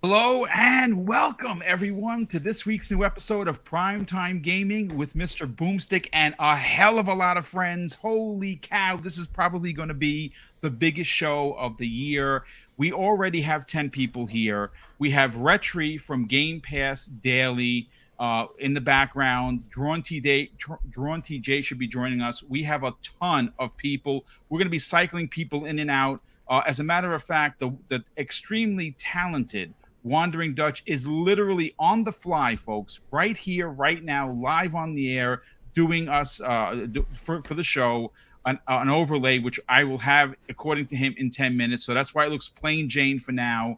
Hello and welcome everyone to this week's new episode of Primetime Gaming with Mr. Boomstick and a hell of a lot of friends. Holy cow, this is probably going to be the biggest show of the year. We already have 10 people here. We have Retri from Game Pass Daily in the background. Drawn TJ should be joining us. We have a ton of people. We're going to be cycling people in and out. As a matter of fact, the extremely talented Wandering Dutch is literally on the fly, folks, right here, right now, live on the air, doing us for the show an overlay, which I will have, according to him, in 10 minutes. So that's why it looks plain Jane for now.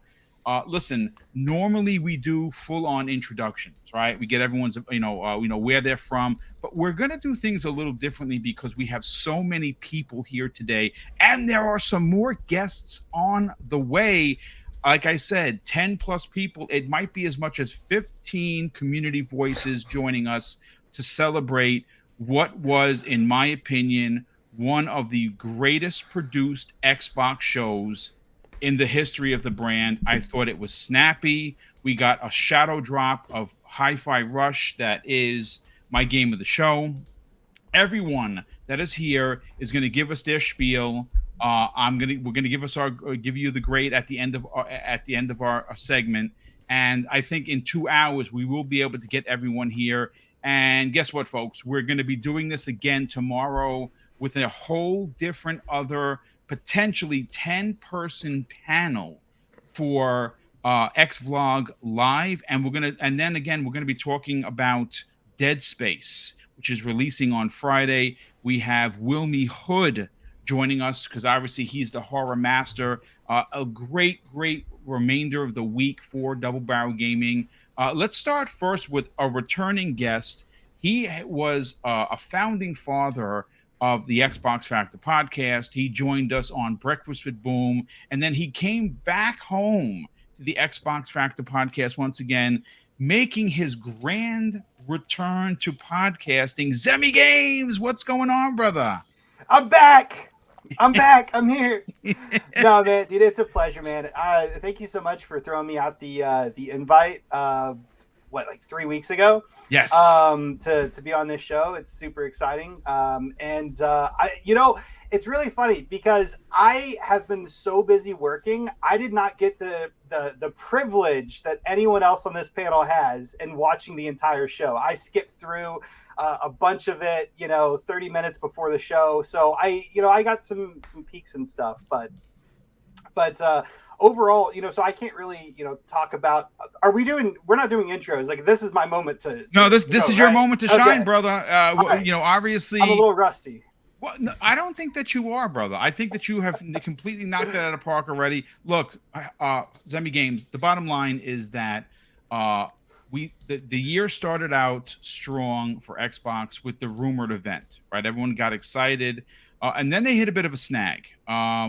Listen, normally we do full-on introductions, right? We get everyone's, where they're from, but we're gonna do things a little differently because we have so many people here today, and there are some more guests on the way. Like I said, 10 plus people. It might be as much as 15 community voices joining us to celebrate what was, in my opinion, one of the greatest produced Xbox shows in the history of the brand. I thought it was snappy. We got a shadow drop of Hi-Fi Rush that is my game of the show. Everyone that is here is going to give us their spiel. We're gonna give you the grade at the end of our segment, and I think in 2 hours we will be able to get everyone here. And guess what, folks? We're going to be doing this again tomorrow with a whole different other potentially 10-person panel for X Vlog Live, and then again we're gonna be talking about Dead Space, which is releasing on Friday. We have Wilmy Hood joining us because obviously he's the horror master. A great remainder of the week for Double Barrel Gaming. Let's start first with a returning guest. He was a founding father of the Xbox Factor podcast. He joined us on Breakfast with Boom, and then he came back home to the Xbox Factor podcast once again, making his grand return to podcasting. Zemi Games, what's going on, brother? I'm back. I'm here. No, man, dude, it's a pleasure, man. Thank you so much for throwing me out the invite. Like 3 weeks ago? Yes. To be on this show, it's super exciting. It's really funny because I have been so busy working. I did not get the privilege that anyone else on this panel has in watching the entire show. I skipped through a bunch of it, 30 minutes before the show. So I got some peaks and stuff, but overall, so I can't really, talk about, we're not doing intros. Like, this is my moment to No, this is your moment to shine, okay, brother. right. Obviously I'm a little rusty. Well, no, I don't think that you are, brother. I think that you have completely knocked it out of the park already. Look, Zemi Games, the bottom line is that the year started out strong for Xbox with the rumored event, right? Everyone got excited, and then they hit a bit of a snag.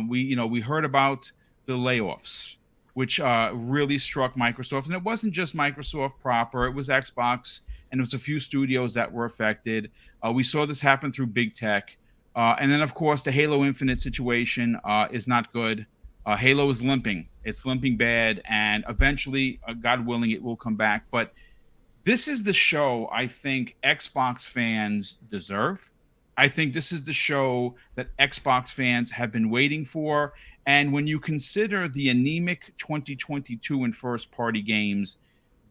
We heard about the layoffs, which really struck Microsoft, and it wasn't just Microsoft proper; it was Xbox, and it was a few studios that were affected. We saw this happen through big tech. And then, of course, the Halo Infinite situation is not good. Halo is limping. It's limping bad. And eventually, God willing, it will come back. But this is the show I think Xbox fans deserve. I think this is the show that Xbox fans have been waiting for. And when you consider the anemic 2022 in first-party games,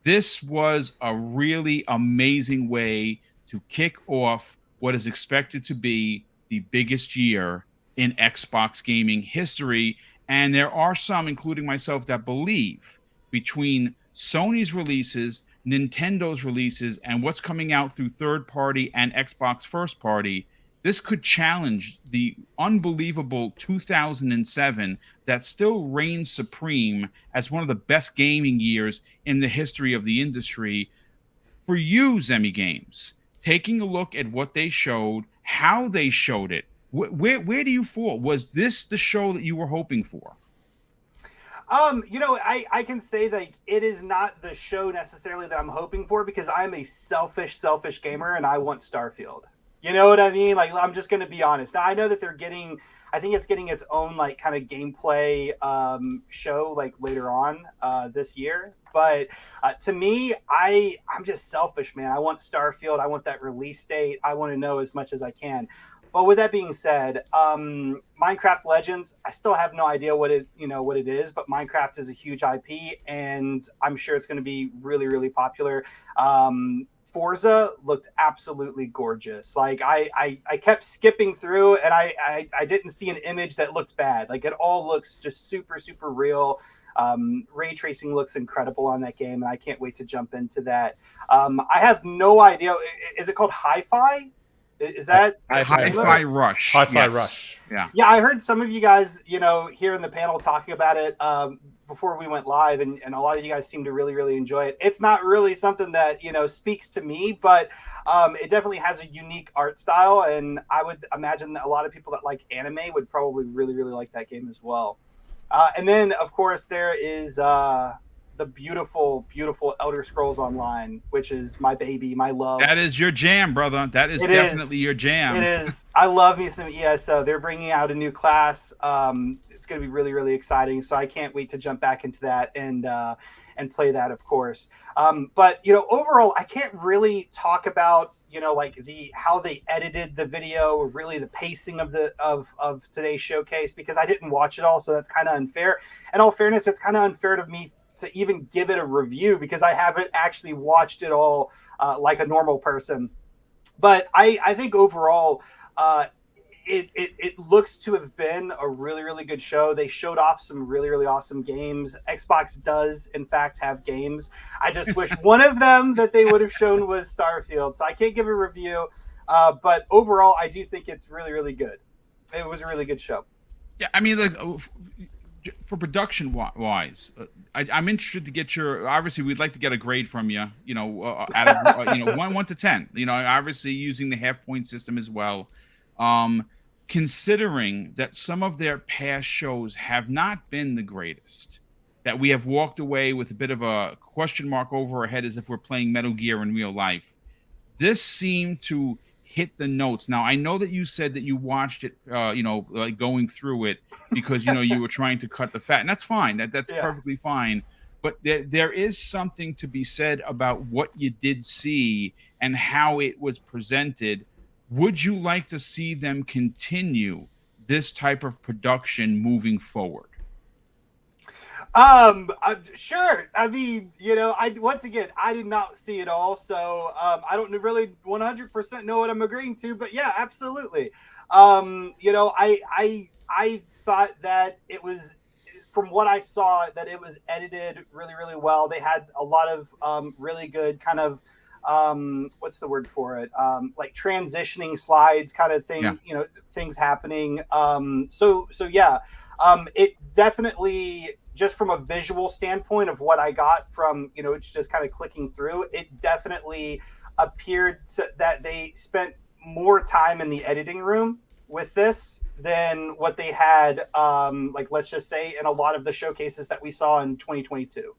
this was a really amazing way to kick off what is expected to be the biggest year in Xbox gaming history. And there are some, including myself, that believe between Sony's releases, Nintendo's releases, and what's coming out through third party and Xbox first party, this could challenge the unbelievable 2007 that still reigns supreme as one of the best gaming years in the history of the industry. For you, Zemi Games, taking a look at what they showed, how they showed it, where do you fall? Was this the show that you were hoping for? I can say that it is not the show necessarily that I'm hoping for because I'm a selfish gamer and I want Starfield. You know what I mean? Like, I'm just going to be honest. Now, I know that they're getting, I think it's getting its own like kind of gameplay show like later on this year. But to me, I'm just selfish, man. I want Starfield. I want that release date. I want to know as much as I can. But with that being said, Minecraft Legends, I still have no idea what it is, but Minecraft is a huge IP, and I'm sure it's going to be really, really popular. Forza looked absolutely gorgeous. Like I kept skipping through, and I didn't see an image that looked bad. Like it all looks just super, super real. Ray tracing looks incredible on that game, and I can't wait to jump into that. I have no idea. Is it called Hi-Fi? Is that Hi-Fi Rush? Hi-Fi Rush. Yeah, I heard some of you guys, here in the panel talking about it before we went live, and a lot of you guys seem to really, really enjoy it. It's not really something that, speaks to me, but it definitely has a unique art style, and I would imagine that a lot of people that like anime would probably really, really like that game as well. And then, of course, there is the beautiful, beautiful Elder Scrolls Online, which is my baby, my love. That is your jam, brother. That is definitely your jam. It is. I love me some ESO. They're bringing out a new class. It's going to be really, really exciting. So I can't wait to jump back into that and play that, of course. But overall, I can't really talk about like how they edited the video, or really the pacing of of today's showcase, because I didn't watch it all, so that's kind of unfair. In all fairness, it's kind of unfair to me to even give it a review because I haven't actually watched it all like a normal person. But I think overall, it looks to have been a really, really good show. They showed off some really, really awesome games. Xbox does, in fact, have games. I just wish one of them that they would have shown was Starfield. So I can't give a review. But overall, I do think it's really, really good. It was a really good show. Yeah, I mean, like, for production wise, I'm interested to get your. Obviously, we'd like to get a grade from you. Out of 1 to 10. Obviously using the half-point system as well. Considering that some of their past shows have not been the greatest, that we have walked away with a bit of a question mark over our head as if we're playing Metal Gear in real life. This seemed to hit the notes. Now, I know that you said that you watched it, like going through it because, you were trying to cut the fat, and that's fine. That's perfectly fine. But there is something to be said about what you did see and how it was presented. Would you like to see them continue this type of production moving forward? Sure. I mean, once again, I did not see it all, so I don't really 100% know what I'm agreeing to, but yeah, absolutely. I thought that it was, from what I saw, that it was edited really, really well. They had a lot of really good kind of what's the word for it? Like transitioning slides kind of thing, things happening. So yeah, it definitely, just from a visual standpoint of what I got from, it's just kind of clicking through, it definitely appeared that they spent more time in the editing room with this than what they had, like, let's just say, in a lot of the showcases that we saw in 2022.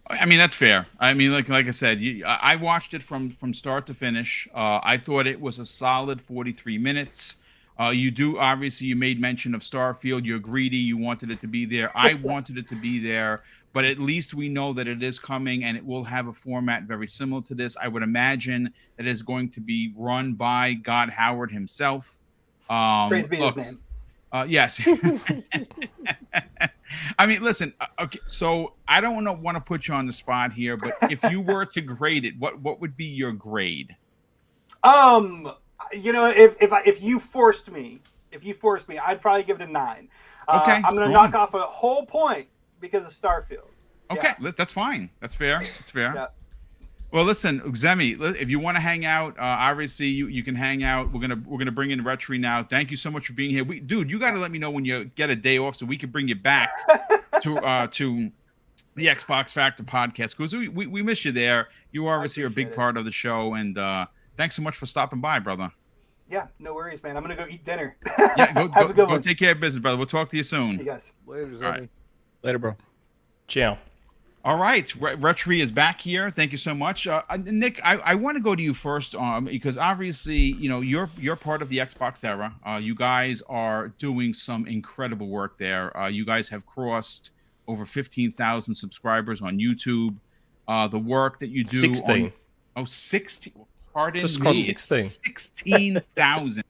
I mean, that's fair. I mean, like I said, I watched it from start to finish. I thought it was a solid 43 minutes. You made mention of Starfield. You're greedy. You wanted it to be there. I wanted it to be there, but at least we know that it is coming, and it will have a format very similar to this. I would imagine that it is going to be run by God Howard himself. Praise be his name. Yes. I mean, listen. Okay, so I don't want to put you on the spot here, but if you were to grade it, what would be your grade? If you forced me, I'd probably give it a 9. Okay, I'm going to knock off a whole point because of Starfield. Okay, that's fine. That's fair. That's fair. Yeah. Well, listen, Xemi, if you want to hang out, obviously you can hang out. We're gonna bring in Retri now. Thank you so much for being here. Dude, you got to let me know when you get a day off so we can bring you back to the Xbox Factor podcast, because we miss you there. You obviously are a big part of the show, and thanks so much for stopping by, brother. Yeah, no worries, man. I'm gonna go eat dinner. Yeah, go take care of business, brother. We'll talk to you soon. You guys. Later, Xemi. All right. Later, bro. Ciao. All right, Retri is back here. Thank you so much, Nick. I want to go to you first, because obviously, you're part of the Xbox era. You guys are doing some incredible work there. You guys have crossed over 15,000 subscribers on YouTube. The work that you do 16. 16. Pardon Just me, crossed it's 16. 16,000.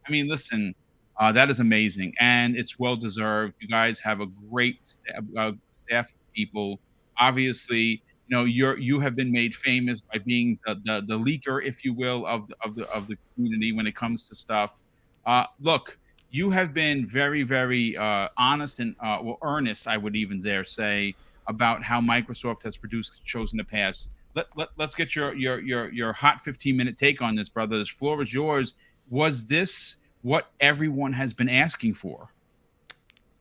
I mean, listen, that is amazing, and it's well deserved. You guys have a great staff of people. Obviously, you have been made famous by being the leaker, if you will, of the community when it comes to stuff. Look, you have been very, very honest and earnest, I would even dare say, about how Microsoft has produced shows in the past. Let's get your hot 15-minute take on this, brother. This floor is yours. Was this what everyone has been asking for?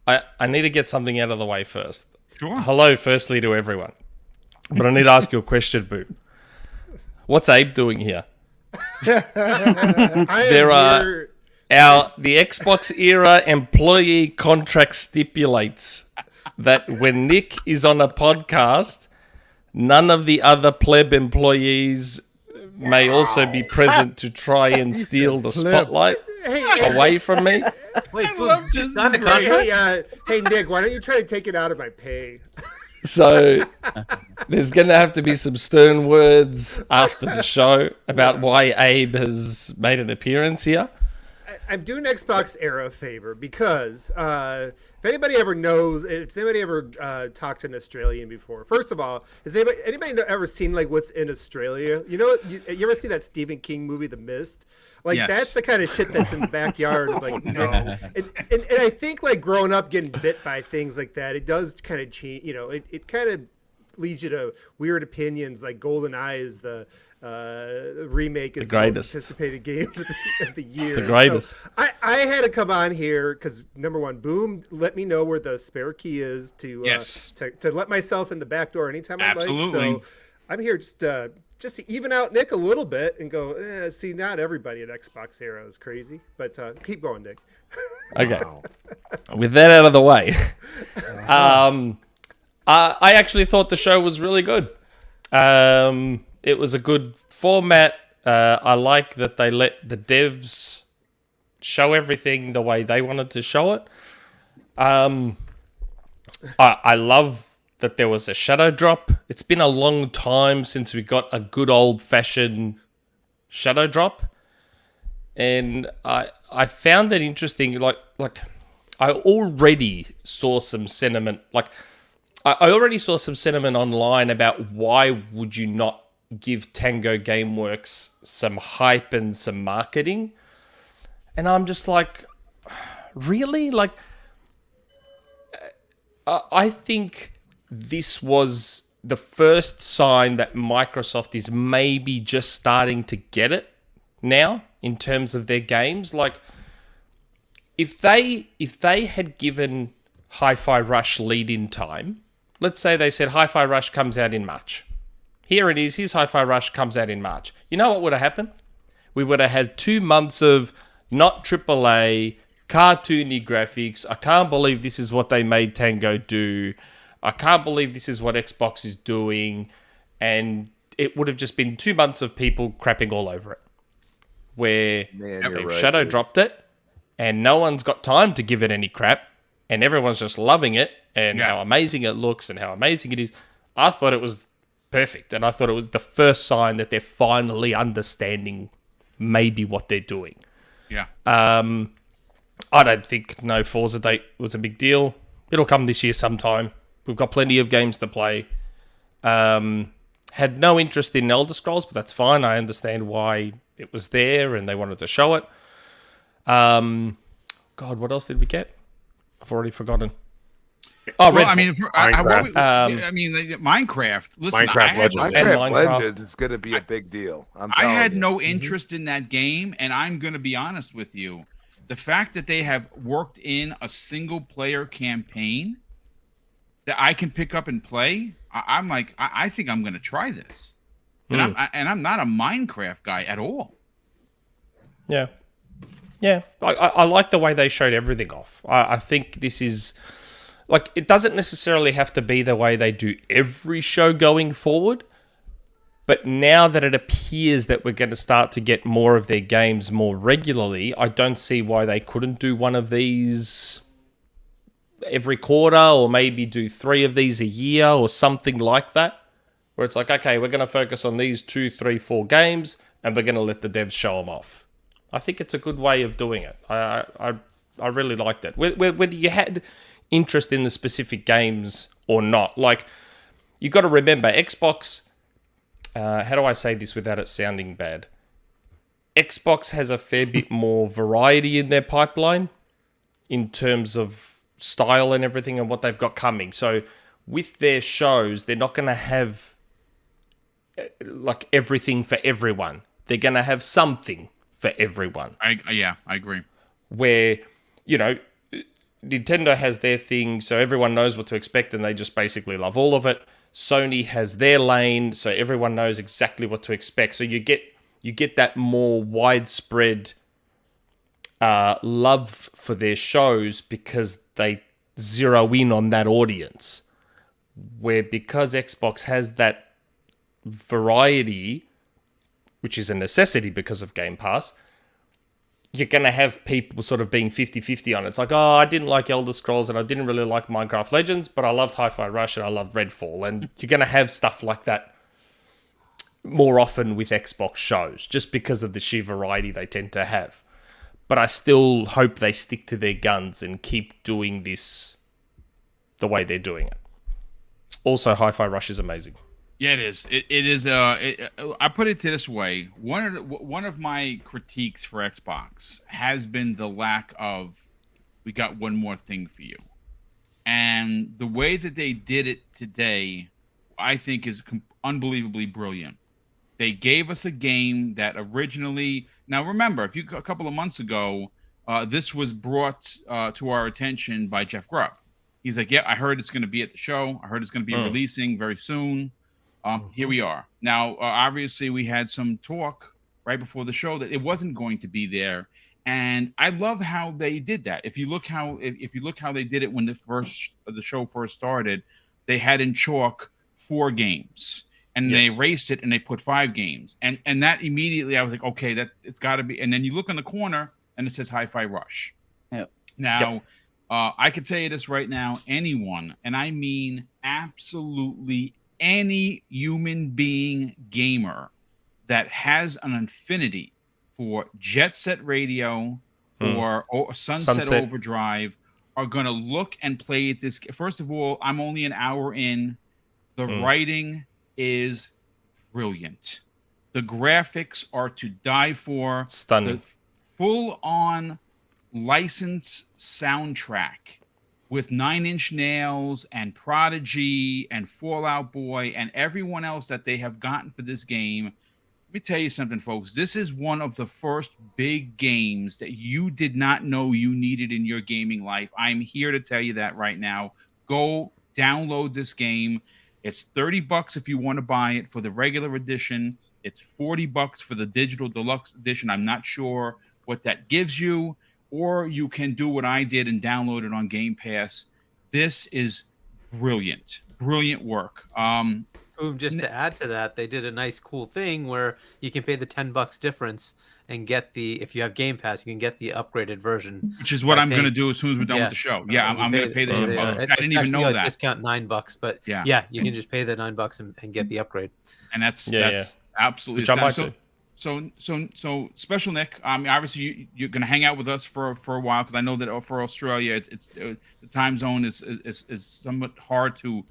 I need to get something out of the way first. Sure. Hello, firstly, to everyone. But I need to ask you a question, Boom. What's Abe doing here? There are the Xbox era employee contract stipulates that when Nick is on a podcast, none of the other pleb employees may also be present to try and steal the spotlight away from me. Wait, Boom, just on the contract? Hey, Nick, why don't you try to take it out of my pay? So there's going to have to be some stern words after the show about why Abe has made an appearance here. I'm doing Xbox era a favor because if anybody ever knows, if anybody ever talked to an Australian before, first of all, has anybody ever seen like what's in Australia? You know, you ever see that Stephen King movie, The Mist? Like, yes. That's the kind of shit that's in the backyard. Like, no. and I think like growing up getting bit by things like that, it does kind of change. You know, it kind of leads you to weird opinions. Like GoldenEye is the remake, is the most anticipated game of the year. The greatest. So I had to come on here because number one, Boom, let me know where the spare key is to let myself in the back door anytime I like. So I'm here just to even out Nick a little bit and go, see, not everybody at Xbox era is crazy, but keep going, Nick. Okay. Wow. With that out of the way, I actually thought the show was really good. It was a good format. I like that they let the devs show everything the way they wanted to show it. I love that there was a shadow drop. It's been a long time since we got a good old-fashioned shadow drop. And I found it interesting. Like I already saw some sentiment. Like I already saw some sentiment online about why would you not give Tango Gameworks some hype and some marketing. And I'm just like, really? Like, I think this was the first sign that Microsoft is maybe just starting to get it now in terms of their games. Like, if they had given Hi-Fi Rush lead-in time, let's say they said Hi-Fi Rush comes out in March. Here it is. Here's Hi-Fi Rush comes out in March. You know what would have happened? We would have had 2 months of not AAA, cartoony graphics. I can't believe this is what they made Tango do. I can't believe this is what Xbox is doing. And it would have just been 2 months of people crapping all over it. Where they've shadow dropped it and no one's got time to give it any crap. And everyone's just loving it and how amazing it looks and how amazing it is. I thought it was perfect. And I thought it was the first sign that they're finally understanding maybe what they're doing. Yeah. I don't think no Forza date was a big deal. It'll come this year sometime. We've got plenty of games to play. Had no interest in Elder Scrolls, but that's fine. I understand why it was there and they wanted to show it. God, what else did we get? I've already forgotten. Oh, well, Redfall. I mean, Minecraft. Minecraft. Listen, Minecraft Legends is going to be a big deal. I had no interest in that game, and I'm going to be honest with you. The fact that they have worked in a single-player campaign that I can pick up and play, I'm like, I think I'm going to try this. And I'm not a Minecraft guy at all. Yeah. Yeah. I like the way they showed everything off. I think this is like, it doesn't necessarily have to be the way they do every show going forward. But now that it appears that we're going to start to get more of their games more regularly, I don't see why they couldn't do one of these every quarter, or maybe do 3 of these a year or something like that. Where it's like, okay, we're going to focus on these 2, 3, 4 games, and we're going to let the devs show them off. I think it's a good way of doing it. I really liked it. Whether you had interest in the specific games or not. Like, you got to remember, Xbox... how do I say this without it sounding bad? Xbox has a fair bit more variety in their pipeline in terms of style and everything and what they've got coming. So with their shows, they're not going to have like everything for everyone. They're going to have something for everyone. I agree. Where, you know, Nintendo has their thing, so everyone knows what to expect and they just basically love all of it. Sony has their lane, so everyone knows exactly what to expect. So you get that more widespread love for their shows because they zero in on that audience. Where because Xbox has that variety, which is a necessity because of Game Pass, you're going to have people sort of being 50-50 on it. It's like, oh, I didn't like Elder Scrolls and I didn't really like Minecraft Legends, but I loved Hi-Fi Rush and I loved Redfall. And you're going to have stuff like that more often with Xbox shows, just because of the sheer variety they tend to have. But I still hope they stick to their guns and keep doing this the way they're doing it. Also, Hi-Fi Rush is amazing. Yeah, it is. It is. I put it this way: one of my critiques for Xbox has been the lack of, we got one more thing for you, and the way that they did it today, I think, is unbelievably brilliant. They gave us a game that originally. Now, remember, a couple of months ago, this was brought to our attention by Jeff Grubb. He's like, "Yeah, I heard it's going to be at the show. I heard it's going to be releasing very soon." Here we are. Now, obviously, we had some talk right before the show that it wasn't going to be there, and I love how they did that. If you look how they did it when the show first started, they had in chalk 4 games, and they erased it and they put 5 games, and that immediately I was like, okay, that it's got to be. And then you look in the corner and it says Hi-Fi Rush. Yep. Now, I can tell you this right now: anyone, and I mean absolutely any human being gamer that has an affinity for Jet Set Radio or Sunset Overdrive are going to look and play at this. First of all, I'm only an hour in. The writing is brilliant. The graphics are to die for. Stunning. The full-on license soundtrack with 9 Inch Nails and Prodigy and Fallout Boy and everyone else that they have gotten for this game. Let me tell you something, folks. This is one of the first big games that you did not know you needed in your gaming life. I'm here to tell you that right now. Go download this game. It's $30 if you want to buy it for the regular edition. It's $40 for the digital deluxe edition. I'm not sure what that gives you. Or you can do what I did and download it on Game Pass. This is brilliant. Brilliant work. Just to add to that, they did a nice, cool thing where you can pay the $10 difference and get if you have Game Pass, you can get the upgraded version. Which is what I'm going to do as soon as we're done with the show. Yeah, I'm going to pay the $10. I didn't even know that. Discount $9, but yeah, you can just pay the $9 and get the upgrade. And that's absolutely So Special Nick, obviously you're going to hang out with us for a while, because I know that for Australia, it's the time zone is somewhat hard to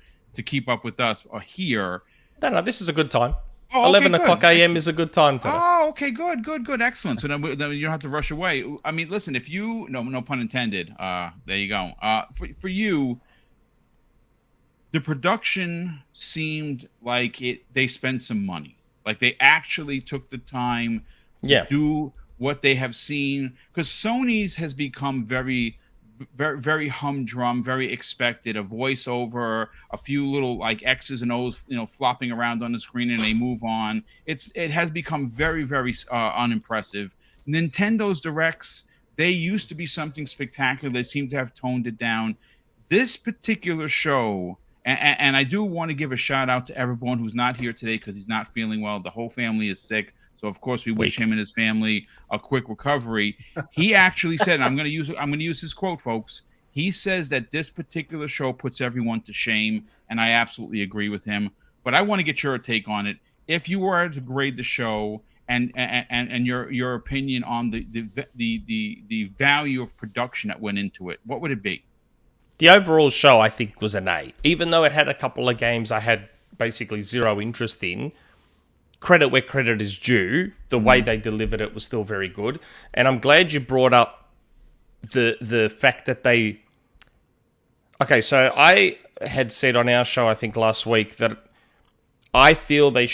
keep up with us here. No, this is a good time. 11 o'clock a.m. is a good time today. Oh, okay, good, excellent. So then you don't have to rush away. I mean, listen, if you no pun intended. There you go. For you, the production seemed like they spent some money. Like they actually took the time to do what they have seen, because Sony's has become very, very, very humdrum, very expected. A voiceover, a few little like X's and O's, flopping around on the screen, and they move on. It has become very, very unimpressive. Nintendo's directs, they used to be something spectacular. They seem to have toned it down. this particular show, and I do want to give a shout out to everyone who's not here today because he's not feeling well. The whole family is sick. So of course we wish him and his family a quick recovery. He actually said, and I'm going to use his quote, folks. He says that this particular show puts everyone to shame, and I absolutely agree with him. But I want to get your take on it. If you were to grade the show and your opinion on the value of production that went into it, what would it be? The overall show, I think, was an A. Even though it had a couple of games I had basically zero interest in, credit where credit is due. The way they delivered it was still very good. And I'm glad you brought up the fact that they... Okay, so I had said on our show, I think last week, that I feel they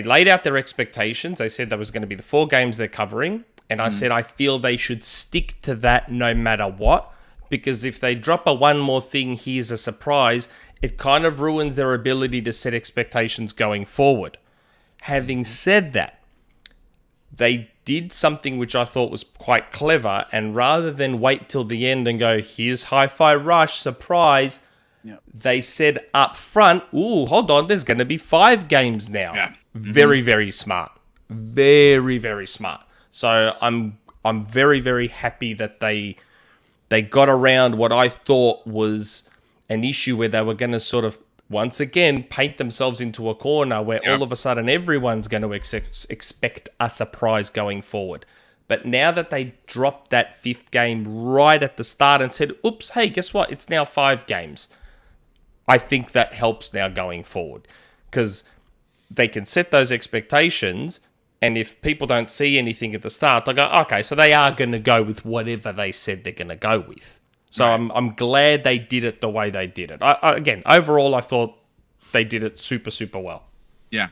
laid out their expectations. They said there was going to be the 4 games they're covering. And I said I feel they should stick to that no matter what. Because if they drop a one more thing, here's a surprise, it kind of ruins their ability to set expectations going forward. Having said that, they did something which I thought was quite clever, and rather than wait till the end and go, here's Hi-Fi Rush, surprise, they said up front, ooh, hold on, there's going to be 5 games now. Yeah. Very, very smart. Very, very smart. So I'm very, very happy that they got around what I thought was an issue where they were going to sort of, once again, paint themselves into a corner where all of a sudden everyone's going to expect a surprise going forward. But now that they dropped that 5th game right at the start and said, oops, hey, guess what? It's now 5 games. I think that helps now going forward because they can set those expectations. And if people don't see anything at the start, they go, okay, so they are going to go with whatever they said they're going to go with. So right. I'm glad they did it the way they did it. Again, overall, I thought they did it super, super well. Yeah,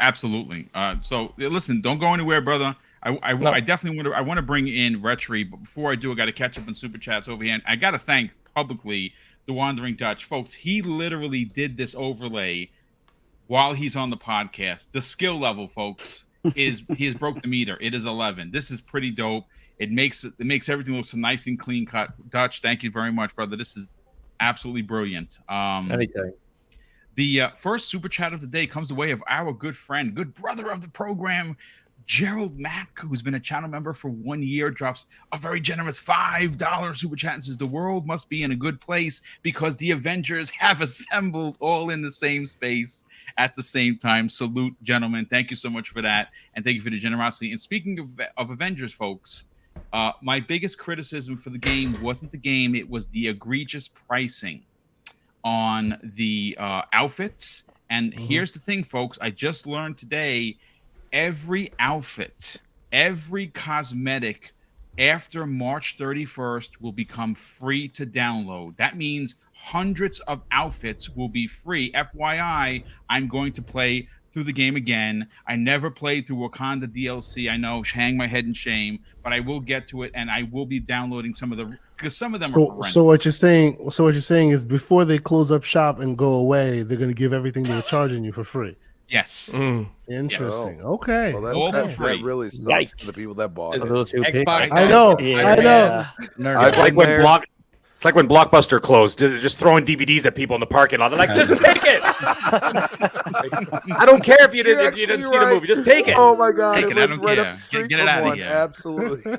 absolutely. So listen, don't go anywhere, brother. I definitely want to bring in Retri, but before I do, I got to catch up on Super Chats over here. And I got to thank publicly the Wandering Dutch. Folks, he literally did this overlay while he's on the podcast. The skill level, folks, he has broke the meter. It is 11. This is pretty dope. It makes everything look so nice and clean cut. Dutch, thank you very much, brother. This is absolutely brilliant. Anytime. The first super chat of the day comes the way of our good friend, good brother of the program, Gerald Mack, who's been a channel member for 1 year, drops a very generous $5 super chat and says, the world must be in a good place because the Avengers have assembled all in the same space at the same time. Salute, gentlemen. Thank you so much for that. And thank you for the generosity. And speaking of Avengers, folks, my biggest criticism for the game wasn't the game. It was the egregious pricing on the outfits. And here's the thing, folks. I just learned today, every outfit, every cosmetic after March 31st will become free to download. That means hundreds of outfits will be free. FYI, I'm going to play through the game again. I never played through Wakanda DLC. I know, hang my head in shame, but I will get to it, and I will be downloading some of the, because some of them are horrendous. So what you're saying is before they close up shop and go away, they're going to give everything they were charging you for free. Yes. Interesting. Yes. Okay. Well, that really sucks for the people that bought it. Xbox. I know. It's like when Blockbuster closed, just throwing DVDs at people in the parking lot. They're like, just take it. I don't care if you didn't see the movie. Just take it. Oh my God! Take it. I don't care. Get it out of here. Absolutely.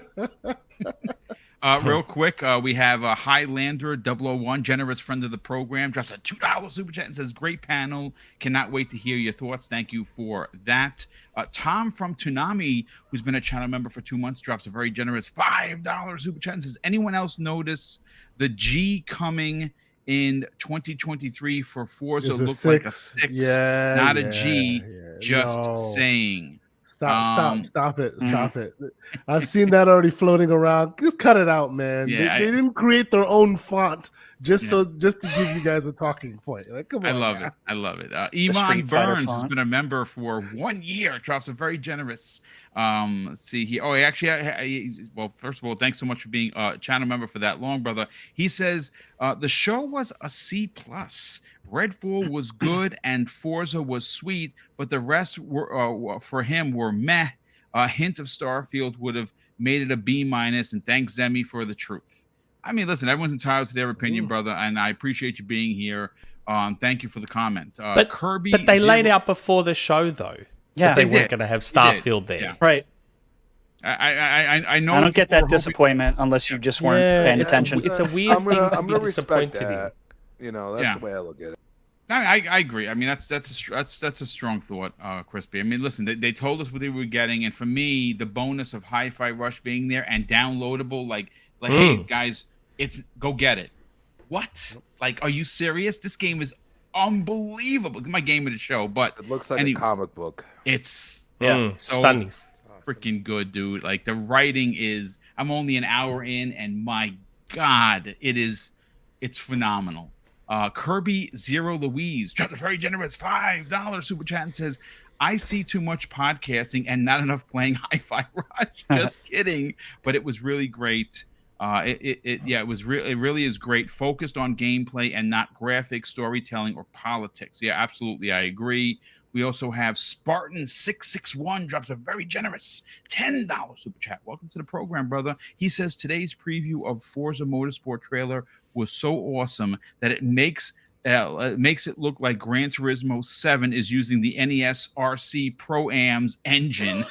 Real quick, we have Highlander 001, generous friend of the program, drops a $2 super chat and says, great panel. Cannot wait to hear your thoughts. Thank you for that. Tom from Toonami, who's been a channel member for 2 months, drops a very generous $5 super chat and says, anyone else notice the G coming in 2023 for Forza looked like a 6, not a G, just saying. Stop it. I've seen that already floating around. Just cut it out, man. Yeah, they didn't create their own font just to give you guys a talking point. Like, come on. I love it. Iman Burns has been a member for 1 year. Drops a very generous. Let's see here. Oh, well, first of all, thanks so much for being a channel member for that long, brother. He says the show was a C+. Redfall was good and Forza was sweet, but the rest were for him were meh. A hint of Starfield would have made it a B-, and thanks Zemi for the truth. I mean, listen, everyone's entitled to their opinion, brother, and I appreciate you being here. Thank you for the comment. But Kirby, but they laid out before the show, though. Yeah, that they weren't going to have Starfield there. Yeah. Right. I know. I don't get that disappointment unless you just weren't paying attention. It's a weird thing to be disappointed in. You know, that's the way I look at it. I agree. I mean, that's a strong thought, Crispy. I mean, listen, they told us what they were getting, and for me, the bonus of Hi-Fi Rush being there and downloadable, like, hey guys, it's go get it. What? Like, are you serious? This game is unbelievable. My game of the show, but it looks like a comic book. It's so stunning, freaking good, dude. Like the writing is. I'm only an hour in, and my God, it's phenomenal. Kirby Zero Louise dropped a very generous $5 super chat and says, I see too much podcasting and not enough playing Hi-Fi Rush. Just kidding. But it was really great. It really is great. Focused on gameplay and not graphics, storytelling, or politics. Yeah, absolutely. I agree. We also have Spartan661 drops a very generous $10 super chat. Welcome to the program, brother. He says today's preview of Forza Motorsport trailer was so awesome that it makes it look like Gran Turismo 7 is using the NES RC Pro-Am's engine.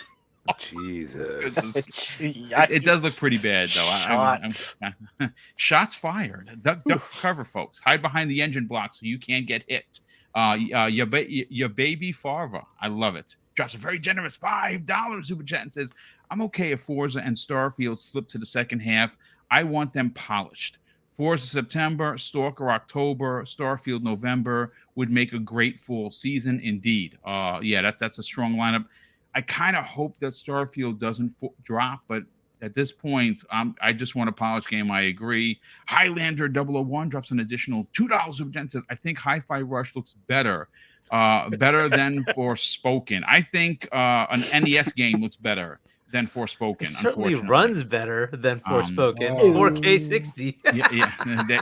Jesus. It does look pretty bad, though. Shots fired. Duck cover, folks. Hide behind the engine block so you can't get hit. Your baby Farva, I love it. Drops a very generous $5 super chat and says, I'm okay if Forza and Starfield slip to the second half. I want them polished. Forza September, Stalker October, Starfield November would make a great fall season indeed. That's a strong lineup. I kind of hope that Starfield doesn't drop, but at this point, I just want a polished game. I agree. Highlander 001 drops an additional $2 super chat and says, I think Hi-Fi Rush looks better than Forspoken. I think an NES game looks better than Forspoken. It certainly runs better than Forspoken. 4K 60.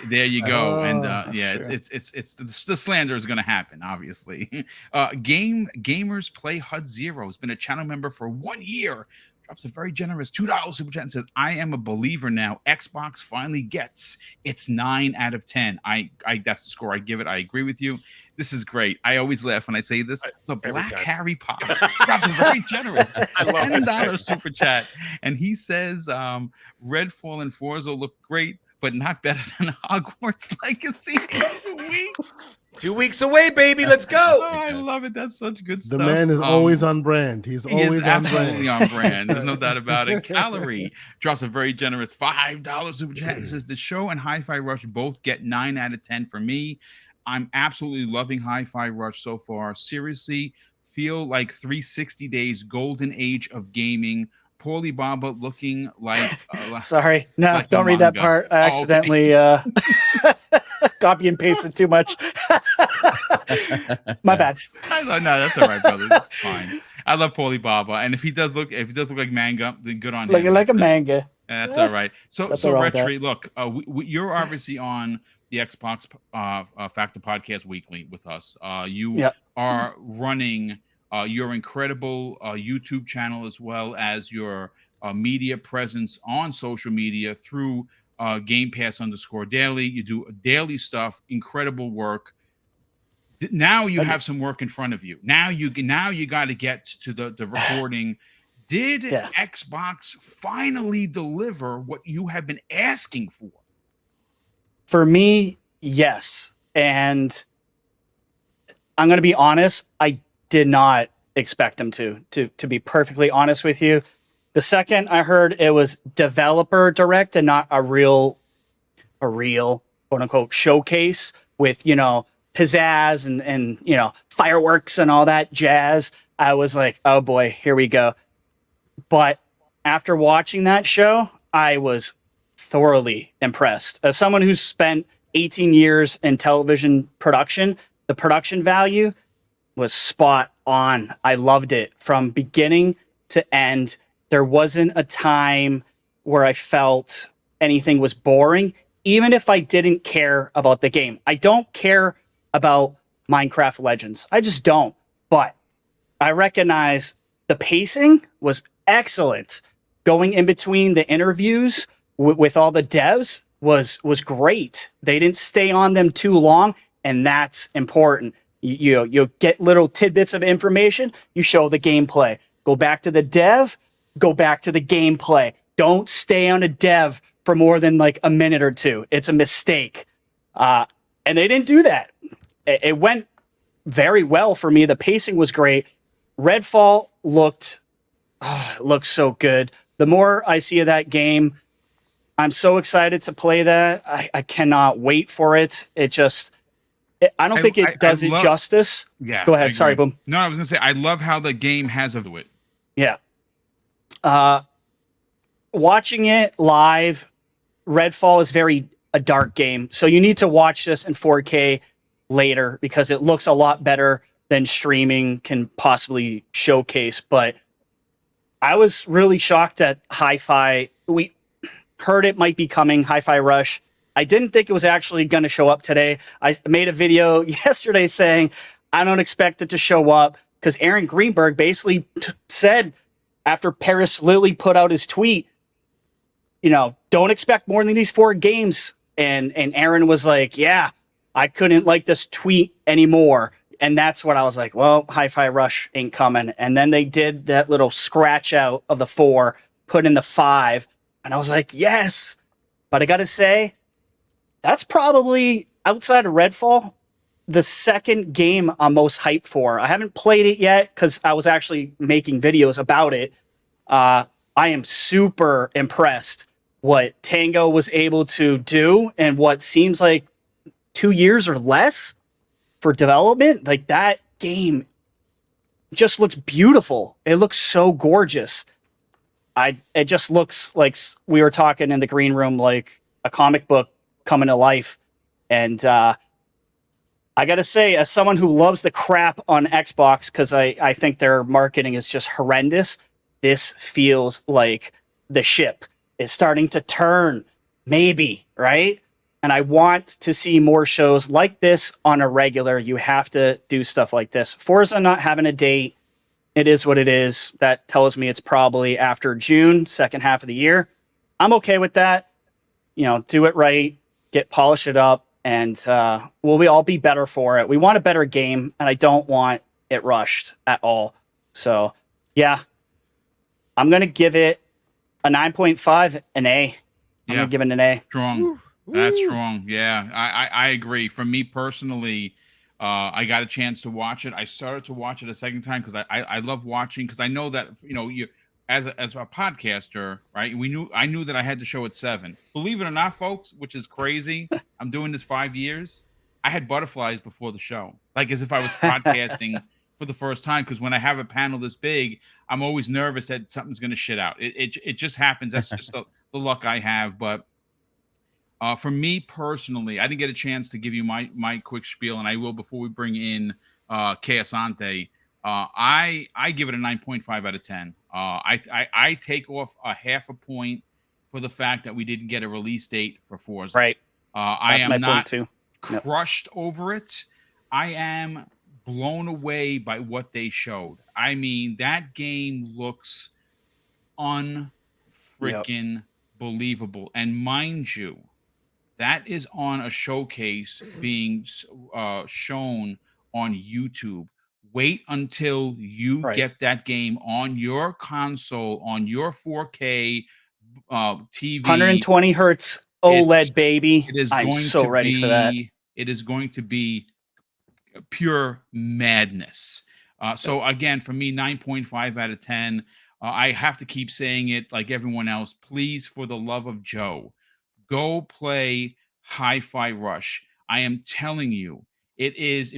There you go. And it's the slander is going to happen. Obviously, Gamers Play HUD Zero has been a channel member for 1 year. Drops a very generous $2 super chat and says, I am a believer now. Xbox finally gets its 9 out of 10. That's the score I give it. I agree with you. This is great. I always laugh when I say this. The Black Harry Potter drops a very generous $10 super chat. And he says, Redfall and Forza look great, but not better than Hogwarts Legacy in 2 weeks. 2 weeks away, baby. Let's go. Oh, I love it. That's such good stuff. The man is always on brand. He's always on absolutely on brand. There's no doubt about it. Calorie drops a very generous $5 super chat and says the show and Hi-Fi Rush both get 9 out of 10 for me. I'm absolutely loving Hi-Fi Rush so far. Seriously, feel like 360 days golden age of gaming. Poorly Baba looking like sorry, no, like don't read that part. I accidentally copy and pasted too much. My bad. No, that's all right, brother. It's fine. I love Poorly Baba, and if he does look like manga, then good on him. Looking like a manga. That's all right. So Retri, look, you're obviously on the Xbox Factor Podcast Weekly with us. You are running your incredible YouTube channel as well as your media presence on social media through Game Pass _daily. You do daily stuff, incredible work. Now you have some work in front of you. Now you got to get to the recording. Did Xbox finally deliver what you have been asking for? For me, yes. And I'm going to be honest, I did not expect him to be perfectly honest with you. The second I heard it was developer direct and not a real quote unquote showcase with, pizzazz and fireworks and all that jazz, I was like, oh boy, here we go. But after watching that show, I was thoroughly impressed. As someone who's spent 18 years in television production, the production value was spot on. I loved it from beginning to end. There wasn't a time where I felt anything was boring, even if I didn't care about the game. I don't care about Minecraft Legends. I just don't. But I recognize the pacing was excellent. Going in between the interviews with all the devs, was great. They didn't stay on them too long, and that's important. You get little tidbits of information, you show the gameplay. Go back to the dev, go back to the gameplay. Don't stay on a dev for more than like a minute or two. It's a mistake. And they didn't do that. It went very well for me. The pacing was great. Redfall looked so good. The more I see of that game, I'm so excited to play that. I cannot wait for it. I don't think it does it justice. Yeah. Go ahead. Sorry, Boom. No, I was gonna say I love how the game has of it. Yeah. Watching it live, Redfall is a dark game. So you need to watch this in 4K later because it looks a lot better than streaming can possibly showcase. But I was really shocked at Hi-Fi. We heard it might be coming, Hi-Fi Rush. I didn't think it was actually going to show up today. I made a video yesterday saying I don't expect it to show up because Aaron Greenberg basically said after Paris Lilly put out his tweet, don't expect more than these 4 games. And Aaron was like, yeah, I couldn't like this tweet anymore. And that's what I was like, well, Hi-Fi Rush ain't coming. And then they did that little scratch out of the 4, put in the 5. And I was like, yes. But I got to say, that's probably, outside of Redfall, the second game I'm most hyped for. I haven't played it yet because I was actually making videos about it. I am super impressed what Tango was able to do in what seems like 2 years or less for development. Like, that game just looks beautiful. It looks so gorgeous. It just looks like we were talking in the green room, like a comic book coming to life. And I gotta say, as someone who loves the crap on Xbox, because I think their marketing is just horrendous, this feels like the ship is starting to turn, maybe, right? And I want to see more shows like this on a regular. You have to do stuff like this. Forza not having a date, it is what it is. That tells me it's probably after June, second half of the year. I'm okay with that. Do it right, polish it up, and we'll all be better for it. We want a better game, and I don't want it rushed at all. So, yeah, I'm going to give it a 9.5, an A. I'm going to give it an A. Strong. That's strong. Yeah, I agree. For me personally, I got a chance to watch it. I started to watch it a second time because I love watching, because I know that you as a podcaster, right? I knew that I had to show at 7. Believe it or not, folks, which is crazy. I'm doing this 5 years. I had butterflies before the show, like as if I was podcasting for the first time. Because when I have a panel this big, I'm always nervous that something's going to shit out. It just happens. That's just the luck I have. But for me personally, I didn't get a chance to give you my quick spiel, and I will before we bring in Keasante. I give it a 9.5 out of 10. I take off a half a point for the fact that we didn't get a release date for Forza. Right. I am not crushed over it. I am blown away by what they showed. I mean, that game looks unfreaking believable. And mind you, that is on a showcase being shown on YouTube. Wait until you get that game on your console, on your 4K TV. 120 hertz OLED, baby. I'm so ready for that. It is going to be pure madness. So again, for me, 9.5 out of 10. I have to keep saying it like everyone else. Please, for the love of Joe, go play Hi-Fi Rush. I am telling you, it is,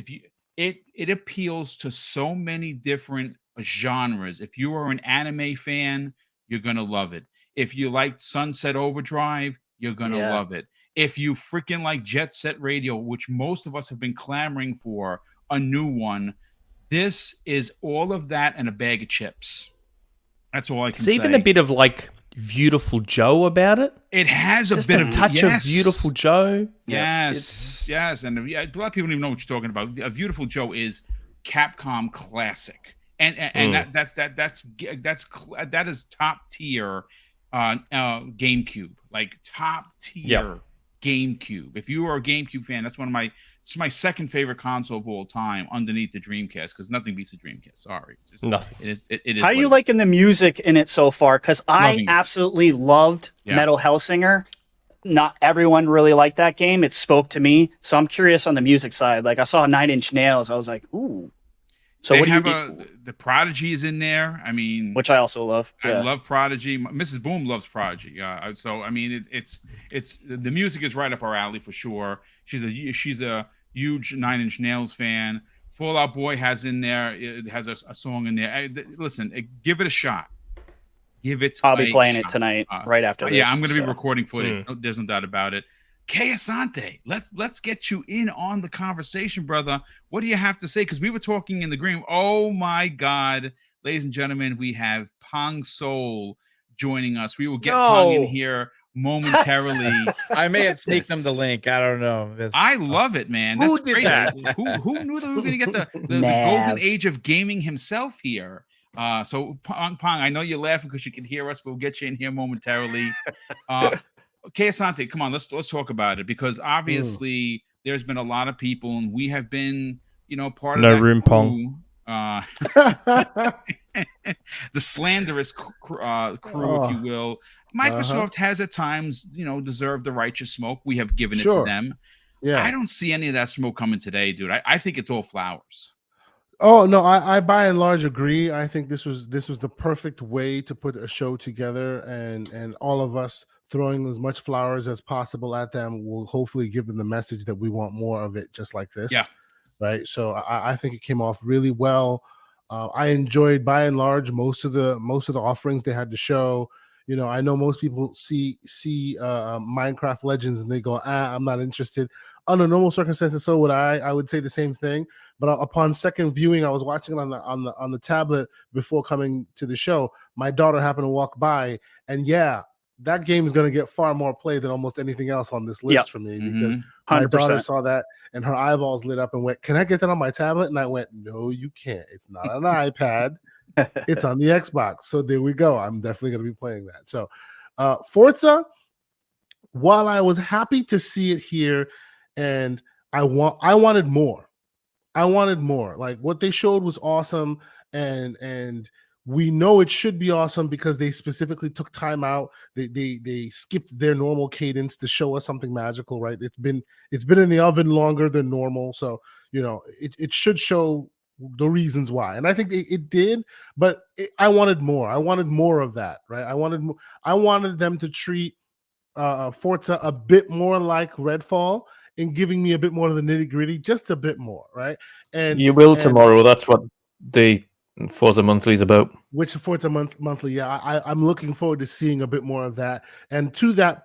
it appeals to so many different genres. If you are an anime fan, you're gonna love it. If you like Sunset Overdrive, you're gonna love it. If you freaking like Jet Set Radio, which most of us have been clamoring for a new one, this is all of that and a bag of chips. That's all I can say. There's even a bit of like Beautiful Joe about it. It has just a bit of touch of Beautiful Joe. Yes, yes, and a lot of people don't even know what you're talking about. A Beautiful Joe is Capcom classic, and that is top tier GameCube, like top tier GameCube. If you are a GameCube fan, it's my second favorite console of all time, underneath the Dreamcast, because nothing beats the Dreamcast. Sorry, it's just, nothing. It is. How are you liking the music in it so far? Because I Loving it. absolutely loved Metal Hellsinger. Not everyone really liked that game. It spoke to me, so I'm curious on the music side. Like I saw 9 Inch Nails, I was like, ooh. So they what do you have the Prodigy is in there. I mean, which I also love. I love Prodigy. Mrs. Boom loves Prodigy. So I mean, it's the music is right up our alley for sure. She's a huge 9 Inch Nails fan. Fall Out Boy has in there. It has a song in there. Listen, give it a shot. Give it. I'll be playing it tonight, right after this. Yeah, I'm going to be recording footage. There's no doubt about it. Kay Asante, let's get you in on the conversation, brother. What do you have to say? Because we were talking in the green. Oh my God, ladies and gentlemen, we have Pong Soul joining us. We will get Pong in here momentarily. I may have sneaked them the link. I don't know. I love it, man. Who That's did great. that? Who knew that we were going to get the golden age of gaming himself here? So Pong, I know you're laughing because you can hear us. We'll get you in here momentarily. Kay Asante, come on, let's talk about it, because obviously there's been a lot of people, and we have been, part of that room crew, the slanderous crew, if you will. Microsoft has at times, deserved the righteous smoke. We have given it to them. Yeah, I don't see any of that smoke coming today, dude. I think it's all flowers. Oh no, I by and large agree. I think this was the perfect way to put a show together, and all of us throwing as much flowers as possible at them will hopefully give them the message that we want more of it, just like this. Yeah. Right. So I think it came off really well. I enjoyed by and large most of the offerings they had to show. I know most people see Minecraft Legends and they go, I'm not interested. Under normal circumstances, so would I. I would say the same thing. But upon second viewing, I was watching it on the tablet before coming to the show. My daughter happened to walk by, and that game is going to get far more play than almost anything else on this list for me, because my daughter saw that and her eyeballs lit up and went, "Can I get that on my tablet?" And I went, "No, you can't. It's not on an iPad. It's on the Xbox." So there we go. I'm definitely going to be playing that. So Forza, while I was happy to see it here, and I wanted more. I wanted more. Like what they showed was awesome, and we know it should be awesome because they specifically took time out. They skipped their normal cadence to show us something magical, right? It's been in the oven longer than normal, so it should show the reasons why, and I think it did. But I wanted more. I wanted more of that, right? I wanted them to treat Forza a bit more like Redfall, and giving me a bit more of the nitty-gritty, just a bit more, right? And you will tomorrow. That's what the Forza Monthly is about. Which Forza Monthly, yeah, I'm looking forward to seeing a bit more of that. And to that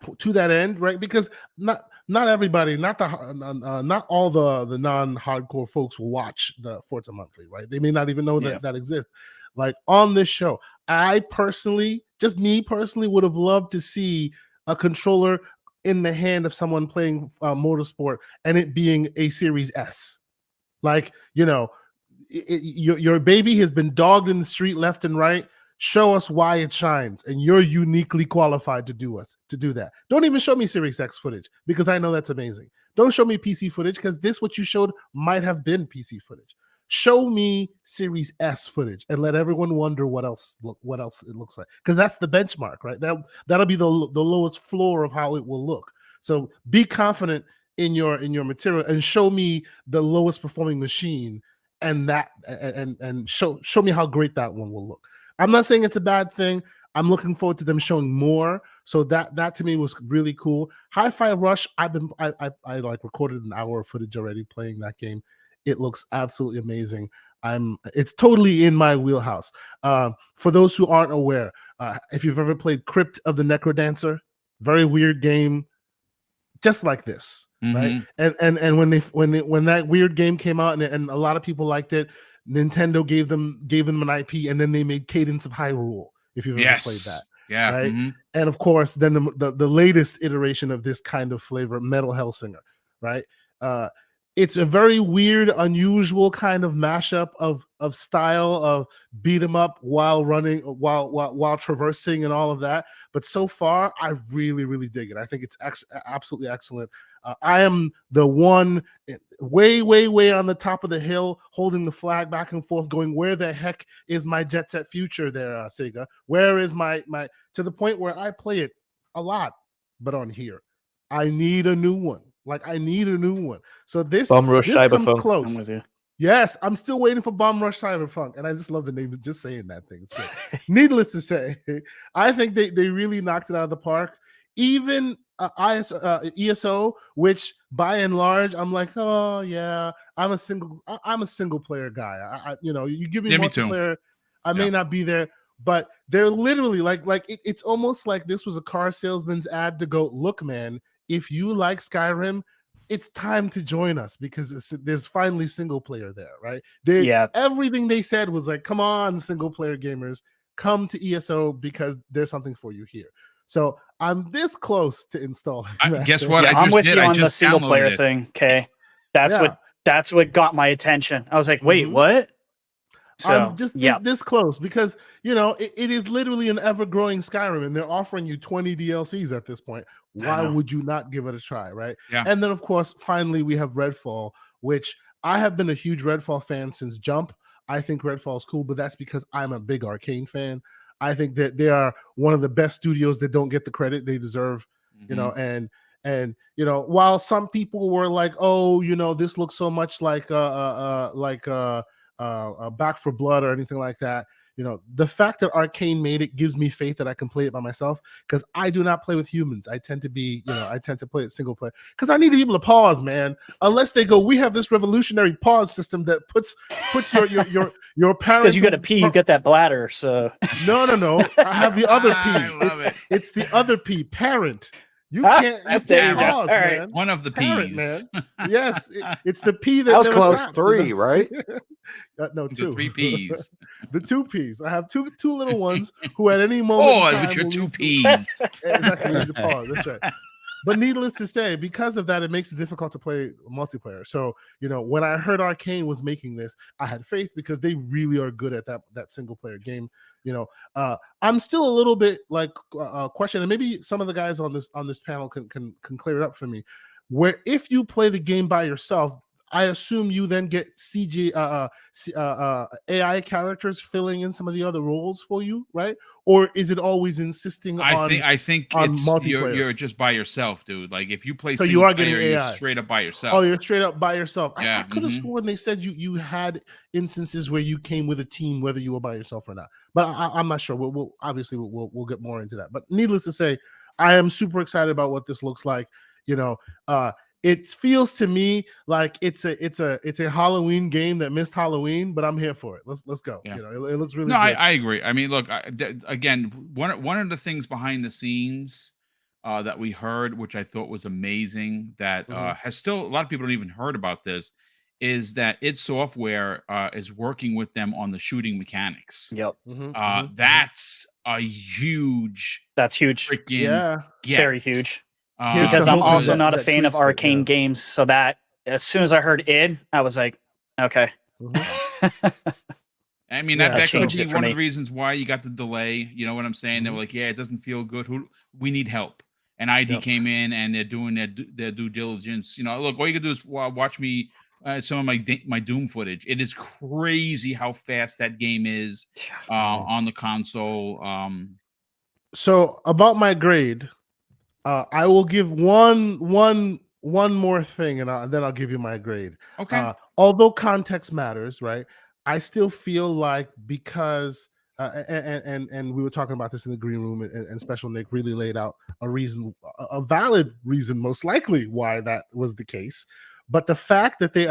end, right? Because not everybody, not all the non-hardcore folks will watch the Forza Monthly, right? They may not even know that exists. Like on this show, I personally, would have loved to see a controller in the hand of someone playing motorsport, and it being a Series S. Like, your baby has been dogged in the street left and right. Show us why it shines, and you're uniquely qualified to do that. Don't even show me Series X footage, because I know that's amazing. Don't show me PC footage, because what you showed might have been PC footage. Show me Series S footage and let everyone wonder what else it looks like, because that's the benchmark, right? That'll be the lowest floor of how it will look. So be confident in your material and show me the lowest performing machine, and show me how great that one will look. I'm not saying it's a bad thing. I'm looking forward to them showing more. So that to me was really cool. Hi-Fi Rush, I like recorded an hour of footage already playing that game. It looks absolutely amazing. It's totally in my wheelhouse. For those who aren't aware, if you've ever played Crypt of the Necrodancer, very weird game, just like this, right? And when that weird game came out and a lot of people liked it, Nintendo gave them an IP, and then they made Cadence of Hyrule. If you've ever played that, right? And of course, then the latest iteration of this kind of flavor, Metal Hellsinger, right? it's a very weird, unusual kind of mashup of style of beat 'em up while running, while traversing and all of that. But so far, I really, really dig it. I think it's absolutely excellent. I am the one way, way, way on the top of the hill, holding the flag back and forth, going, where the heck is my Jet Set Future there, Sega? Where is my to the point where I play it a lot, but on here, I need a new one. Like, I need a new one. So this Bomb Rush this comes Cyberpunk. close. I'm with you. Yes, I'm still waiting for Bomb Rush Cyberpunk, and I just love the name of just saying that thing. It's great. Needless to say, I think they really knocked it out of the park. Even ESO, which by and large, I'm like, oh yeah, I'm a single player guy. You give me multiplayer, I may not be there, but they're literally like it's almost like this was a car salesman's ad to go, look, man, if you like Skyrim, it's time to join us because there's finally single player there, right? Everything they said was like, come on, single player gamers, come to ESO because there's something for you here. So I'm this close to installing. Guess what? I'm with you on the single player thing. Okay, that's what got my attention. I was like, wait, what? So, I'm just this close because it is literally an ever-growing Skyrim, and they're offering you 20 DLCs at this point. Why would you not give it a try, right? Yeah. And then, of course, finally we have Redfall, which I have been a huge Redfall fan since Jump. I think Redfall is cool, but that's because I'm a big Arcane fan. I think that they are one of the best studios that don't get the credit they deserve, and while some people were like, oh, this looks so much like Back for Blood or anything like that, the fact that Arcane made it gives me faith that I can play it by myself, because I do not play with humans. I tend to be, I tend to play it single player because I need to be able to pause, man. Unless they go, we have this revolutionary pause system that puts your parents. Because you got to pee, you get that bladder. So no, I have the other P. I love it. It's the other P, parent. You can't pause, right. man. One of the Parent, P's. man. Yes, it's the P that was never close. stops, 3, right? No, 2. The 3 P's. The 2 P's. I have two little ones who at any moment. Pause with your 2 P's. Exactly, we need to pause. That's right. But needless to say, because of that, it makes it difficult to play multiplayer. So, when I heard Arcane was making this, I had faith because they really are good at that single player game. I'm still a little bit like questioning, and maybe some of the guys on this panel can clear it up for me. Where if you play the game by yourself, I assume you then get AI characters filling in some of the other roles for you, right? Or is it always insisting on? I think on it's multiplayer? You're just by yourself, dude. Like if you play, so you are getting AI. You're straight up by yourself. Oh, you're straight up by yourself. Yeah, I could have sworn they said you had instances where you came with a team, whether you were by yourself or not. But I'm not sure. We'll obviously we'll get more into that. But needless to say, I am super excited about what this looks like. It feels to me like it's a Halloween game that missed Halloween, but I'm here for it. Let's go. Yeah. It looks really. No, good. I agree. I mean, look, again, one of the things behind the scenes that we heard, which I thought was amazing, that has still a lot of people don't even heard about this, is that id Software is working with them on the shooting mechanics. Yep. That's a huge. That's huge. Freaking very huge. Because I'm also not a fan of Arcane games, so that as soon as I heard id, I was like, okay. I mean, that could be one of the reasons why you got the delay. You know what I'm saying? They were like, yeah, it doesn't feel good. We need help. And ID came in and they're doing their due diligence. Look, all you can do is watch me some of my Doom footage. It is crazy how fast that game is on the console. So about my grade, I will give one more thing, and then I'll give you my grade. Okay. Although context matters, right? I still feel like because and we were talking about this in the green room, and Special Nick really laid out a valid reason, most likely why that was the case. But the fact that they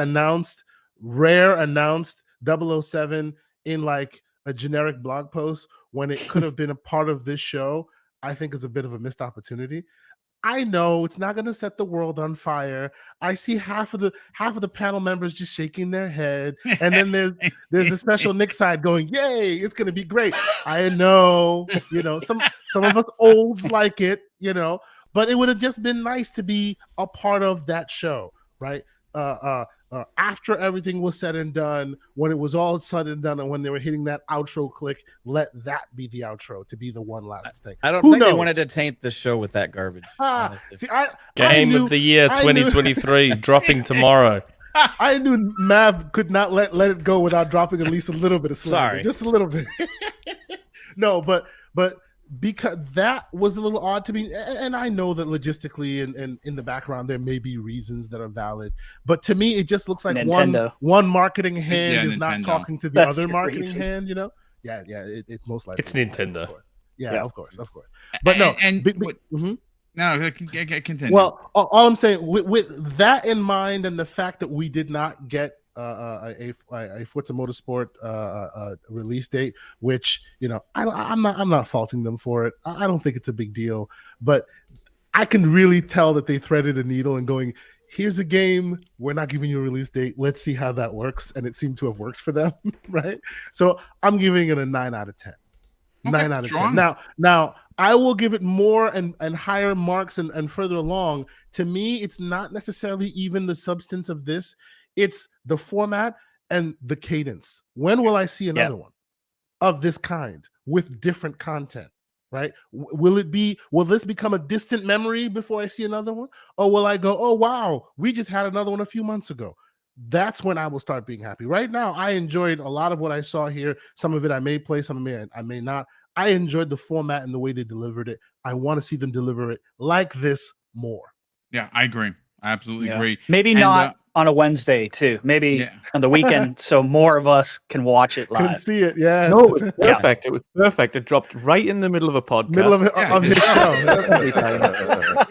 Rare announced 007 in like a generic blog post when it could have been a part of this show, I think is a bit of a missed opportunity. I know it's not going to set the world on fire. I see half of the panel members just shaking their head, and then there's the Special Nick side going, "Yay, it's going to be great." I know, some of us olds like it, but it would have just been nice to be a part of that show, right? after everything was said and done, when it was all said and done, and when they were hitting that outro click, let that be the outro to be the one last thing. I don't think they wanted to taint the show with that garbage. See, Game of the year 2023 dropping tomorrow. I knew Mav could not let it go without dropping at least a little bit of slander. Sorry, just a little bit. No, but because that was a little odd to me, and I know that logistically and in the background there may be reasons that are valid, but to me it just looks like one marketing hand is not talking to the other marketing hand. You know? Yeah. It most likely it's Nintendo. Yeah, of course. But no, No, continue. Well, all I'm saying with that in mind, and the fact that we did not get a Forza Motorsport release date, which I'm not faulting them for it. I don't think it's a big deal, but I can really tell that they threaded a needle and going, here's a game, we're not giving you a release date. Let's see how that works, and it seemed to have worked for them, right? So I'm giving it a 9 out of 10. 9 out of 10. Now I will give it more and higher marks and further along. To me, it's not necessarily even the substance of this. It's the format and the cadence. When will I see another one of this kind with different content, right? Will this become a distant memory before I see another one? Or will I go, oh, wow, we just had another one a few months ago? That's when I will start being happy. Right now, I enjoyed a lot of what I saw here. Some of it I may play, some of it I may not. I enjoyed the format and the way they delivered it. I want to see them deliver it like this more. Yeah, I agree. I absolutely agree. Maybe not on a Wednesday too. Maybe on the weekend, so more of us can watch it live. Can see it. Yeah. No, it was perfect. It was perfect. It dropped right in the middle of a podcast. Middle of his show.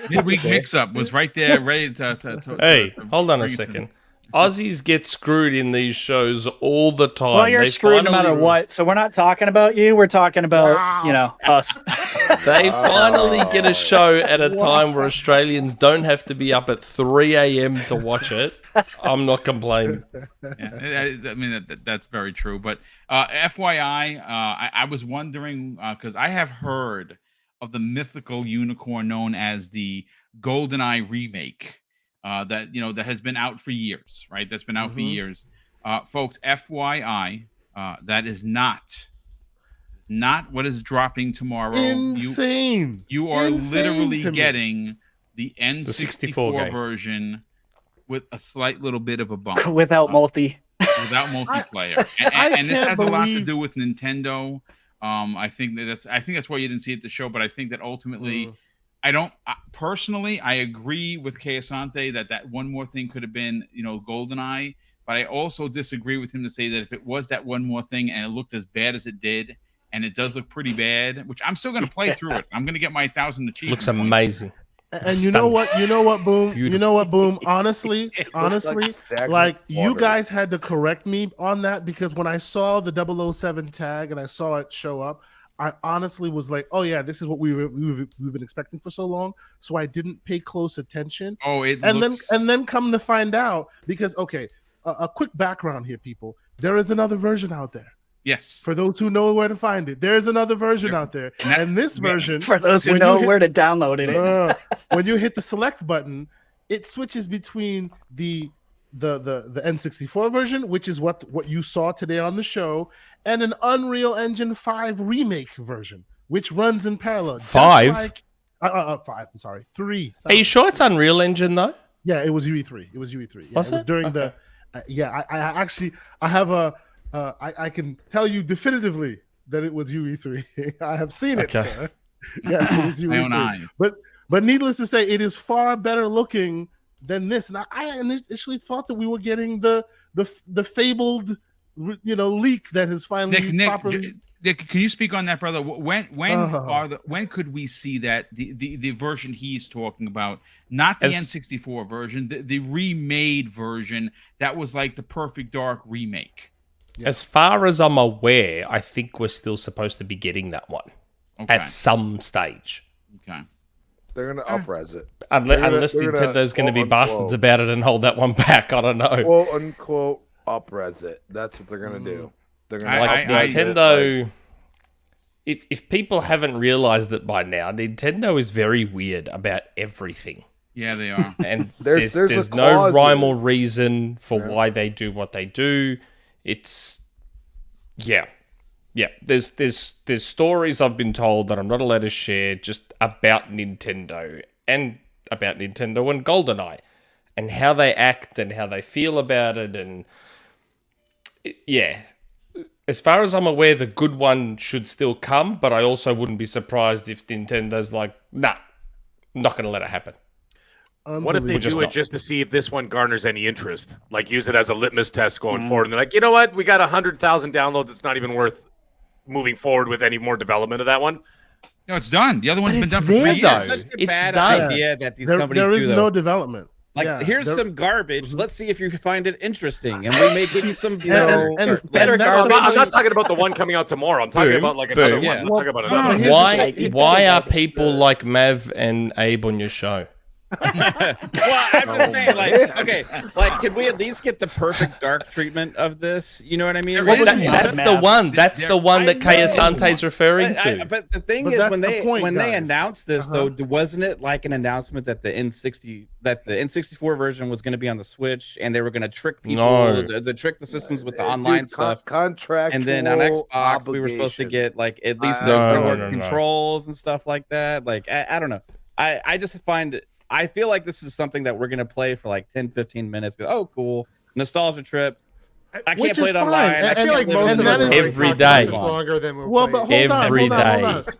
Midweek mix-up was right there, ready to Hey, hold on a second. Aussies get screwed in these shows all the time. Well, you're screwed no matter what. So we're not talking about you. We're talking about, us. They finally get a show at a time where Australians don't have to be up at 3 a.m. to watch it. I'm not complaining. Yeah, I mean, that's very true. But FYI, I was wondering, because I have heard of the mythical unicorn known as the GoldenEye remake. That has been out for years, right? That's been out for years. Folks, FYI, that is not what is dropping tomorrow. Insane. You are literally getting the N64 version with a slight little bit of a bump. Without multiplayer. And this has a lot to do with Nintendo. I think that's why you didn't see it at the show, but I think that ultimately personally, I agree with Keasante that one more thing could have been, GoldenEye, but I also disagree with him to say that if it was that one more thing and it looked as bad as it did, and it does look pretty bad, which I'm still going to play through it. I'm going to get my 1,000 achievements. Looks amazing. And you know what, Boom? Beautiful. You know what, Boom? Honestly, like you guys had to correct me on that, because when I saw the 007 tag and I saw it show up, I honestly was like, oh yeah, this is what we've been expecting for so long. So I didn't pay close attention. Then come to find out, because a quick background here, people. There is another version out there. Yes. For those who know where to find it, there is another version out there, and this version, for those who know where to download it, when you hit the select button, it switches between the N64 version, which is what you saw today on the show, and an Unreal Engine 5 remake version, which runs in parallel. 5? 5. I'm sorry, 3. Are you sure it's Unreal Engine though? Yeah, it was UE3. It was UE3. Yeah, was it? During the. I have a. I can tell you definitively that it was UE3. I have seen it, sir. Yeah, it is UE3. My own eyes. But needless to say, it is far better looking than this. And I initially thought that we were getting the fabled, leak that has finally properly. Nick, can you speak on that, brother? When could we see that the version he's talking about, not the N64 version, the remade version that was like the Perfect Dark remake? Yeah. As far as I'm aware, I think we're still supposed to be getting that one at some stage. Okay. They're going to up-res it. Unless Nintendo's going to be bastards about it and hold that one back. I don't know. Quote, unquote, up-res it. That's what they're going to do. They're going to Nintendo... If people haven't realized that by now, Nintendo is very weird about everything. Yeah, they are. And There's there's a no clause rhyme in or it. reason for Yeah. why they do what they do. It's yeah. There's stories I've been told that I'm not allowed to share just about Nintendo and GoldenEye and how they act and how they feel about it, and yeah. As far as I'm aware, the good one should still come, but I also wouldn't be surprised if Nintendo's like, nah, I'm not going to let it happen. What if they Just do it not. just to see if this one garners any interest? Like use it as a litmus test going forward, and they're like, you know what? We got 100,000 downloads. It's not even worth moving forward with any more development of that one. No, it's done. The other one's been done for 3 there, years. though. Such a It's bad done. idea that these There companies is do, though. no development. Like, Yeah, here's there- some garbage. Let's see if you find it interesting, and we may give you some and better that's better the I'm garbage. not talking about the one coming out tomorrow. I'm talking Boom, about like another boom. one. I'm not talking about No, another here's one. the thing. Why are people like Mav and Abe on your show? Well, I'm just saying, like, okay, like, could we at least get the perfect dark treatment of this? You know what I mean? There is That's Mav. the one. That's There- the one that I know. Kayasante's referring to. But the thing But is, that's when the they point, when they guys. announced this, though, wasn't it like an announcement that the N64 version was going to be on the Switch, and they were going to trick people, No. to trick the systems with the online stuff, Contract and then on Xbox we were supposed to get like at least the No, remote no. controls and stuff like that. Like I don't know. I just find I feel like this is something that we're going to play for like 10-15 minutes. But, oh, cool, nostalgia trip. I can't Which play is it online. fine. I And feel like most of us are Every talking day. about this longer than we're Well, but playing. Every hold on. day.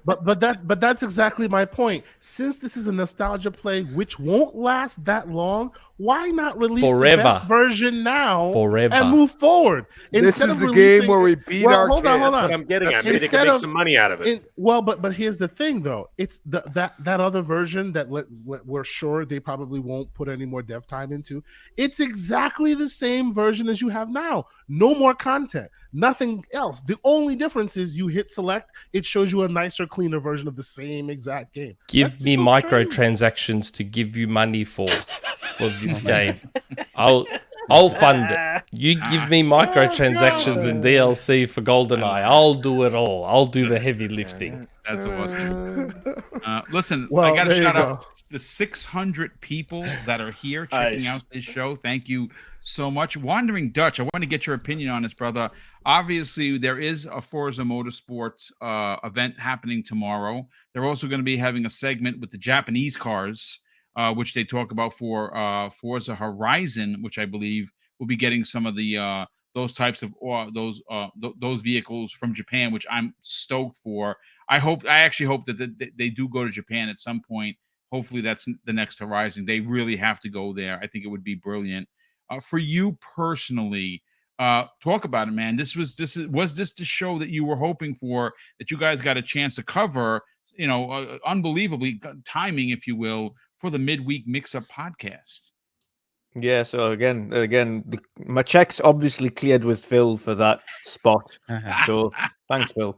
But that's exactly my point. Since this is a nostalgia play, which won't last that long, why not release Forever. the best version now Forever. and move forward? This Instead is of the game releasing- where we beat Well, our hold kids. on, hold That's on. what I'm getting at. That's Maybe they can instead make of- some money out of it. but here's the thing, though. It's that other version that we're sure they probably won't put any more dev time into. It's exactly the same version as you have now. No more content, nothing else. The only difference is you hit select. It shows you a nicer, cleaner version of the same exact game. Give That's me so microtransactions to give you money for this game. I'll fund it. You give me microtransactions and DLC for GoldenEye. I'll do it all. I'll do the heavy lifting. That's awesome. Listen, Well, I got to there you shout go. out the 600 people that are here checking Nice. out this show. Thank you so much. Wandering Dutch, I want to get your opinion on this, brother. Obviously, there is a Forza Motorsports event happening tomorrow. They're also going to be having a segment with the Japanese cars, which they talk about for Forza Horizon, which I believe will be getting some of the those types of those vehicles from Japan, which I'm stoked for. I actually hope that they do go to Japan at some point. Hopefully that's the next Horizon. They really have to go there. I think it would be brilliant. For you personally, talk about it, man. Was this the show that you were hoping for, that you guys got a chance to cover, unbelievably timing, if you will, for the midweek mix-up podcast? Yeah, so again, my check's obviously cleared with Phil for that spot. So thanks, Phil.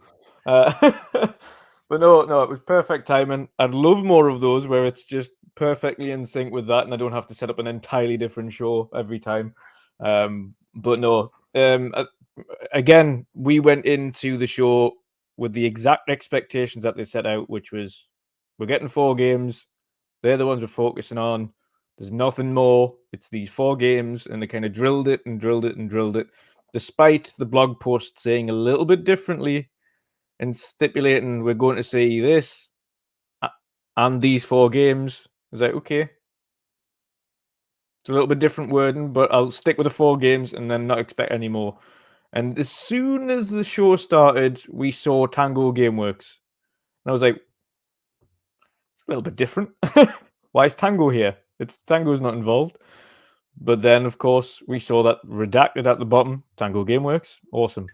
But no, it was perfect timing. I'd love more of those where it's just perfectly in sync with that, and I don't have to set up an entirely different show every time. But no, again, we went into the show with the exact expectations that they set out, which was we're getting 4 games. They're the ones we're focusing on. There's nothing more. It's these 4 games, and they kind of drilled it and drilled it and drilled it, despite the blog post saying a little bit differently and stipulating we're going to see this and these 4 games. I was like, okay. It's a little bit different wording, but I'll stick with the 4 games and then not expect any more. And as soon as the show started, we saw Tango Gameworks. And I was like, it's a little bit different. Why is Tango here? Tango's not involved. But then, of course, we saw that redacted at the bottom, Tango Gameworks. Awesome.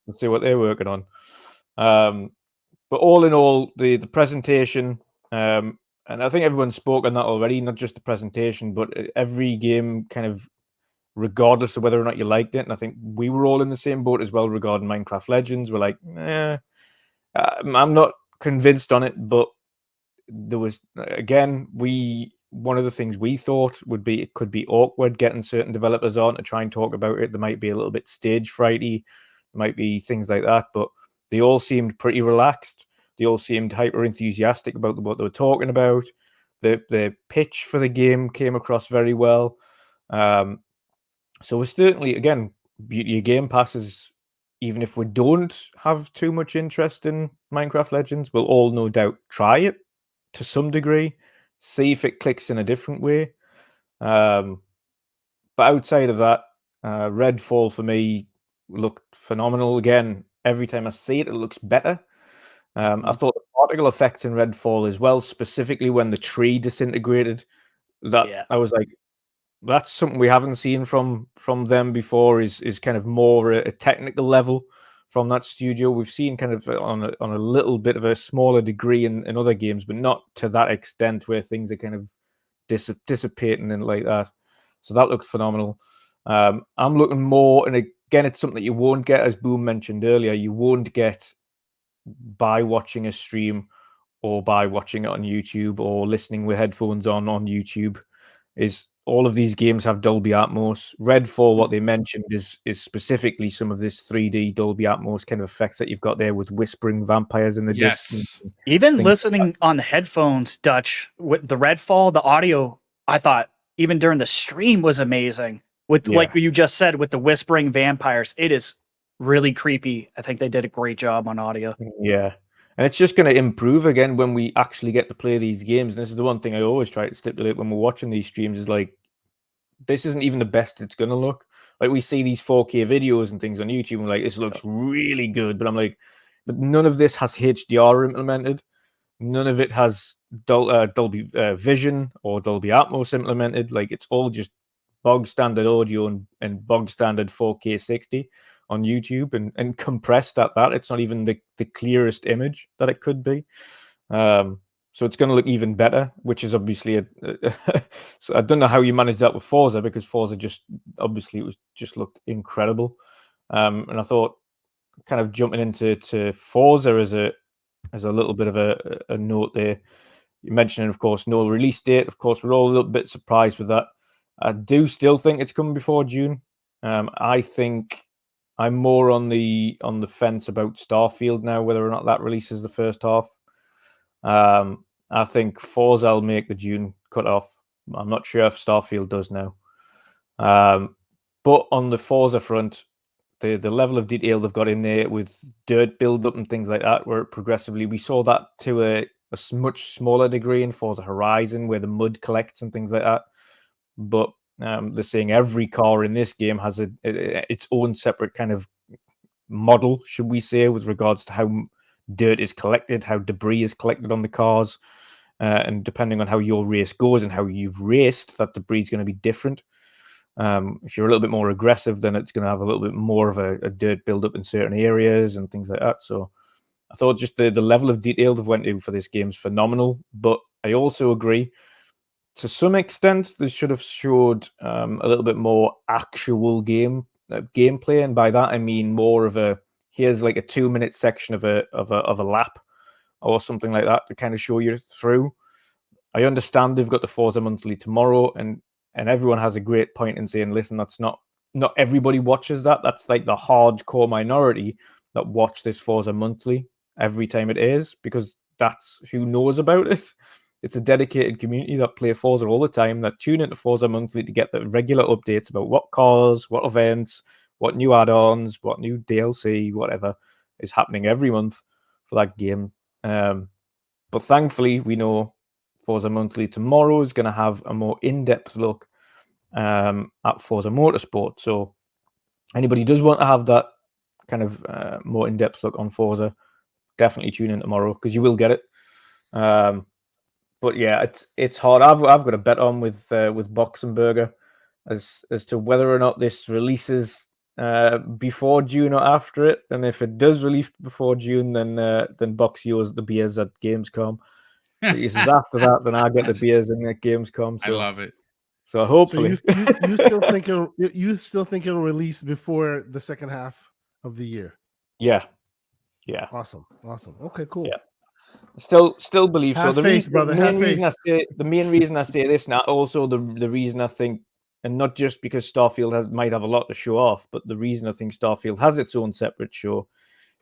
Let's see what they're working on. But all in all, the presentation, and I think everyone spoke on that already, not just the presentation, but every game kind of, regardless of whether or not you liked it. And I think we were all in the same boat as well regarding Minecraft Legends. We're like, I'm not convinced on it, but there was, again, one of the things we thought would be it could be awkward getting certain developers on to try and talk about it. There might be a little bit stage frighty. There might be things like that, but they all seemed pretty relaxed. They all seemed hyper enthusiastic about what they were talking about. The pitch for the game came across very well. So we're certainly, again, beauty of Game Pass is, even if we don't have too much interest in Minecraft Legends, we'll all no doubt try it to some degree, see if it clicks in a different way. But outside of that, Redfall for me looked phenomenal. Again, every time I see it, it looks better. I thought the particle effects in Redfall as well, specifically when the tree disintegrated, that I was like, that's something we haven't seen from them before. Is kind of more a technical level from that studio. We've seen kind of on a little bit of a smaller degree in other games, but not to that extent where things are kind of dissipating and like that. So that looks phenomenal. I'm looking more, and again, it's something that you won't get, as Boom mentioned earlier, you won't get by watching a stream or by watching it on YouTube or listening with headphones on YouTube. Is all of these games have Dolby Atmos. Redfall, what they mentioned is specifically some of this 3D Dolby Atmos kind of effects that you've got there with whispering vampires in the distance. Even listening on the headphones, Dutch, with the Redfall, the audio, I thought even during the stream was amazing. With like you just said, with the whispering vampires, it is really creepy. I think they did a great job on audio. Yeah. And it's just going to improve again when we actually get to play these games. And this is the one thing I always try to stipulate when we're watching these streams is like, this isn't even the best it's going to look. Like we see these 4K videos and things on YouTube and like, this looks really good. But I'm like, but none of this has HDR implemented. None of it has Dolby Vision or Dolby Atmos implemented. Like it's all just bog standard audio and bog standard 4K 60 on YouTube and compressed at that. It's not even the clearest image that it could be. So it's going to look even better, which is obviously so I don't know how you manage that with Forza, because Forza obviously it was just looked incredible. And I thought kind of jumping into Forza as a little bit of a note there. You mentioned, of course, no release date. Of course, we're all a little bit surprised with that. I do still think it's coming before June. I think I'm more on the fence about Starfield now, whether or not that releases the first half. I think Forza will make the June cutoff. I'm not sure if Starfield does now. But on the Forza front, the level of detail they've got in there with dirt build-up and things like that, where progressively we saw that to a much smaller degree in Forza Horizon, where the mud collects and things like that. But they're saying every car in this game has its own separate kind of model, should we say, with regards to how dirt is collected, how debris is collected on the cars, and depending on how your race goes and how you've raced, that debris is going to be different. If you're a little bit more aggressive, then it's going to have a little bit more of a dirt build-up in certain areas and things like that. So I thought just the level of detail they've went to for this game is phenomenal. But I also agree, to some extent, they should have showed a little bit more actual gameplay, and by that I mean more of here's like a 2-minute section of a lap or something like that to kind of show you through. I understand they've got the Forza Monthly tomorrow, and everyone has a great point in saying, listen, that's not everybody watches that. That's like the hardcore minority that watch this Forza Monthly every time it airs, because that's who knows about it. It's a dedicated community that play Forza all the time, that tune into Forza Monthly to get the regular updates about what cars, what events, what new add-ons, what new DLC, whatever is happening every month for that game. But thankfully, we know Forza Monthly tomorrow is going to have a more in-depth look at Forza Motorsport. So anybody who does want to have that kind of more in-depth look on Forza, definitely tune in tomorrow, because you will get it. But yeah, it's hard. I've got a bet on with Boxenberger as to whether or not this releases before June or after it. And if it does release before June, then Box yours the beers at Gamescom. He says after that, then I get the beers in at Gamescom. So, I love it. So hopefully, so you still think it'll release before the second half of the year? Yeah. Awesome. Okay, cool. Yeah. Still believe have so. Faith, brother. The main reason I say this now, also the reason I think, and not just because Starfield might have a lot to show off, but the reason I think Starfield has its own separate show,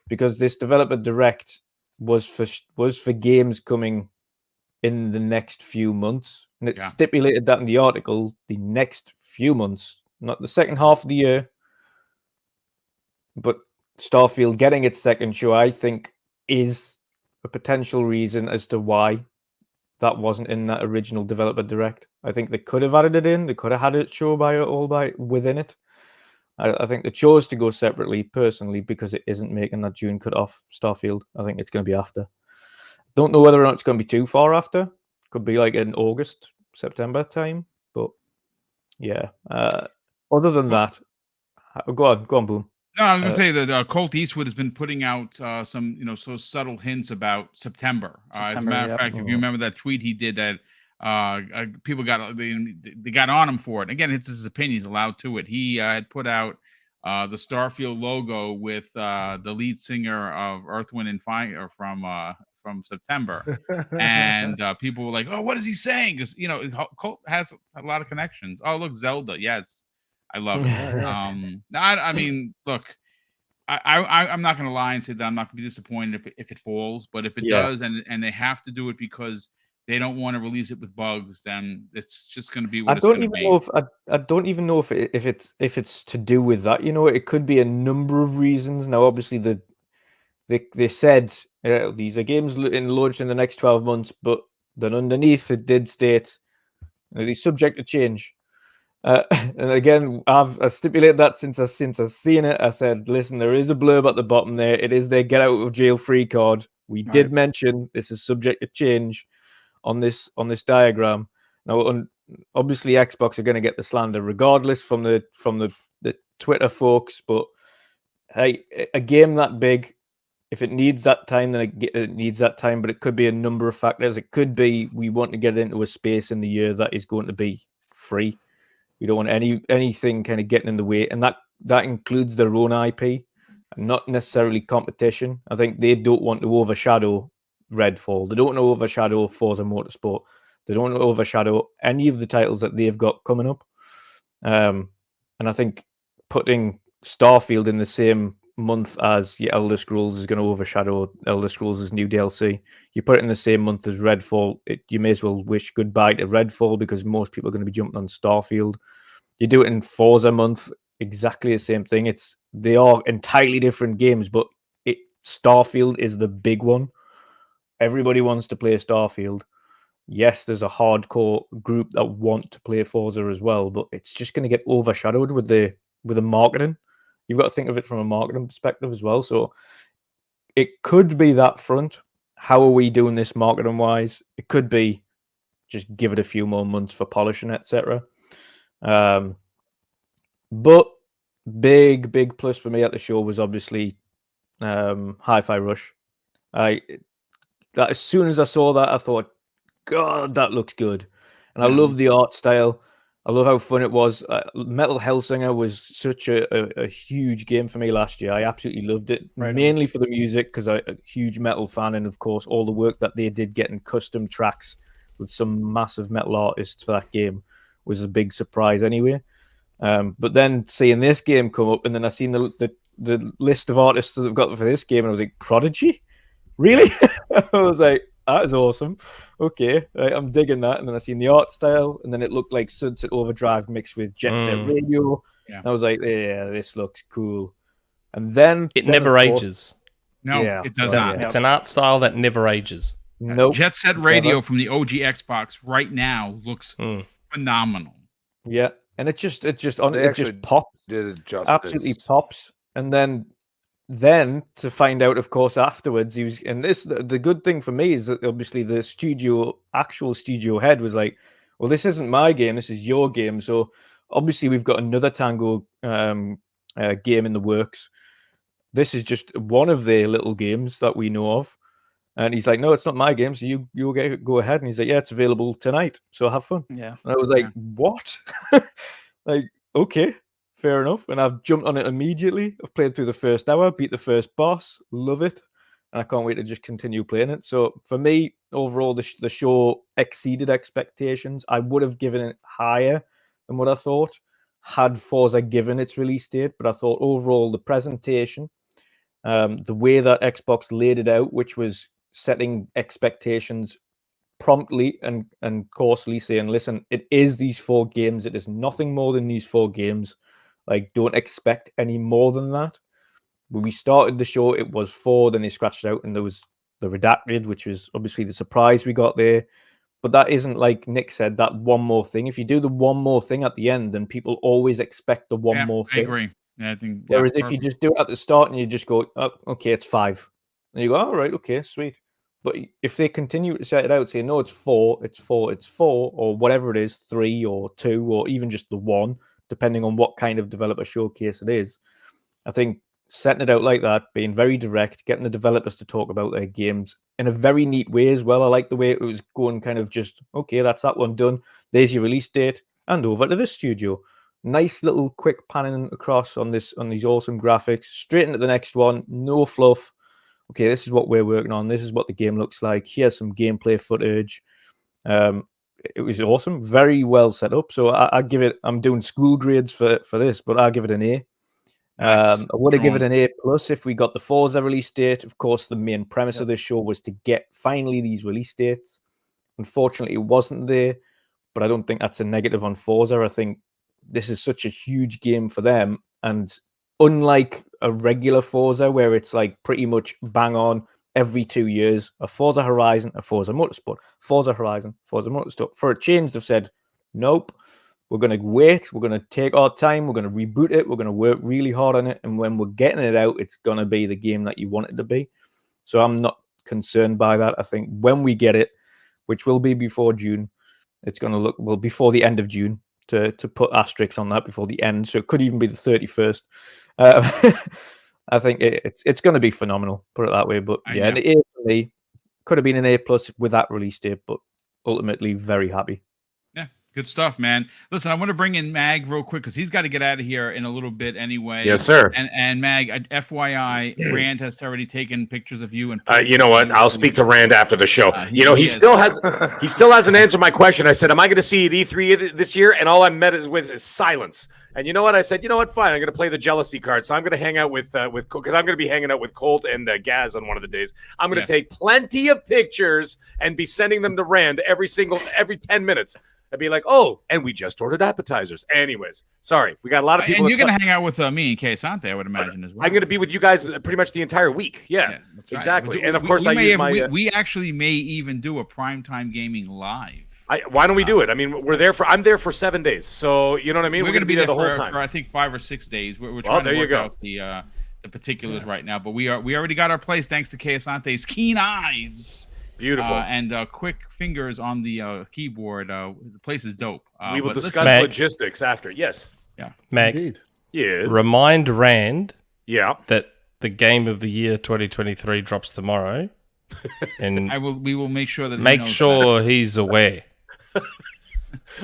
because this developer direct was for games coming in the next few months. And it stipulated that in the article, the next few months, not the second half of the year. But Starfield getting its second show, I think, is a potential reason as to why that wasn't in that original developer direct. I think they could have added it in. They could have had it show by within it. I think they chose to go separately, personally, because it isn't making that June cut off Starfield. I think it's going to be after. Don't know whether or not it's going to be too far after. Could be like in August, September time. But yeah. Other than that, go on, Boom. No, I was going to say that Colt Eastwood has been putting out some, so subtle hints about September. As a matter of fact, if you remember that tweet he did, that people they got on him for it. Again, it's his opinion; he's allowed to it. He had put out the Starfield logo with the lead singer of Earth, Wind, and Fire from September, and people were like, "Oh, what is he saying?" Because Colt has a lot of connections. Oh, look, Zelda, yes. I love it. I mean, look, I'm not going to lie and say that I'm not going to be disappointed if it falls, but if it does, and they have to do it because they don't want to release it with bugs, then it's just going to be what it's going to be. I don't even know if it's to do with that. It could be a number of reasons. Now, obviously, they said these are games launched in the next 12 months, but then underneath it did state they're subject to change. And again, I've stipulated that since I've seen it. I said, listen, there is a blurb at the bottom there. It is their get out of jail free card. We did mention this is subject to change on this diagram. Now, obviously, Xbox are going to get the slander regardless from the Twitter folks. But hey, a game that big, if it needs that time, then it needs that time. But it could be a number of factors. It could be we want to get into a space in the year that is going to be free. We don't want anything kind of getting in the way, and that includes their own IP, and not necessarily competition. I think they don't want to overshadow Redfall. They don't want to overshadow Forza Motorsport. They don't want to overshadow any of the titles that they've got coming up. And I think putting Starfield in the same month as your Elder Scrolls is going to overshadow Elder Scrolls' new DLC. You put it in the same month as Redfall, you may as well wish goodbye to Redfall because most people are going to be jumping on Starfield. You do it in Forza month, exactly the same thing. They are entirely different games, but Starfield is the big one. Everybody wants to play Starfield. Yes, there's a hardcore group that want to play Forza as well, but it's just going to get overshadowed with the marketing. You've got to think of it from a marketing perspective as well. So it could be that front. How are we doing this marketing wise? It could be just give it a few more months for polishing, etc. But big plus for me at the show was obviously Hi-Fi Rush. As soon as I saw that, I thought, God, that looks good. And I love the art style. I love how fun it was. Metal Hellsinger was such a huge game for me last year. I absolutely loved it, mainly for the music, because I'm a huge metal fan, and of course, all the work that they did getting custom tracks with some massive metal artists for that game was a big surprise anyway. But then seeing this game come up, and then I seen the list of artists that they've got for this game, and I was like, Prodigy? Really? I was like, that is awesome. Okay, right, I'm digging that. And then I seen the art style, and then it looked like Sunset Overdrive mixed with Jet Set Radio. Yeah. And I was like, yeah, this looks cool. And then it never ages. No, it does not. It's an art style that never ages. Nope. Jet Set Radio from the OG Xbox right now looks phenomenal. Yeah, and it just pops. Did it justice. Absolutely pops. And then to find out, of course, afterwards, he was, and the good thing for me is that obviously the actual studio head was like, well, this isn't my game, this is your game. So obviously we've got another Tango game in the works. This is just one of their little games that we know of. And he's like, no, it's not my game, so you go ahead. And he's like, yeah, it's available tonight, so have fun. Yeah. And I was like, what? Like, okay. Fair enough. And I've jumped on it immediately. I've played through the first hour, beat the first boss, love it. And I can't wait to just continue playing it. So for me, overall, the show exceeded expectations. I would have given it higher than what I thought had Forza given its release date. But I thought overall, the presentation, the way that Xbox laid it out, which was setting expectations promptly and coarsely saying, listen, it is these 4 games. It is nothing more than these 4 games. Like, don't expect any more than that. When we started the show, it was 4, then they scratched it out, and there was the redacted, which was obviously the surprise we got there. But that isn't, like Nick said, that one more thing. If you do the one more thing at the end, then people always expect the one more thing. I agree. Yeah, I think. Whereas if you just do it at the start and you just go, oh, okay, it's 5. And you go, all right, okay, sweet. But if they continue to set it out, saying, no, it's 4, it's 4, it's 4, or whatever it is, 3 or 2, or even just the 1, depending on what kind of developer showcase it is, I think setting it out like that, being very direct, getting the developers to talk about their games in a very neat way as well. I like the way it was going kind of just, okay, that's that one done. There's your release date, and over to this studio. Nice little quick panning across on these awesome graphics, straight into the next one, no fluff. Okay, this is what we're working on. This is what the game looks like. Here's some gameplay footage. It was awesome, very well set up. So I give it. I'm doing school grades for this, but I'll give it an A. Nice. I would have given it an A+ if we got the Forza release date. Of course, the main premise of this show was to get finally these release dates. Unfortunately, it wasn't there, but I don't think that's a negative on Forza. I think this is such a huge game for them, and unlike a regular Forza where it's like pretty much bang on every 2 years, a Forza Horizon, a Forza Motorsport, Forza Horizon, Forza Motorsport. For a change, they've said, nope, we're going to wait, we're going to take our time, we're going to reboot it, we're going to work really hard on it, and when we're getting it out, it's going to be the game that you want it to be. So I'm not concerned by that. I think when we get it, which will be before June, it's going to look, well, before the end of June, to put asterisks on that, before the end, so it could even be the 31st. I think it's going to be phenomenal, put it that way. But yeah, an A for me, could have been an A+ with that release date, but ultimately very happy. Yeah, good stuff, man. Listen, I want to bring in Mag real quick because he's got to get out of here in a little bit anyway. Yes, sir. And Mag, FYI, Rand has already taken pictures of you. And you know what? I'll speak to Rand after the show. He still hasn't answered my question. I said, "Am I going to see at E3 this year?" And all I met with is silence. And you know what? I said, you know what? Fine. I'm going to play the jealousy card. So I'm going to hang out with because I'm going to be hanging out with Colt and Gaz on one of the days. I'm going to take plenty of pictures and be sending them to Rand every 10 minutes. I'd be like, oh, and we just ordered appetizers. Anyways, sorry. We got a lot of people. And you're going to hang out with me and Kay Sante, I would imagine, as well. I'm going to be with you guys pretty much the entire week. Yeah, that's right. Exactly. And of course, we actually may even do a Primetime Gaming live. Why don't we do it? I mean, I'm there for 7 days, so you know what I mean. We're going to be there the whole time. For I think 5 or 6 days. We're trying to work out the particulars right now, but we already got our place thanks to Kay Sante's keen eyes. Beautiful. And quick fingers on the keyboard. The place is dope. We will discuss logistics after. Yes. Yeah. Meg. Indeed. Yes. Remind Rand. Yeah. That the game of the year 2023 drops tomorrow, and we will make sure that he's aware.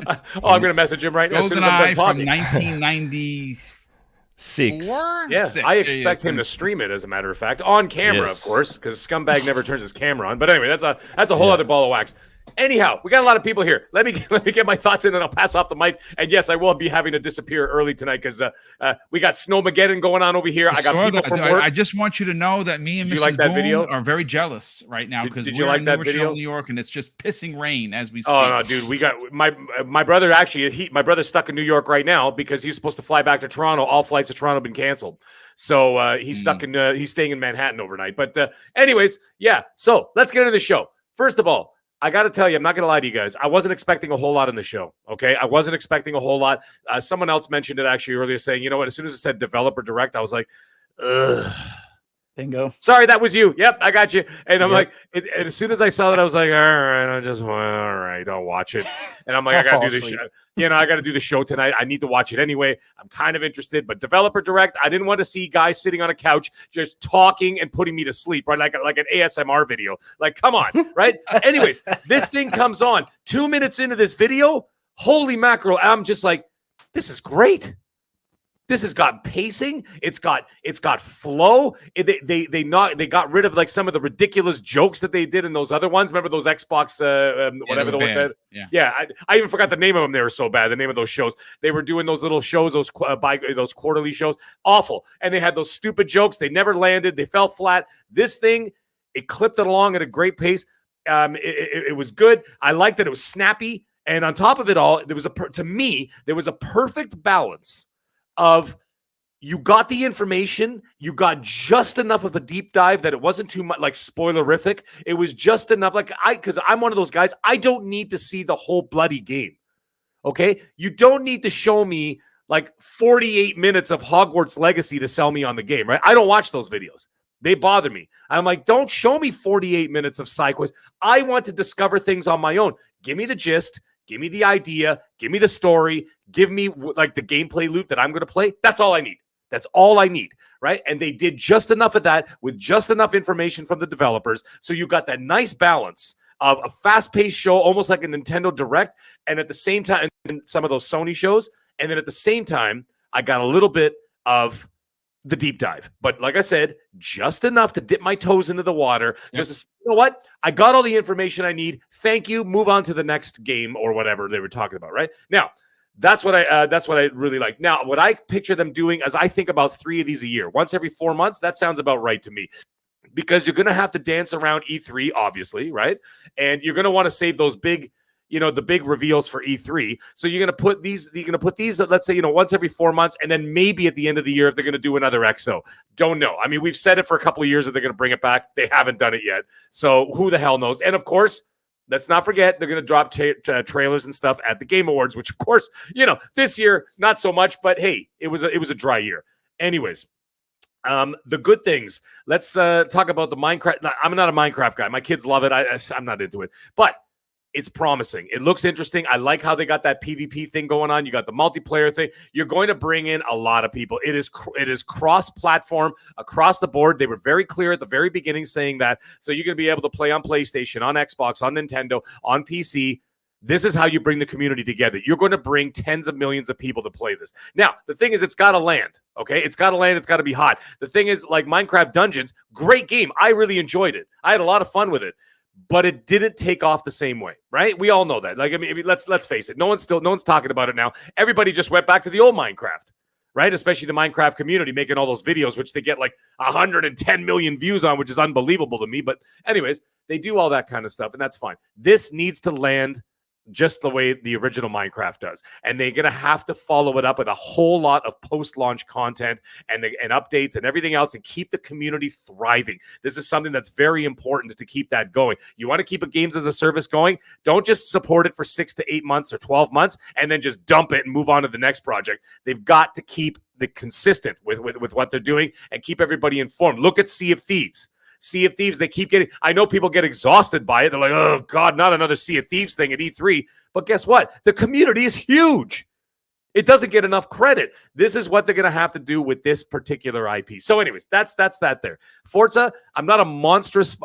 I'm going to message him right now. As soon as I'm done talking. From 1996. Yeah, I expect him to stream it. As a matter of fact, on camera, of course, because Scumbag never turns his camera on. But anyway, that's a whole other ball of wax. Anyhow, we got a lot of people here. Let me get my thoughts in, and I'll pass off the mic. And yes, I will be having to disappear early tonight because we got Snowmageddon going on over here. I got people from work. I just want you to know that me and Mrs. Boom are very jealous right now because we're in New York, and it's just pissing rain as we speak. Oh no, dude, we got my brother. Actually, my brother's stuck in New York right now because he's supposed to fly back to Toronto. All flights to Toronto have been canceled, so he's stuck in. He's staying in Manhattan overnight. But anyways, yeah. So let's get into the show. First of all, I got to tell you, I'm not going to lie to you guys. I wasn't expecting a whole lot in the show, okay? I wasn't expecting a whole lot. Someone else mentioned it actually earlier saying, you know what, as soon as it said developer direct, I was like, ugh. Bingo. Sorry, that was you. Yep, I got you. And I'm like, and as soon as I saw that, I was like, all right, I'll watch it. And I'm like, I got to do this show. I got to do the show tonight. I need to watch it anyway. I'm kind of interested, but developer direct, I didn't want to see guys sitting on a couch just talking and putting me to sleep, right? Like an ASMR video. Like, come on, right? Anyways, this thing comes on 2 minutes into this video. Holy mackerel. I'm just like, this is great. This has got pacing. It's got flow. They got rid of like some of the ridiculous jokes that they did in those other ones. Remember those Xbox whatever the one that? Yeah. I even forgot the name of them. They were so bad. The name of those shows. They were doing those little shows, those quarterly shows. Awful. And they had those stupid jokes. They never landed. They fell flat. This thing, it clipped it along at a great pace. It was good. I liked that it was snappy. And on top of it all, to me, there was a perfect balance of you got the information, you got just enough of a deep dive that it wasn't too much like spoilerific. It was just enough, because I'm one of those guys, I don't need to see the whole bloody game. Okay? You don't need to show me like 48 minutes of Hogwarts Legacy to sell me on the game, right? I don't watch those videos. They bother me. I'm like, don't show me 48 minutes of side quests. I want to discover things on my own. Give me the gist. Give me the idea. Give me the story. Give me like the gameplay loop that I'm going to play. That's all I need. That's all I need, right? And they did just enough of that with just enough information from the developers. So you got that nice balance of a fast-paced show, almost like a Nintendo Direct, and at the same time, and some of those Sony shows. And then at the same time, I got a little bit of the deep dive. But like I said, just enough to dip my toes into the water. Yep. Just to, you know what? I got all the information I need. Thank you. Move on to the next game or whatever they were talking about, right? Now, that's what I really like. Now, what I picture them doing is I think about 3 of these a year. Once every 4 months, that sounds about right to me. Because you're going to have to dance around E3, obviously, right? And you're going to want to save those big, the big reveals for E3. So you're going to put these, let's say, once every 4 months, and then maybe at the end of the year, if they're going to do another XO. Don't know. I mean, we've said it for a couple of years that they're going to bring it back. They haven't done it yet. So who the hell knows? And of course, let's not forget, they're going to drop trailers and stuff at the Game Awards, which of course, this year, not so much, but hey, it was a dry year. Anyways, the good things. Let's talk about the Minecraft. I'm not a Minecraft guy. My kids love it. I'm not into it, but it's promising. It looks interesting. I like how they got that PvP thing going on. You got the multiplayer thing. You're going to bring in a lot of people. It is cross-platform across the board. They were very clear at the very beginning saying that. So you're going to be able to play on PlayStation, on Xbox, on Nintendo, on PC. This is how you bring the community together. You're going to bring tens of millions of people to play this. Now, the thing is, it's got to land, okay? It's got to land. It's got to be hot. The thing is, like Minecraft Dungeons, great game. I really enjoyed it. I had a lot of fun with it, but it didn't take off the same way, right? We all know that. Like, I mean, let's face it. No one's talking about it now. Everybody just went back to the old Minecraft, right? Especially the Minecraft community making all those videos, which they get like 110 million views on, which is unbelievable to me. But anyways, they do all that kind of stuff, and that's fine. This needs to land just the way the original Minecraft does. And they're going to have to follow it up with a whole lot of post-launch content and updates and everything else and keep the community thriving. This is something that's very important to keep that going. You want to keep a games as a service going? Don't just support it for 6 to 8 months or 12 months and then just dump it and move on to the next project. They've got to keep the consistent with what they're doing and keep everybody informed. Look at Sea of Thieves. Sea of Thieves, they keep getting, I know people get exhausted by it. They're like, oh God, not another Sea of Thieves thing at E3. But guess what? The community is huge. It doesn't get enough credit. This is what they're going to have to do with this particular IP. So anyways, that's that there. Forza, I'm not a monstrous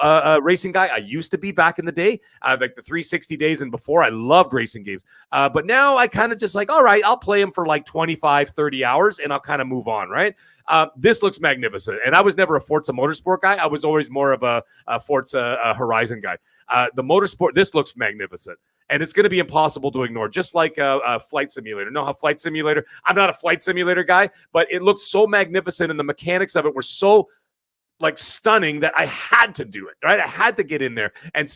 racing guy. I used to be back in the day, like the 360 days and before. I loved racing games. But now I kind of just like, all right, I'll play them for like 25, 30 hours and I'll kind of move on, right? This looks magnificent. And I was never a Forza Motorsport guy. I was always more of a Forza Horizon guy. The Motorsport, this looks magnificent. And it's going to be impossible to ignore, just like a Flight Simulator. Know how Flight Simulator, I'm not a Flight Simulator guy, but it looks so magnificent and the mechanics of it were so like stunning that I had to do it, right? I had to get in there and,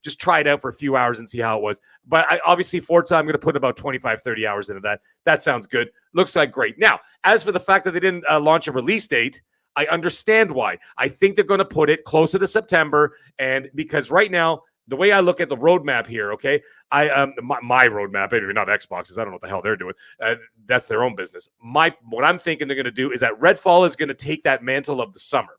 just try it out for a few hours and see how it was. But obviously Forza, I'm going to put about 25, 30 hours into that. That sounds good. Looks like great. Now, as for the fact that they didn't launch a release date, I understand why. I think they're going to put it closer to September. And because right now, the way I look at the roadmap here, okay, my roadmap, maybe not Xbox's, I don't know what the hell they're doing. That's their own business. What I'm thinking they're going to do is that Redfall is going to take that mantle of the summer,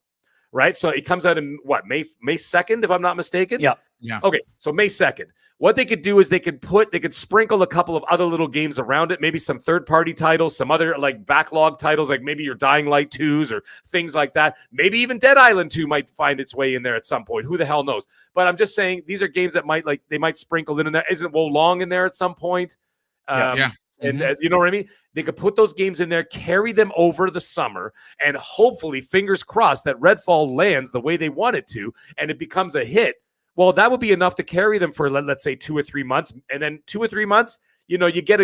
right? So it comes out in what, May 2nd, if I'm not mistaken? Yeah. Okay, so May 2nd. What they could do is they could sprinkle a couple of other little games around it, maybe some third-party titles, some other like backlog titles, like maybe your Dying Light 2s or things like that. Maybe even Dead Island 2 might find its way in there at some point. Who the hell knows? But I'm just saying these are games that they might sprinkle in there. Isn't Wolong in there at some point? Yeah. And you know what I mean? They could put those games in there, carry them over the summer, and hopefully, fingers crossed, that Redfall lands the way they want it to, and it becomes a hit. Well, that would be enough to carry them for, let's say, 2 or 3 months. And then 2 or 3 months, you get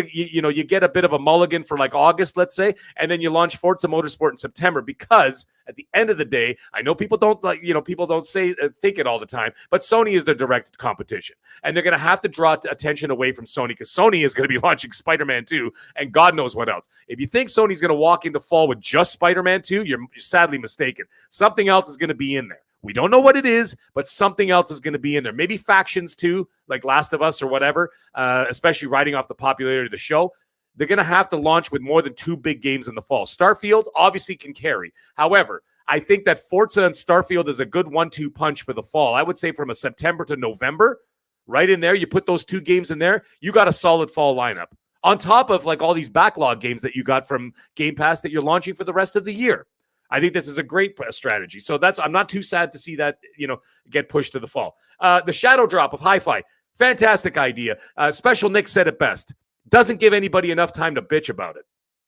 a bit of a mulligan for like August, let's say, and then you launch Forza Motorsport in September, because at the end of the day, I know people don't think it all the time, but Sony is their direct competition, and they're going to have to draw attention away from Sony, because Sony is going to be launching Spider-Man 2 and God knows what else. If you think Sony's going to walk into fall with just Spider-Man 2, you're sadly mistaken. Something else is going to be in there. We don't know what it is, but something else is going to be in there. Maybe factions too, like Last of Us or whatever, especially riding off the popularity of the show. They're going to have to launch with more than 2 big games in the fall. Starfield obviously can carry. However, I think that Forza and Starfield is a good 1-2 punch for the fall. I would say from a September to November, right in there, you put those 2 games in there, you got a solid fall lineup. On top of like all these backlog games that you got from Game Pass that you're launching for the rest of the year. I think this is a great strategy. So I'm not too sad to see that, get pushed to the fall. The shadow drop of Hi-Fi, fantastic idea. Special Nick said it best. Doesn't give anybody enough time to bitch about it.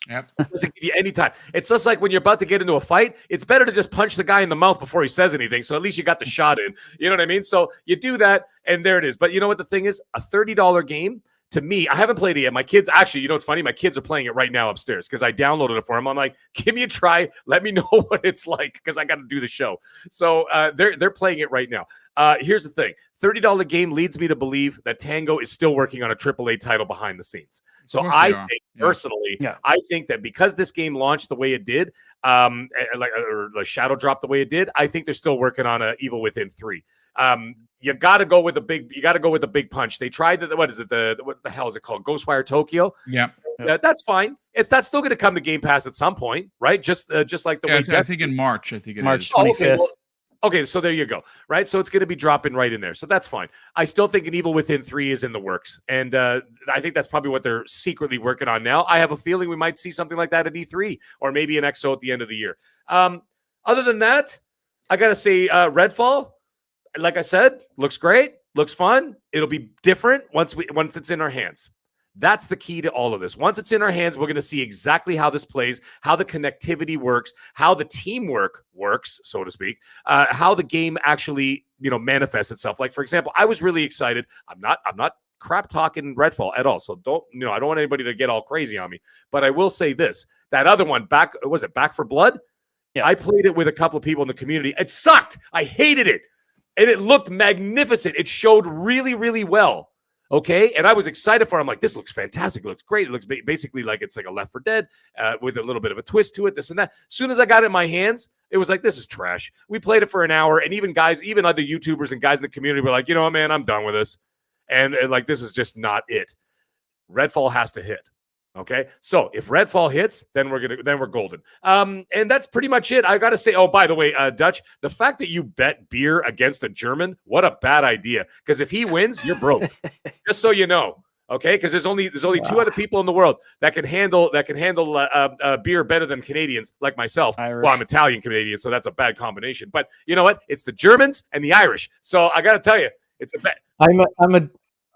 Yep. Doesn't give you any time. It's just like when you're about to get into a fight, it's better to just punch the guy in the mouth before he says anything. So at least you got the shot in. You know what I mean? So you do that, and there it is. But you know what the thing is? A $30 game, to me, I haven't played it yet. My kids, actually, you know what's funny? My kids are playing it right now upstairs because I downloaded it for them. I'm like, give me a try. Let me know what it's like, because I got to do the show. So they're playing it right now. Here's the thing. $30 game leads me to believe that Tango is still working on a AAA title behind the scenes. So I think, personally, I think that because this game launched the way it did, or Shadow dropped the way it did, I think they're still working on a Evil Within 3. You got to go with a big punch. They tried what the hell is it called? Ghostwire Tokyo. Yeah. That's fine. That's still going to come to Game Pass at some point, right? Just like the way I think in March. I think it March is. 25th. Okay, so there you go, right? So it's going to be dropping right in there. So that's fine. I still think an Evil Within 3 is in the works. And I think that's probably what they're secretly working on now. I have a feeling we might see something like that at E3 or maybe an XO at the end of the year. Other than that, I got to say Redfall, like I said, looks great, looks fun. It'll be different once it's in our hands. That's the key to all of this. Once it's in our hands, we're going to see exactly how this plays, how the connectivity works, how the teamwork works, so to speak, how the game actually, manifests itself. Like, for example, I was really excited. I'm not crap talking Redfall at all. So I don't want anybody to get all crazy on me. But I will say this: that other one, Back for Blood? Yeah. I played it with a couple of people in the community. It sucked. I hated it. And it looked magnificent. It showed really, really well. Okay, and I was excited for it. I'm like, this looks fantastic. It looks great. It looks basically like it's like a Left 4 Dead with a little bit of a twist to it, this and that. As soon as I got it in my hands, it was like, this is trash. We played it for an hour, and even other YouTubers and guys in the community were like, you know what, man, I'm done with this. And like, this is just not it. Redfall has to hit. Okay, so if Redfall hits, then we're golden. And that's pretty much it. I gotta say, oh, by the way, Dutch, the fact that you bet beer against a German, what a bad idea. Because if he wins, you're broke. Just so you know, okay? Because there's only 2 other people in the world that can handle beer better than Canadians, like myself. Irish. Well, I'm Italian Canadian, so that's a bad combination. But you know what? It's the Germans and the Irish. So I gotta tell you, it's a bet.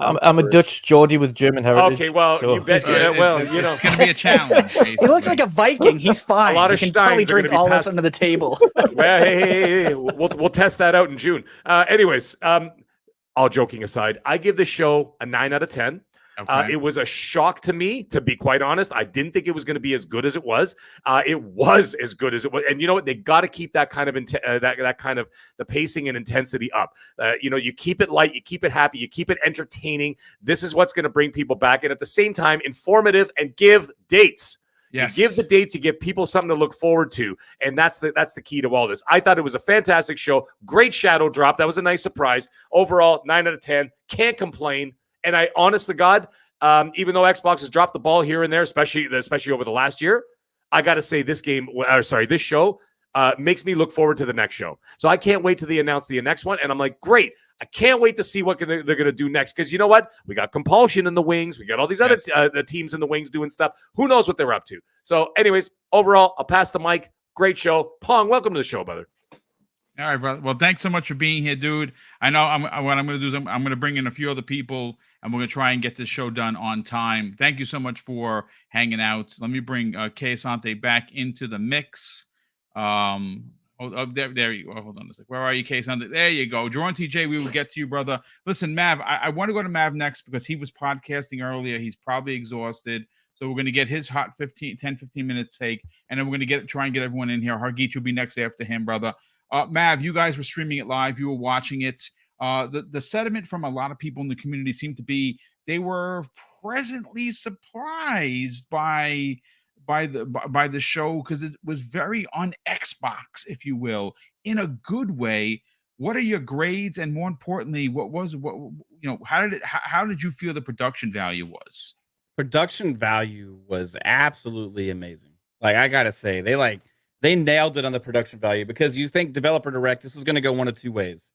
I'm a Dutch Geordie with German heritage. Okay, well, so. You bet. It's going to be a challenge. He looks like a Viking. He's fine. A lot of he can probably drink all this under the table. Well, hey. We'll test that out in June. Anyways, all joking aside, I give this show a 9 out of 10. Okay. It was a shock to me, to be quite honest. I didn't think it was going to be as good as it was. It was as good as it was, and you know what? They got to keep that kind of that kind of the pacing and intensity up. You keep it light, you keep it happy, you keep it entertaining. This is what's going to bring people back, and at the same time, informative and give dates. Yes. You give the dates, you give people something to look forward to, and that's the key to all this. I thought it was a fantastic show. Great shadow drop. That was a nice surprise. Overall, 9 out of 10. Can't complain. And I, honest to God, even though Xbox has dropped the ball here and there, especially over the last year, I got to say this show makes me look forward to the next show. So I can't wait till they announce the next one. And I'm like, great. I can't wait to see what they're going to do next. Because you know what? We got Compulsion in the wings. We got all these other the teams in the wings doing stuff. Who knows what they're up to? So anyways, overall, I'll pass the mic. Great show. Pong, welcome to the show, brother. All right, brother. Well, thanks so much for being here, dude. I know what I'm going to do is I'm going to bring in a few other people, and we're going to try and get this show done on time. Thank you so much for hanging out. Let me bring Kay Asante back into the mix. Hold There you go. Hold on a sec. Where are you, Case? There you go. Drawn TJ, we will get to you, brother. Listen, Mav, I want to go to Mav next because he was podcasting earlier. He's probably exhausted. So we're going to get his hot 10, 15 minutes take, and then we're going to try and get everyone in here. Hargeet will be next after him, brother. Mav, you guys were streaming it live. You were watching it. The sentiment from a lot of people in the community seemed to be they were pleasantly surprised by the show because it was very on Xbox, if you will, in a good way. What are your grades, and more importantly, how did you feel the production value was? Production value was absolutely amazing. Like, I gotta say, they nailed it on the production value, because you think developer direct, this was going to go one of two ways.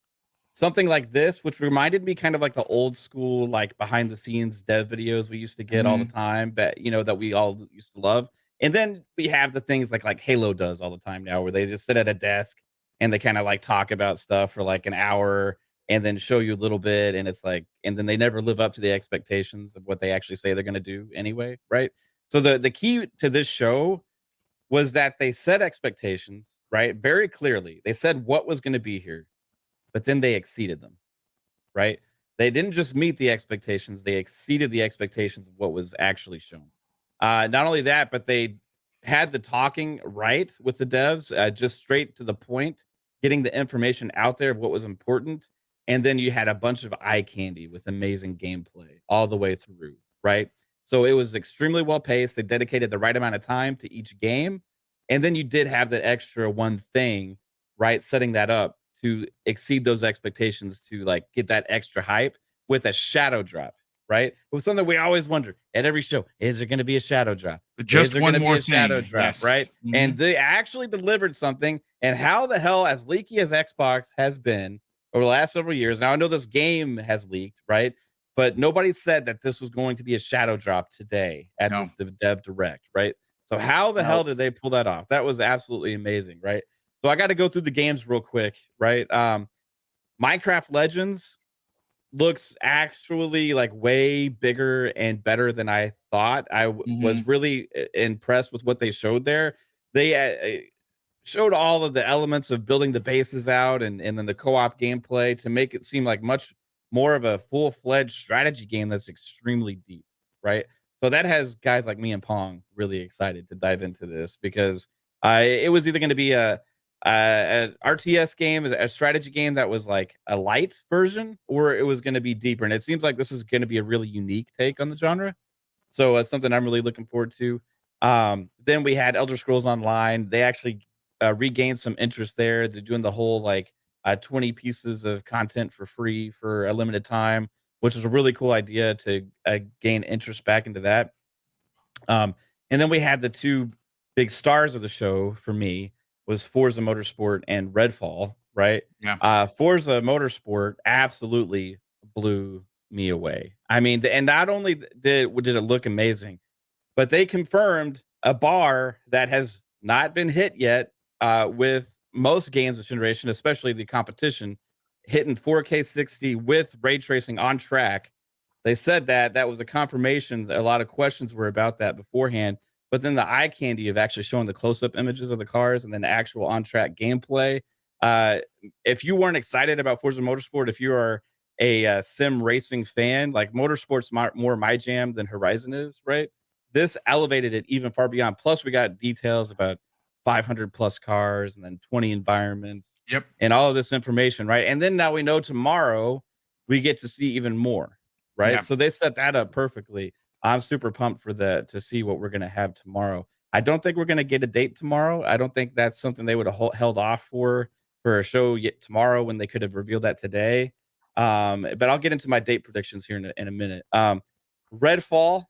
Something like this, which reminded me kind of like the old school, like behind the scenes dev videos we used to get all the time, but that we all used to love. And then we have the things like Halo does all the time now, where they just sit at a desk and they kind of like talk about stuff for like an hour and then show you a little bit. And it's like, and then they never live up to the expectations of what they actually say they're going to do anyway. Right. So the key to this show was that they set expectations, right? Very clearly. They said what was going to be here, but then they exceeded them, right? They didn't just meet the expectations, they exceeded the expectations of what was actually shown. Not only that, but they had the talking right with the devs, just straight to the point, getting the information out there of what was important. And then you had a bunch of eye candy with amazing gameplay all the way through, right? So it was extremely well paced. They dedicated the right amount of time to each game. And then you did have that extra one thing, right? Setting that up to exceed those expectations, to like get that extra hype with a shadow drop, right? It was something we always wondered at every show. Is there going to be a shadow drop? Just one more thing. Shadow drop, right? Mm-hmm. And they actually delivered something. And how the hell, as leaky as Xbox has been over the last several years, now I know this game has leaked, right? But nobody said that this was going to be a shadow drop today at this Dev Direct, right? So how the hell did they pull that off? That was absolutely amazing, right? So I got to go through the games real quick, right? Minecraft Legends looks actually like way bigger and better than I thought. I was really impressed with what they showed there. They showed all of the elements of building the bases out and then the co-op gameplay to make it seem like much more of a full-fledged strategy game that's extremely deep, right? So that has guys like me and Pong really excited to dive into this, because it was either going to be a RTS game, a strategy game that was like a light version, or it was going to be deeper. And it seems like this is going to be a really unique take on the genre. So it's something I'm really looking forward to. Then we had Elder Scrolls Online. They actually regained some interest there. They're doing the whole like 20 pieces of content for free for a limited time, which is a really cool idea to gain interest back into that. And then we had the two big stars of the show for me was Forza Motorsport and Redfall, right? Yeah. Forza Motorsport absolutely blew me away. I mean, and not only did it look amazing, but they confirmed a bar that has not been hit yet with most games this generation, especially the competition, hitting 4K 60 with ray tracing on track. They said that was a confirmation. A lot of questions were about that beforehand, but then the eye candy of actually showing the close-up images of the cars and then the actual on-track gameplay. If you weren't excited about Forza Motorsport, if you are a sim racing fan, like Motorsport's more my jam than Horizon is, right? This elevated it even far beyond. Plus, we got details about 500 plus cars and then 20 environments. Yep. And all of this information, right? And then now we know tomorrow we get to see even more, right? Yeah. So they set that up perfectly. I'm super pumped for to see what we're going to have tomorrow. I don't think we're going to get a date tomorrow. I don't think that's something they would have held off for a show yet tomorrow when they could have revealed that today. But I'll get into my date predictions here in a minute. Redfall,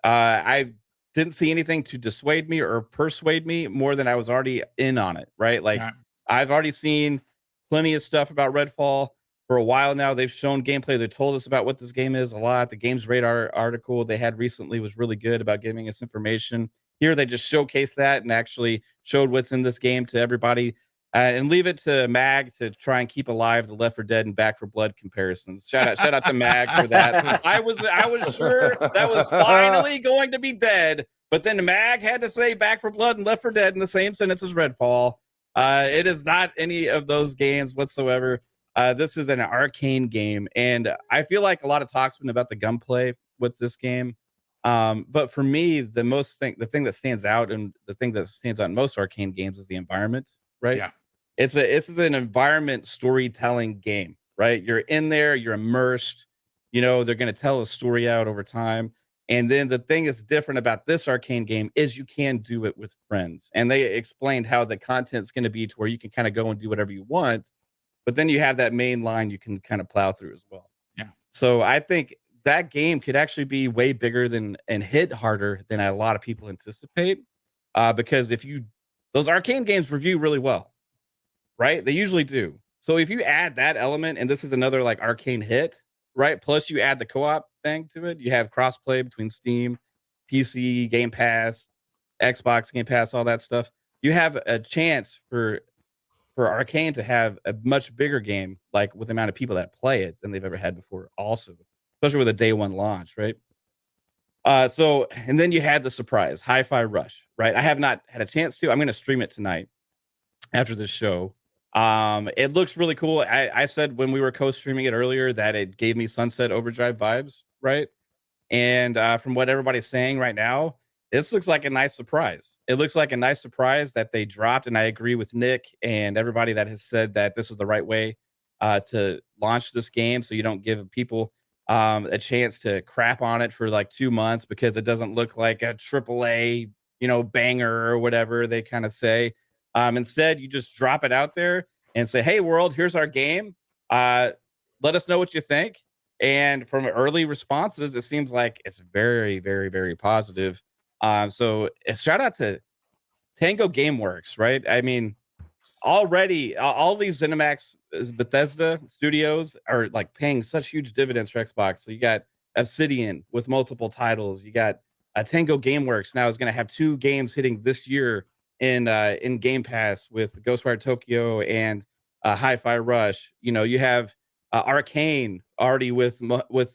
I didn't see anything to dissuade me or persuade me more than I was already in on it, right? Like I've already seen plenty of stuff about Redfall for a while now. They've shown gameplay. They told us about what this game is a lot. The Games Radar article they had recently was really good about giving us information. Here, they just showcased that and actually showed what's in this game to everybody. And leave it to Mag to try and keep alive the Left 4 Dead and Back 4 Blood comparisons. Shout out to Mag for that. I was sure that was finally going to be dead, but then Mag had to say Back 4 Blood and Left 4 Dead in the same sentence as Redfall. It is not any of those games whatsoever. This is an arcane game, and I feel like a lot of talk's been about the gunplay with this game. But for me, the thing that stands out, and the thing that stands out in most arcane games, is the environment, right? Yeah. It's an environment storytelling game, right? You're in there, you're immersed. You know, they're going to tell a story out over time. And then the thing that's different about this arcane game is you can do it with friends. And they explained how the content's going to be to where you can kind of go and do whatever you want, but then you have that main line you can kind of plow through as well. Yeah. So I think that game could actually be way bigger than and hit harder than a lot of people anticipate. Because those arcane games review really well, right? They usually do. So if you add that element, and this is another like arcane hit, right? Plus you add the co-op thing to it. You have crossplay between Steam, PC, Game Pass, Xbox, Game Pass, all that stuff. You have a chance for Arcane to have a much bigger game, like with the amount of people that play it, than they've ever had before. Also, especially with a day one launch, right? And then you had the surprise, Hi-Fi Rush, right? I have not had a chance to. I'm going to stream it tonight after this show. It looks really cool. I said when we were co-streaming it earlier that it gave me Sunset Overdrive vibes, right? And from what everybody's saying right now, this looks like a nice surprise. It looks like a nice surprise that they dropped, and I agree with Nick and everybody that has said that this is the right way to launch this game, so you don't give people a chance to crap on it for like 2 months because it doesn't look like a AAA, banger or whatever they kind of say. Instead, you just drop it out there and say, "Hey, world, here's our game. Let us know what you think." And from early responses, it seems like it's very, very, very positive. So shout out to Tango Gameworks, right? I mean, already all these ZeniMax Bethesda studios are like paying such huge dividends for Xbox. So you got Obsidian with multiple titles. You got Tango Gameworks now is going to have 2 games hitting this year in Game Pass with Ghostwire Tokyo and Hi-Fi Rush. You have Arcane already with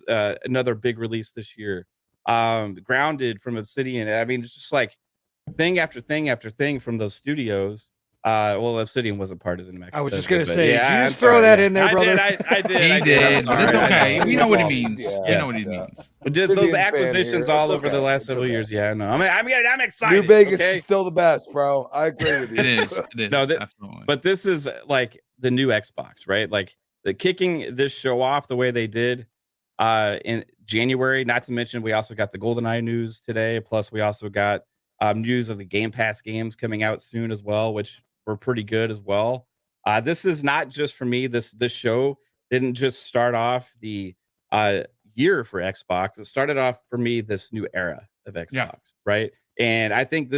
another big release this year. Grounded from Obsidian. I mean, it's just like thing after thing after thing from those studios. Well, Obsidian wasn't part of ZeniMax. I was just gonna say, yeah, did you just throw that in there, brother? I did. He did, but it's okay. We know what he means. Yeah. You know what he means. Just Obsidian those fan acquisitions here. all It's over okay. the last It's several okay. years. Yeah, I know. I'm excited. New Vegas okay? is still the best, bro. I agree with you. It is. It is. No, Absolutely. But this is like the new Xbox, right? Like the kicking this show off the way they did in January. Not to mention, we also got the GoldenEye news today. Plus, we also got news of the Game Pass games coming out soon as well, which were pretty good as well. This is not just for me. This show didn't just start off the year for Xbox. It started off for me this new era of Xbox, right? And I think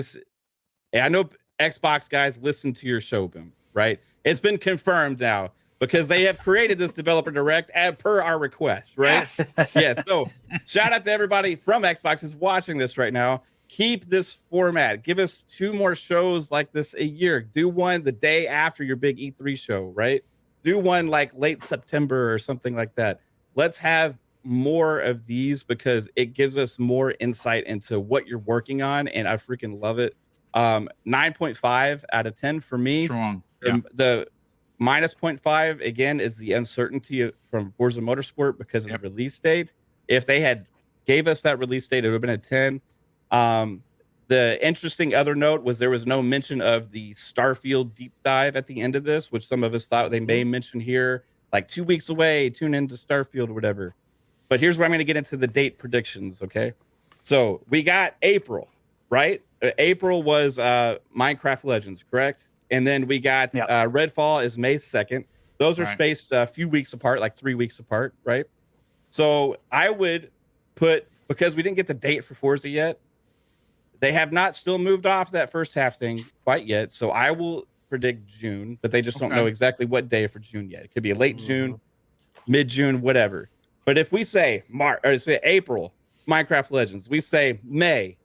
I know Xbox guys listen to your show, Boom, right? It's been confirmed now because they have created this developer direct as per our request, right? Yes. So shout out to everybody from Xbox who's watching this right now. Keep this format. Give us 2 more shows like this a year. Do one the day after your big E3 show, right? Do one like late September or something like that. Let's have more of these because it gives us more insight into what you're working on, and I freaking love it. 9.5 out of 10 for me. Strong. The minus 0.5 again is the uncertainty from Forza Motorsport because of the release date. If they had gave us that release date, it would have been a 10. The interesting other note was there was no mention of the Starfield deep dive at the end of this, which some of us thought they may mention here, like 2 weeks away, tune into Starfield or whatever. But here's where I'm going to get into the date predictions, okay? So we got April, right? April was Minecraft Legends, correct? And then we got Redfall is May 2nd. Those are spaced a few weeks apart, like 3 weeks apart, right? So I would put, because we didn't get the date for Forza yet, they have not still moved off that first half thing quite yet. So I will predict June, but they just don't know exactly what day for June yet. It could be a late June, mid-June, whatever. But if we say say April, Minecraft Legends, we say May,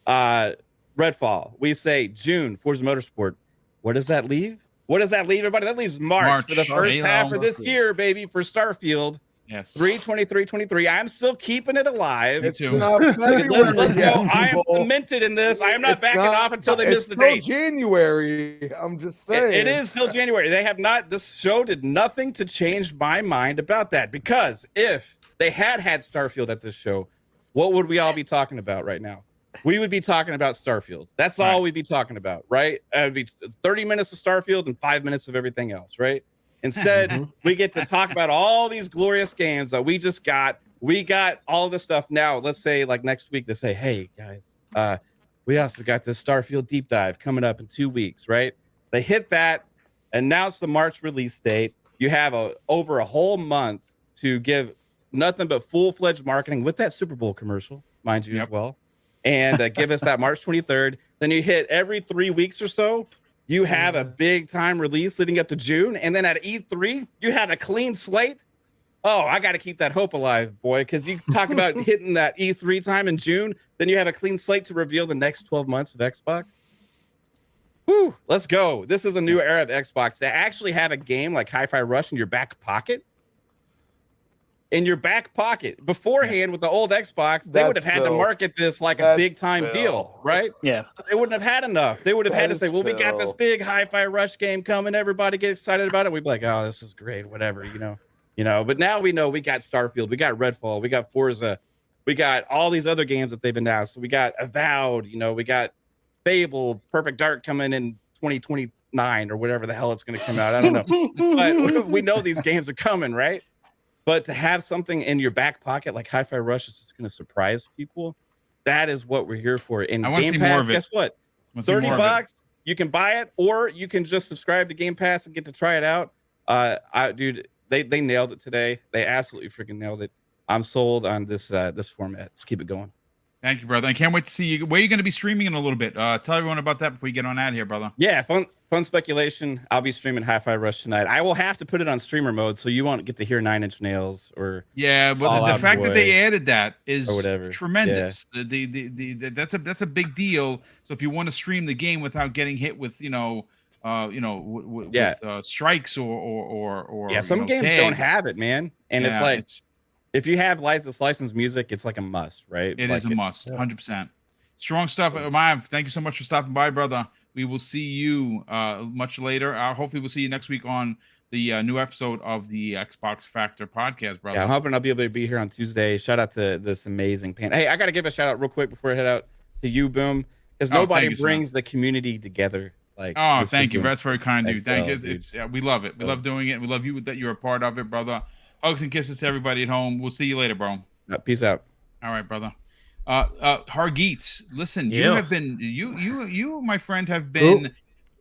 Redfall, we say June, Forza Motorsport, what does that leave? What does that leave, everybody? That leaves March for the first half of this year, baby, for Starfield. Yes. 3/23/23. I'm still keeping it alive. It's not February let's yet, go. I am people. cemented in this. I am not It's backing not- off until they it's miss the still date. January. I'm just saying. It is still January. They have not. This show did nothing to change my mind about that. Because if they had Starfield at this show, what would we all be talking about right now? We would be talking about Starfield. That's all we'd be talking about, right? It would be 30 minutes of Starfield and 5 minutes of everything else, right? Instead, we get to talk about all these glorious games that we just got. We got all this stuff now. Let's say like next week they say, hey guys, we also got this Starfield deep dive coming up in 2 weeks, right? They hit that, announce the March release date. You have over a whole month to give nothing but full-fledged marketing with that Super Bowl commercial, mind you, as well. And give us that March 23rd. Then you hit every 3 weeks or so. You have a big time release leading up to June. And then at E3, you have a clean slate. Oh, I got to keep that hope alive, boy, because you talk about hitting that E3 time in June. Then you have a clean slate to reveal the next 12 months of Xbox. Woo, let's go. This is a new era of Xbox. To actually have a game like Hi-Fi Rush in your back pocket. Beforehand with the old Xbox, they would have had to market this like a big time deal, right? Yeah. They wouldn't have had enough. They would have had to say, well, we got this big Hi-Fi Rush game coming. Everybody get excited about it. We'd be like, oh, this is great, whatever, you know. But now we know we got Starfield, we got Redfall, we got Forza, we got all these other games that they've announced. We got Avowed, we got Fable, Perfect Dark coming in 2029 or whatever the hell it's going to come out. I don't know. But we know these games are coming, right? But to have something in your back pocket like Hi-Fi Rush is just going to surprise people. That is what we're here for. And I want to see Game more Pass, of it. guess what? $30, you can buy it, or you can just subscribe to Game Pass and get to try it out. Dude, they nailed it today. They absolutely freaking nailed it. I'm sold on this format. Let's keep it going. Thank you, brother. I can't wait to see you. Where are you going to be streaming in a little bit? Tell everyone about that before you get on out of here, brother. Yeah, fun speculation. I'll be streaming Hi-Fi Rush tonight. I will have to put it on streamer mode, so you won't get to hear 9 Inch Nails or but the fact that they added that is whatever. Tremendous. Yeah. That's a big deal. So if you want to stream the game without getting hit with with strikes or some games tags, don't have it, man, and it's like. If you have licensed music, it's like a must, right? It is a must, 100%. Strong stuff. Mav, thank you so much for stopping by, brother. We will see you much later. Hopefully, we'll see you next week on the new episode of the Xbox Factor podcast, brother. Yeah, I'm hoping I'll be able to be here on Tuesday. Shout out to this amazing panel. Hey, I got to give a shout out real quick before I head out to you, Boom, because nobody brings the community together. Thank you. That's very kind of you. Thank you. It's we love it. We love doing it. We love you that you're a part of it, brother. Hugs and kisses to everybody at home. We'll see you later, bro. Peace out. All right, brother. Hargeet, listen, you have been you my friend have been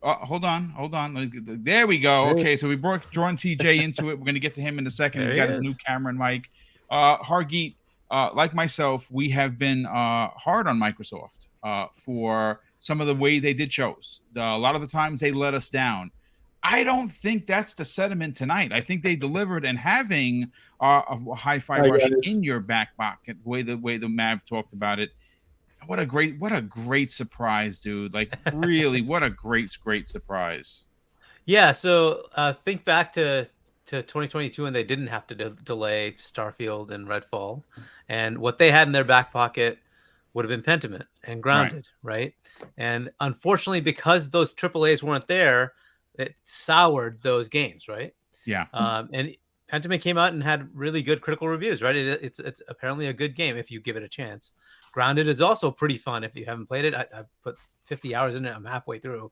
hold on. There we go. Okay, so we brought Jordan TJ into it. We're gonna get to him in a second. He's got his new camera and mic. Hargeet, like myself, we have been hard on Microsoft for some of the way they did shows. A lot of the times they let us down. I don't think that's the sentiment tonight. I think they delivered, and having a Hi-Fi Rush in your back pocket, the way the Mav talked about it. What a great surprise, dude! Like really, what a great surprise. Yeah. So think back to 2022 when they didn't have to delay Starfield and Redfall, and what they had in their back pocket would have been Pentiment and Grounded, right? And unfortunately, because those AAAs weren't there, it soured those games, right? Yeah. And Pentiment came out and had really good critical reviews, right? It's apparently a good game if you give it a chance. Grounded is also pretty fun if you haven't played it. I've put 50 hours in it. I'm halfway through.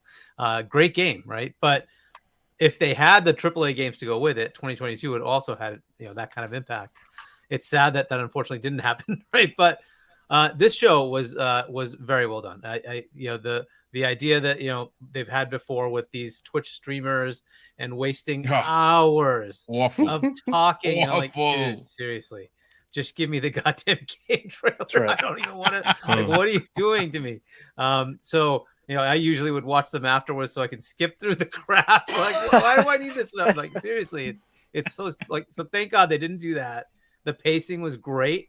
Great game, right? But if they had the AAA games to go with it, 2022 would also had that kind of impact. It's sad that unfortunately didn't happen, right? But this show was very well done. The idea that they've had before with these Twitch streamers and wasting hours of talking. And I'm like, dude, seriously, just give me the goddamn game trailer. Right. I don't even want to. Like, what are you doing to me? So I usually would watch them afterwards so I can skip through the crap. Like, why do I need this stuff? Like, seriously, it's so like. So thank God they didn't do that. The pacing was great.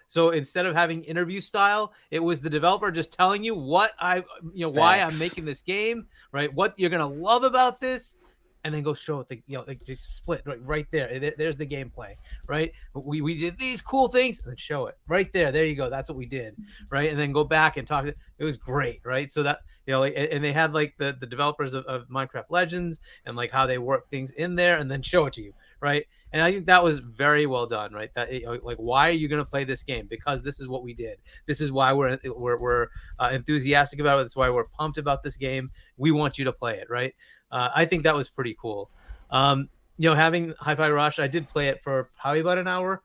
So instead of having interview style, it was the developer just telling you what why I'm making this game, right? What you're gonna love about this, and then go show it. Like just split right there. There's the gameplay, right? We did these cool things, and then show it right there. There you go. That's what we did, right? And then go back and talk. It was great, right? So that and they had like the developers of Minecraft Legends and like how they work things in there, and then show it to you, right? And I think that was very well done, right? That like, why are you going to play this game? Because this is what we did. This is why we're enthusiastic about it. That's why we're pumped about this game. We want you to play it, right? I think that was pretty cool. Having Hi-Fi Rush, I did play it for probably about an hour.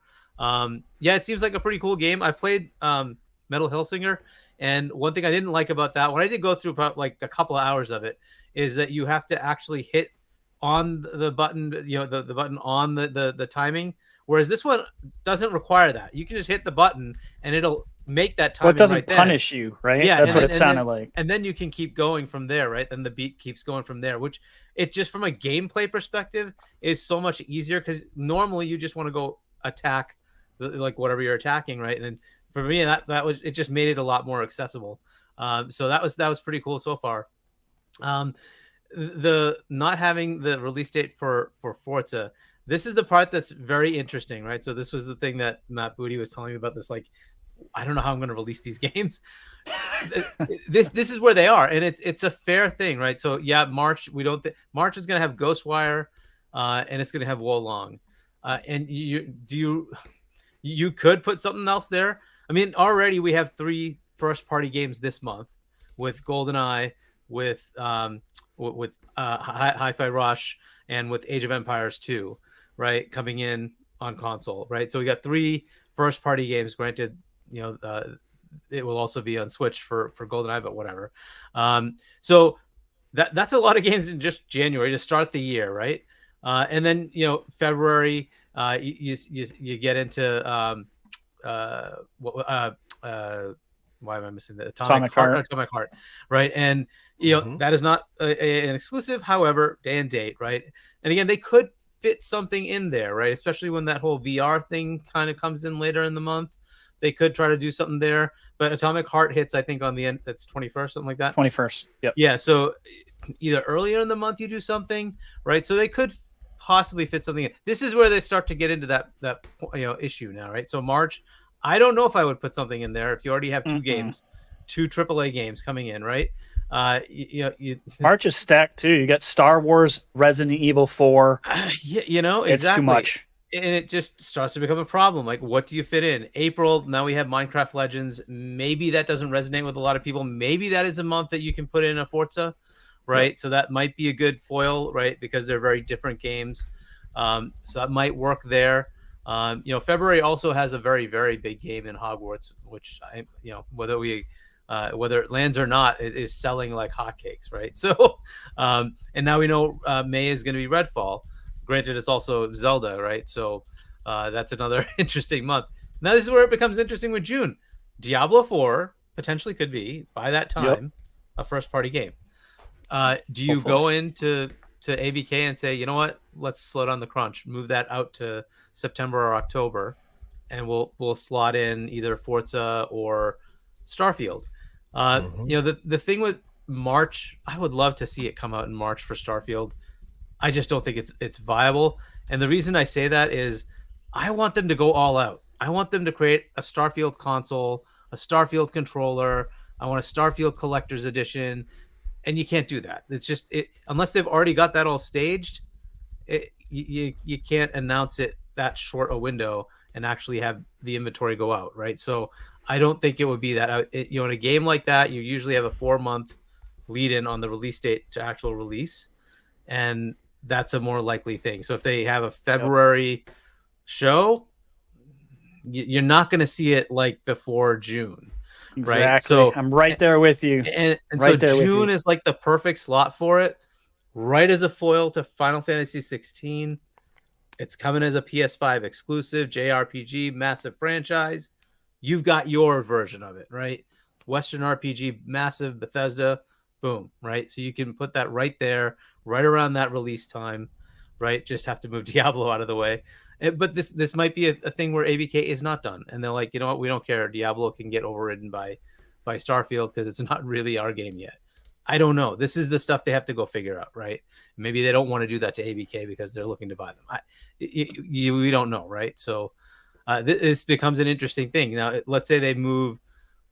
It seems like a pretty cool game. I played Metal Hellsinger, and one thing I didn't like about that, when I did go through like a couple of hours of it, is that you have to actually hit on the button, the button on the timing, whereas this one doesn't require that. You can just hit the button and it'll make that timing. Well, it doesn't right punish you, right? Yeah, That's what it sounded like. And then you can keep going from there, right? Then the beat keeps going from there, which it just from a gameplay perspective is so much easier, because normally you just want to go attack like whatever you're attacking, right? And then for me, that was, it just made it a lot more accessible. So that was pretty cool so far. The not having the release date for Forza, this is the part that's very interesting, right? So this was the thing that Matt Booty was telling me about, this, like, I don't know how I'm going to release these games. this is where they are, and it's a fair thing, right? So yeah, March, March is going to have Ghostwire, and it's going to have Wolong, and you could put something else there. I mean, already we have 3 first-party games this month with GoldenEye, with Hi-Fi Rush, and with Age of Empires 2, right, coming in on console, right? So we got 3 first-party games. Granted, it will also be on Switch for GoldenEye, but whatever. So that's a lot of games in just January to start the year, right? And then February, you get into why am I missing the Atomic Heart, right? And that is not an exclusive, however, day and date, right? And again, they could fit something in there, right? Especially when that whole VR thing kind of comes in later in the month. They could try to do something there, but Atomic Heart hits, I think, on the end. That's 21st, something like that. 21st. Yep. Yeah. So either earlier in the month you do something, right? So they could possibly fit something in. This is where they start to get into that issue now, right? So March, I don't know if I would put something in there if you already have 2 games, 2 AAA games coming in, right? March is stacked too. You got Star Wars, Resident Evil 4. Exactly. It's too much. And it just starts to become a problem. Like, what do you fit in? April, now we have Minecraft Legends. Maybe that doesn't resonate with a lot of people. Maybe that is a month that you can put in a Forza, right? Yeah. So that might be a good foil, right? Because they're very different games. So that might work there. February also has a very, very big game in Hogwarts, which whether it lands or not, it is selling like hotcakes, right? So, and now we know May is going to be Redfall. Granted, it's also Zelda, right? So that's another interesting month. Now this is where it becomes interesting with June. Diablo 4 potentially could be, by that time, a first-party game. Do you go into ABK and say, you know what, let's slow down the crunch, move that out to September or October, and we'll slot in either Forza or Starfield? The thing with March, I would love to see it come out in March for Starfield. I just don't think it's viable. And the reason I say that is I want them to go all out. I want them to create a Starfield console, a Starfield controller. I want a Starfield Collector's Edition. And you can't do that. It's just unless they've already got that all staged, you can't announce it that short a window and actually have the inventory go out, right? So I don't think it would be that. In a game like that, you usually have a 4-month lead-in on the release date to actual release, and that's a more likely thing. So if they have a February show, you're not going to see it like before June. Exactly. Right. So I'm right there with you. And right so June is like the perfect slot for it, right as a foil to Final Fantasy 16. It's coming as a PS5 exclusive JRPG, massive franchise. You've got your version of it, right? Western RPG, massive Bethesda, boom, right? So you can put that right there, right around that release time, right? Just have to move Diablo out of the way. But this might be a thing where ABK is not done, and they're like, you know what, we don't care. Diablo can get overridden by Starfield because it's not really our game yet. I don't know. This is the stuff they have to go figure out, right? Maybe they don't want to do that to ABK because they're looking to buy them. We don't know, right? So this becomes an interesting thing. Now, let's say they move,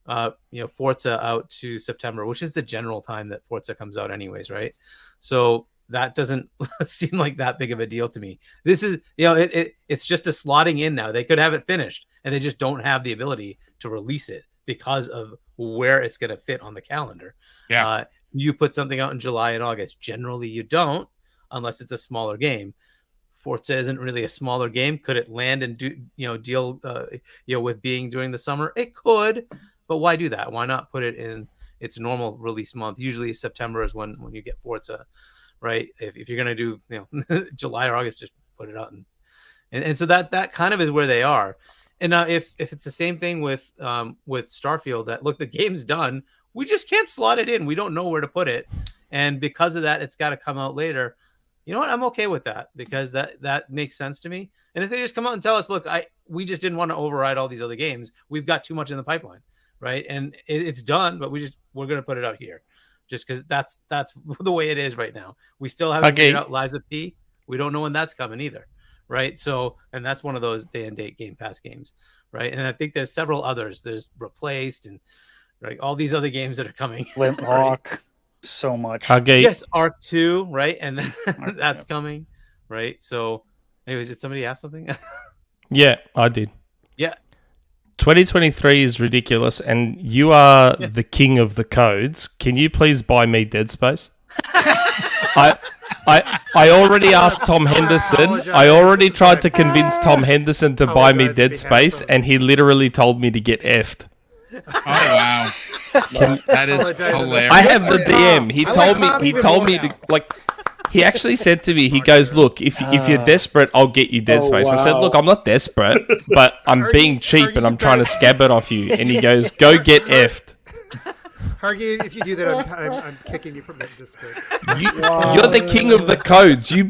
Forza out to September, which is the general time that Forza comes out anyways, right? So that doesn't seem like that big of a deal to me. This is, it's just a slotting in now. They could have it finished, and they just don't have the ability to release it because of where it's going to fit on the calendar. Yeah. You put something out in July and August. Generally, you don't, unless it's a smaller game. Forza isn't really a smaller game. Could it land and deal with being during the summer? It could, but why do that? Why not put it in its normal release month? Usually September is when you get Forza, right? If you're gonna do July or August, just put it out, and so that kind of is where they are. And now if it's the same thing with Starfield, that look, the game's done, we just can't slot it in. We don't know where to put it, and because of that, it's got to come out later. You know what? I'm okay with that because that makes sense to me. And if they just come out and tell us, look, we just didn't want to override all these other games. We've got too much in the pipeline, right? And it's done, but we're going to put it out here, just because that's the way it is right now. We still haven't figured out Lies of P. We don't know when that's coming either, right? So, and that's one of those day and date Game Pass games, right? And I think there's several others. There's Replaced and all these other games that are coming. Flintlock. So much. Yes, Arc 2, right? And then that's coming, right? So, anyways, did somebody ask something? Yeah, I did. Yeah. 2023 is ridiculous, and you are the king of the codes. Can you please buy me Dead Space? I already asked Tom Henderson. I already tried to convince Tom Henderson to buy me Dead Space, and he literally told me to get effed. Oh wow, that is hilarious. I have the DM. He told me to like. He actually said to me, he goes, "Look, if you're desperate, I'll get you Dead Space." I said, "Look, I'm not desperate, but I'm being cheap and I'm trying to scab it off you." And he goes, "Go get effed." Hargy, if you do that, I'm kicking you from the Discord. You're the king of the codes. You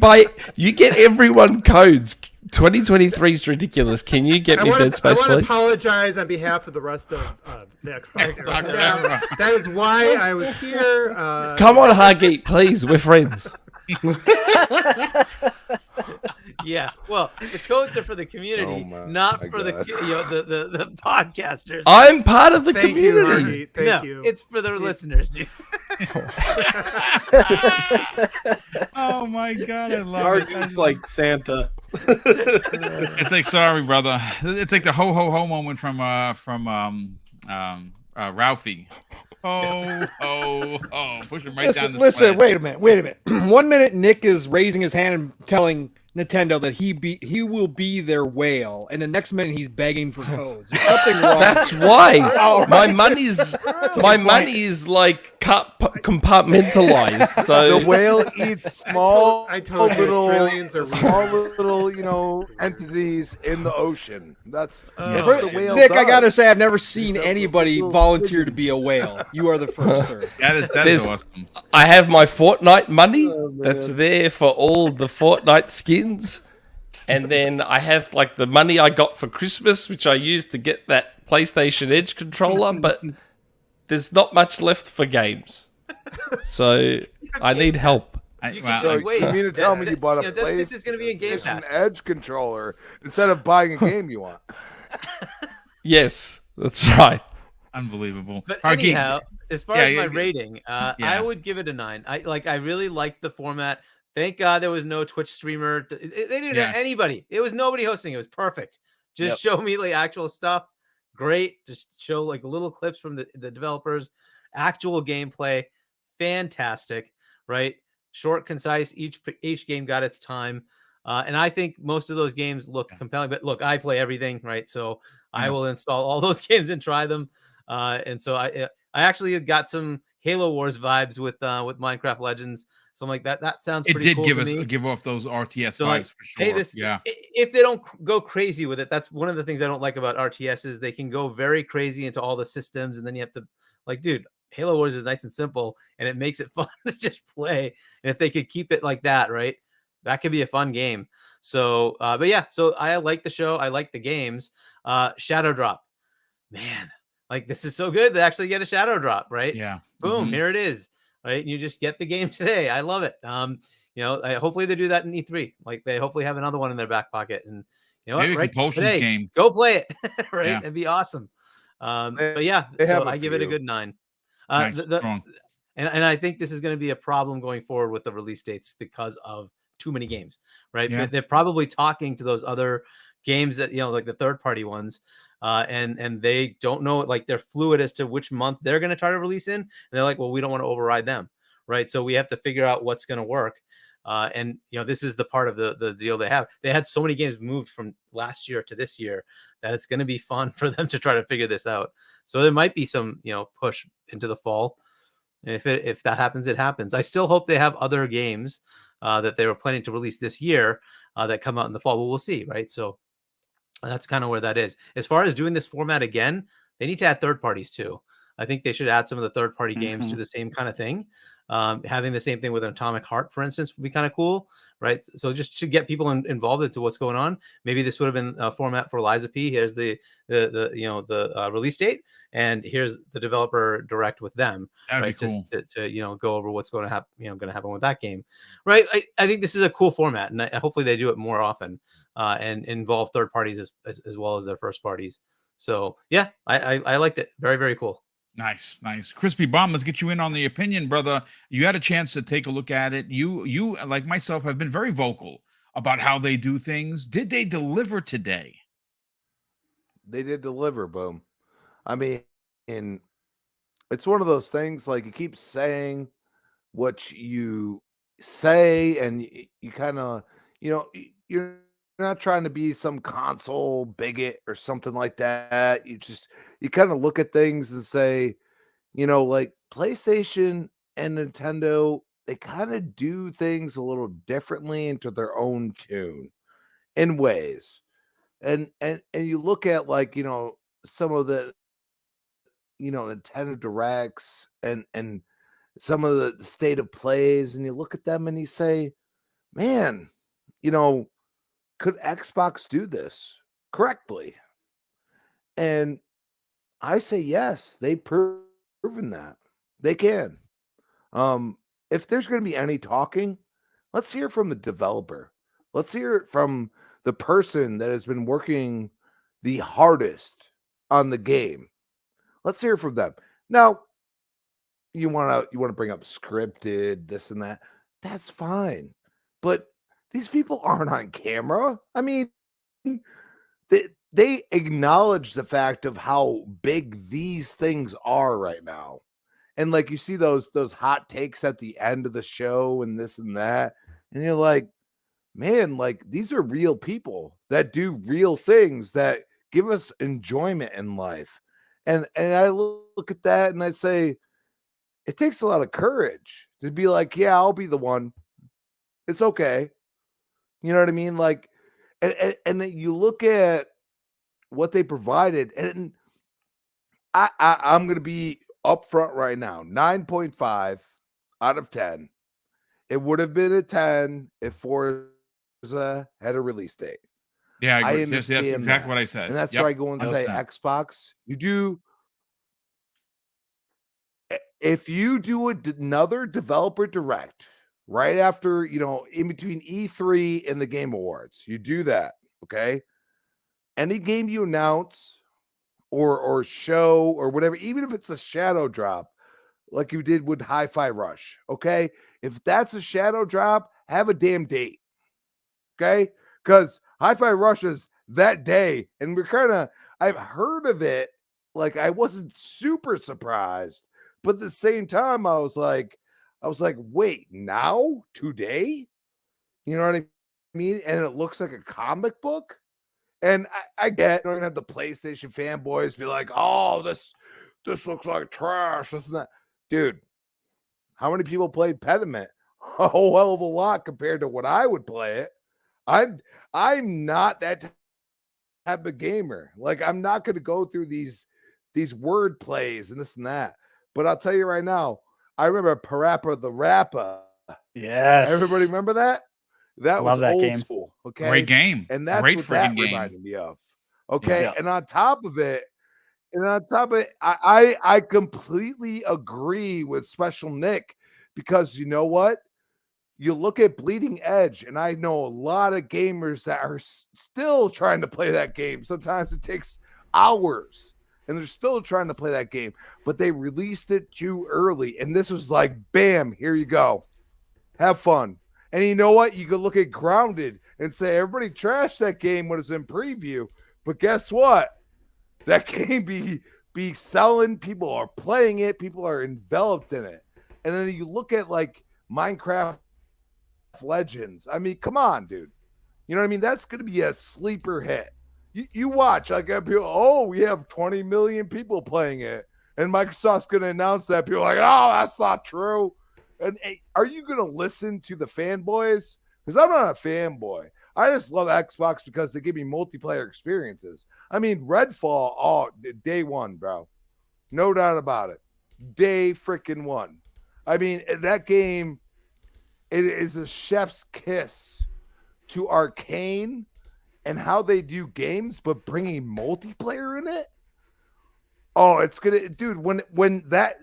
get everyone codes. 2023 is ridiculous. Can you get me Dead Space, please? I want to apologize on behalf of the rest of the Xbox. That is why I was here. Come on, Hargeet, please. We're friends. Yeah, well, the codes are for the community, not for the podcasters. I'm part of the community. Thank you. It's for the listeners, dude. Oh my god, I love it. It's like Santa. It's like, sorry, brother. It's like the ho ho ho moment from Ralphie. Oh, push him right down the Listen, wait a minute. 1 minute Nick is raising his hand and telling Nintendo that he will be their whale, and the next minute he's begging for codes. There's something wrong. That's why my money's like compartmentalized. So the whale eats small little entities in the ocean. That's what the whale Nick, does. I gotta say, I've never seen anybody volunteer to be a whale. You are the first, sir. That is awesome. I have my Fortnite money that's there for all the Fortnite skins. And then I have like the money I got for Christmas, which I used to get that PlayStation Edge controller, but there's not much left for games. So I need help. You mean to tell me you bought a PlayStation this is going to be a Game Pass Edge controller instead of buying a game you want? Yes, that's right. Unbelievable. But anyhow, as far as my rating, I would give it a 9. I really liked the format. Thank God there was no Twitch streamer. They didn't have anybody. It was nobody hosting. It was perfect. Just show me like actual stuff. Great. Just show like little clips from the developers. Actual gameplay. Fantastic. Right? Short, concise. Each game got its time. And I think most of those games look compelling. But look, I play everything, right? So I will install all those games and try them. And so I actually got some Halo Wars vibes with Minecraft Legends. So I'm like, that sounds pretty cool. It did give off those RTS vibes for sure. Hey, if they don't go crazy with it, that's one of the things I don't like about RTS is they can go very crazy into all the systems, and then you have to dude, Halo Wars is nice and simple, and it makes it fun to just play. And if they could keep it like that, right, that could be a fun game. So, but yeah, so I like the show. I like the games. Shadow Drop, man, like this is so good. They actually get a Shadow Drop, right? Yeah. Boom, here it is. right? And you just get the game today. I love it. Hopefully they do that in E3. Like they hopefully have another one in their back pocket, and maybe right Compulsion's today, game. go play it, right? Yeah. It'd be awesome. But yeah, so I give it a good 9. Nice. And I think this is going to be a problem going forward with the release dates because of too many games, right? Yeah. But they're probably talking to those other games that, like the third party ones, and they don't know, like they're fluid as to which month they're going to try to release in. And they're like, well, we don't want to override them, right? So we have to figure out what's going to work. And this is the part of the deal they have. They had so many games moved from last year to this year that it's going to be fun for them to try to figure this out. So there might be some, push into the fall. And if that happens, it happens. I still hope they have other games that they were planning to release this year that come out in the fall. But we'll see, right? So that's kind of where that is. As far as doing this format again, they need to add third parties too. I think they should add some of the third party games to the same kind of thing. Having the same thing with Atomic Heart, for instance, would be kind of cool, right? So just to get people involved into what's going on. Maybe this would have been a format for Liza P. Here's the release date, and here's the developer direct with them. That'd right? be cool. Just to go over what's going to happen, going to happen with that game, right? I think this is a cool format, and hopefully they do it more often and involve third parties as well as their first parties. So yeah, I liked it. Very, very cool. Nice. Crispy Bomb, let's get you in on the opinion, brother. You had a chance to take a look at it. You like myself have been very vocal about how they do things. Did they deliver today? They did deliver, Boom. I mean, it's one of those things, like you keep saying what you say, and you kind of, you're not trying to be some console bigot or something like that. You kind of look at things and say, like PlayStation and Nintendo, they kind of do things a little differently into their own tune in ways. And you look at, like, some of the Nintendo Directs and some of the state of plays, and you look at them and you say, man, could Xbox do this correctly? And I say yes, they've proven that they can. If there's going to be any talking, let's hear from the developer. Let's hear it from the person that has been working the hardest on the game. Let's hear from them. Now, you want to bring up scripted, this and that. That's fine. But these people aren't on camera. I mean, they acknowledge the fact of how big these things are right now. And like you see those hot takes at the end of the show and this and that. And you're like, man, like these are real people that do real things that give us enjoyment in life. And I look at that and I say, it takes a lot of courage to be like, yeah, I'll be the one. It's okay. You know what I mean? Like, and you look at what they provided, and I'm going to be upfront right now. 9.5 out of 10. It would have been a 10 if Forza had a release date. Yeah, I agree. understand That's exactly that. what I said. And that's Yep. why I go and say Xbox. You do. If you do another developer direct right after, in between E3 and the Game Awards, you do that, okay? Any game you announce or show or whatever, even if it's a shadow drop, like you did with Hi-Fi Rush, okay? If that's a shadow drop, have a damn date, okay? Because Hi-Fi Rush is that day, and I've heard of it, like I wasn't super surprised, but at the same time, I was like, wait, now? Today? You know what I mean? And it looks like a comic book. And I get, you're gonna have the PlayStation fanboys be like, oh, this looks like trash. This and that. Dude, how many people played Pediment? A whole hell of a lot compared to what I would play it. I'm not that type of gamer. Like, I'm not gonna go through these word plays and this and that. But I'll tell you right now, I remember Parappa the Rappa. Yes. Everybody remember that? That was that old game. school. Okay. Great game. And that's Great what that friggin' game. reminded me of. Okay. Yeah. And on top of it, I completely agree with Special Nick because you know what? You look at Bleeding Edge, and I know a lot of gamers that are still trying to play that game. Sometimes it takes hours, and they're still trying to play that game, but they released it too early. And this was like, bam, here you go. Have fun. And you know what? You could look at Grounded and say, everybody trashed that game when it was in preview. But guess what? That game be selling. People are playing it. People are enveloped in it. And then you look at like Minecraft Legends. I mean, come on, dude. You know what I mean? That's going to be a sleeper hit. You watch, like, people, we have 20 million people playing it. And Microsoft's going to announce that. People are like, oh, that's not true. And hey, are you going to listen to the fanboys? Because I'm not a fanboy. I just love Xbox because they give me multiplayer experiences. I mean, Redfall, day one, bro. No doubt about it. Day freaking one. I mean, that game, it is a chef's kiss to Arcane and how they do games, but bringing multiplayer in it. Oh, it's gonna, dude. When that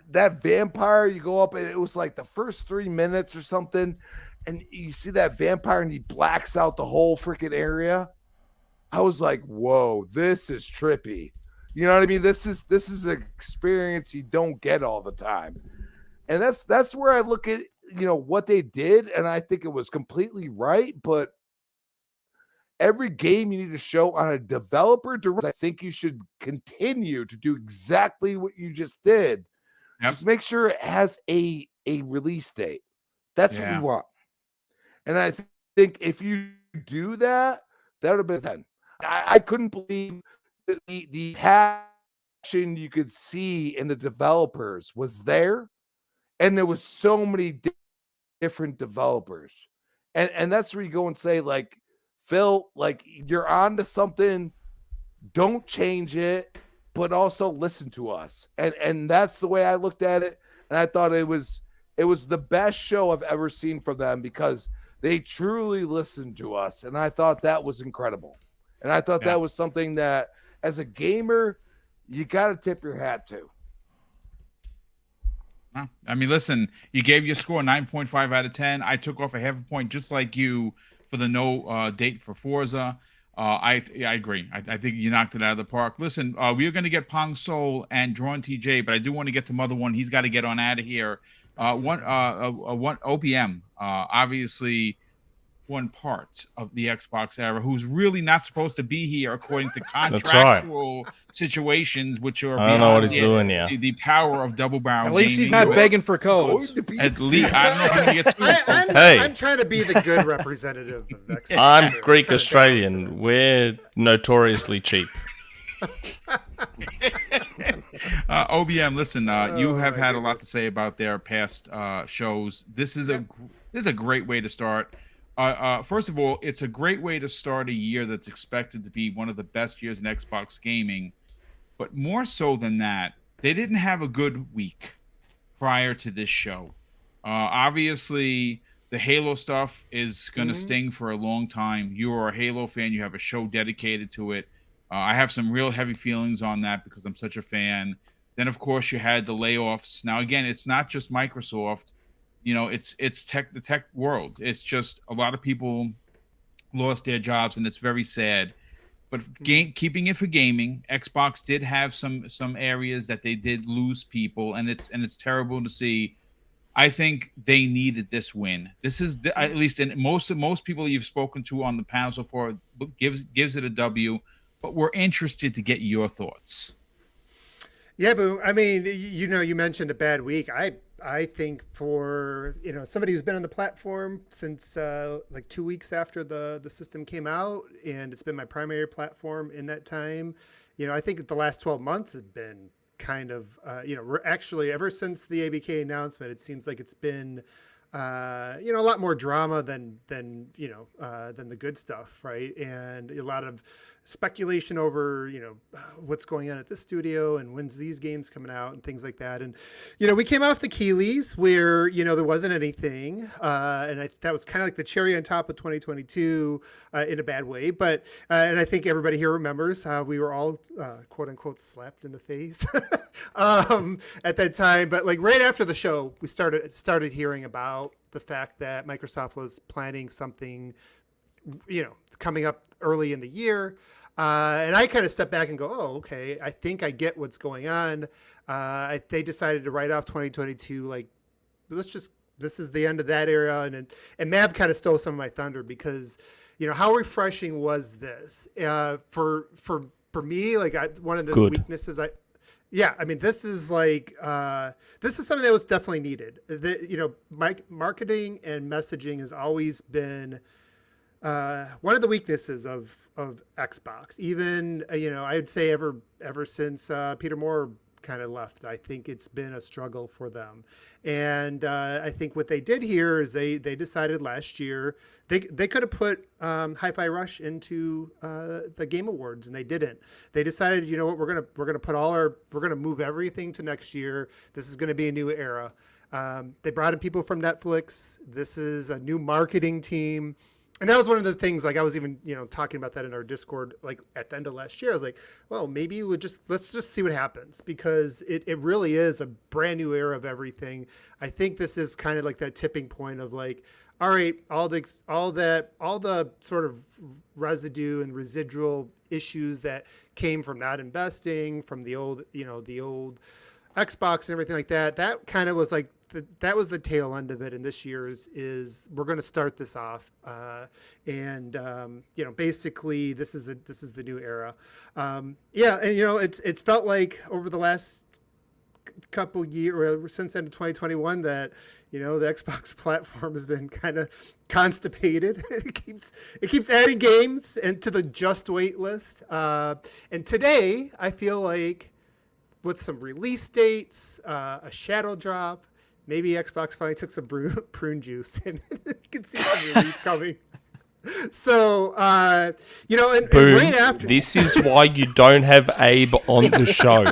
vampire, you go up and it was like the first 3 minutes or something, and you see that vampire and he blacks out the whole freaking area. I was like, whoa, this is trippy. You know what I mean? This is an experience you don't get all the time. And that's where I look at, what they did, and I think it was completely right. But every game you need to show on a developer direct, I think you should continue to do exactly what you just did. Yep. Just make sure it has a release date. That's what we want. And I think if you do that, that would have been 10. I couldn't believe the passion you could see in the developers was there. And there was so many different developers. And that's where you go and say, like, Phil, like, you're on to something. Don't change it, but also listen to us. And that's the way I looked at it. And I thought it was the best show I've ever seen from them because they truly listened to us. And I thought that was incredible. And I thought that was something that, as a gamer, you got to tip your hat to. I mean, listen, you gave your score 9.5 out of 10. I took off a half a point just like you for the no date for Forza. I agree. I think you knocked it out of the park. Listen, we're going to get Pong Soul and Drawn TJ, but I do want to get to Mother One. He's got to get on out of here. One OPM, obviously one part of the Xbox era, who's really not supposed to be here according to contractual situations, which are I don't know what he's doing here. The power of double barrel. At least he's not begging for codes. At least I don't know if he gets. I'm trying to be the good representative of Xbox. I'm Greek Australian. We're notoriously cheap. OBM, listen, you have had a lot to say about their past shows. This is a great way to start. First of all, it's a great way to start a year that's expected to be one of the best years in Xbox gaming. But more so than that, they didn't have a good week prior to this show. Obviously, the Halo stuff is going to sting for a long time. You are a Halo fan. You have a show dedicated to it. I have some real heavy feelings on that because I'm such a fan. Then, of course, you had the layoffs. Now, again, it's not just Microsoft. It's the tech world. It's just a lot of people lost their jobs, and it's very sad. But keeping it for gaming, Xbox did have some areas that they did lose people, and it's terrible to see. I think they needed this win. This is at least in most people you've spoken to on the panel so far gives it a W. But we're interested to get your thoughts. Yeah, Boom. I mean, you mentioned a bad week. I think for somebody who's been on the platform since like 2 weeks after the system came out, and it's been my primary platform in that time. I think the last 12 months have been kind of actually ever since the ABK announcement, it seems like it's been a lot more drama than the good stuff, right? And a lot of speculation over, what's going on at this studio and when's these games coming out and things like that. And, we came off the Keeleys where, there wasn't anything. That was kind of like the cherry on top of 2022 in a bad way. But, and I think everybody here remembers how we were all, quote unquote, slapped in the face at that time. But like right after the show, we started hearing about the fact that Microsoft was planning something, coming up early in the year. And I kind of step back and go, oh, okay, I think I get what's going on. They decided to write off 2022. Like, this is the end of that era. And Mav kind of stole some of my thunder because, how refreshing was this? For me, like one of the weaknesses this is like, this is something that was definitely needed. Marketing and messaging has always been one of the weaknesses of Xbox. Even I'd say ever since Peter Moore kind of left, I think it's been a struggle for them. And I think what they did here is they decided last year they could have put Hi-Fi Rush into the Game Awards, and they didn't. They decided, what, we're gonna move everything to next year. This is gonna be a new era. They brought in people from Netflix. This is a new marketing team. And that was one of the things, like I was even, talking about that in our Discord, like at the end of last year. I was like, well, maybe let's just see what happens, because it really is a brand new era of everything. I think this is kind of like that tipping point of like, all right, all the sort of residue and residual issues that came from not investing, from the old Xbox and everything like that. That kind of was like, that was the tail end of it. And this year is we're going to start this off. Basically this is the new era. And it's felt like over the last couple years, since the end of 2021, that, the Xbox platform has been kind of constipated. It keeps adding games into the just wait list. And today I feel like with some release dates, a shadow drop, maybe Xbox finally took some prune juice and you can see some relief coming. So, and right after... This is why you don't have Abe on the show.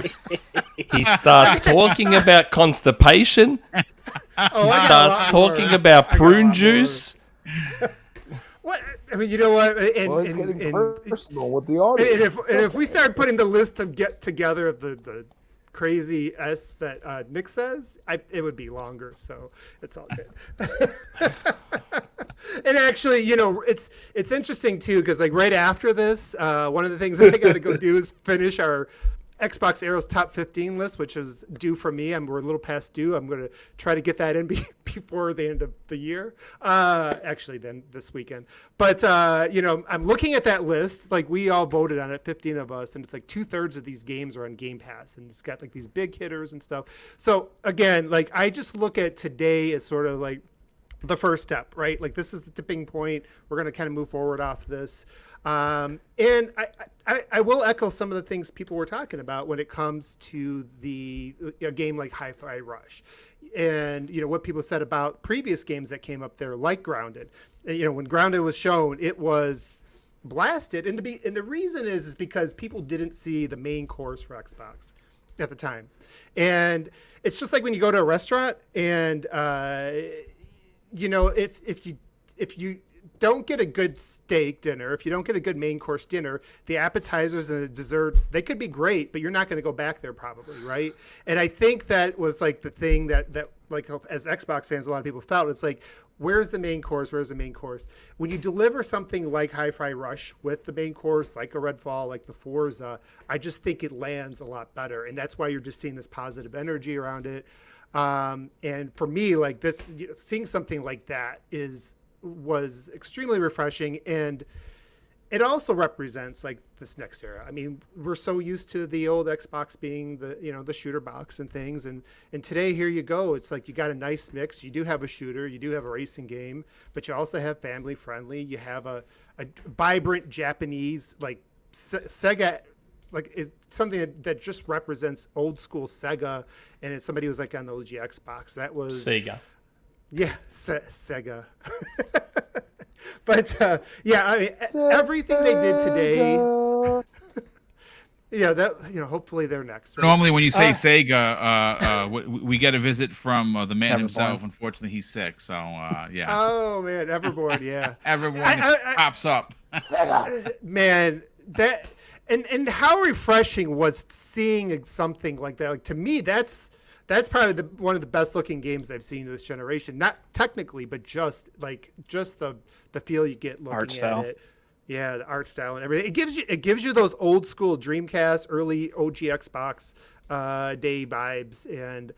He starts talking about constipation. He starts talking about prune juice. What? I mean, you know what? It's getting personal with the audience. And if we start putting the list to get together of the crazy S that Nick says, it would be longer, so it's all good. And actually, it's interesting too, because like right after this, one of the things that I got to go do is finish our Xbox Arrow's top 15 list, which is due for me. We're a little past due. I'm going to try to get that in before the end of the year. Actually, then this weekend. But, I'm looking at that list. Like, we all voted on it, 15 of us, and it's like 2/3 of these games are on Game Pass, and it's got like these big hitters and stuff. So, again, like, I just look at today as sort of like the first step, right? Like, this is the tipping point. We're going to kind of move forward off this. And I will echo some of the things people were talking about when it comes to a game like Hi-Fi Rush, and what people said about previous games that came up there, like Grounded. When Grounded was shown, it was blasted, and the reason is because people didn't see the main course for Xbox at the time, and it's just like when you go to a restaurant and if you don't get a good steak dinner, if you don't get a good main course dinner, the appetizers and the desserts, they could be great, but you're not going to go back there probably, right? And I think that was like the thing that like as Xbox fans, a lot of people felt. It's like, where's the main course? Where's the main course? When you deliver something like Hi-Fi Rush with the main course, like a Redfall, like the Forza, I just think it lands a lot better. And that's why you're just seeing this positive energy around it. And for me, like this, seeing something like that was extremely refreshing, and it also represents like this next era. I mean, we're so used to the old Xbox being the shooter box and things, and today here you go. It's like you got a nice mix. You do have a shooter, you do have a racing game, but you also have family friendly. You have a vibrant Japanese like Sega, like it's something that just represents old school Sega, and it's somebody who's like on the OG Xbox. That was Sega. Yeah, Sega. But I mean, everything they did today. Yeah, that hopefully they're next. Right? Normally, when you say Sega, we get a visit from the man Everborn. himself. Unfortunately, he's sick, so yeah. Oh man, Everborn, yeah. Everyone pops up. Man, that and how refreshing was seeing something like that. Like, to me, that's probably one of the best looking games I've seen this generation. Not technically, but just the feel you get looking Art style. at it. Yeah, the art style and everything. It gives you those old school Dreamcast, early OG Xbox day vibes, and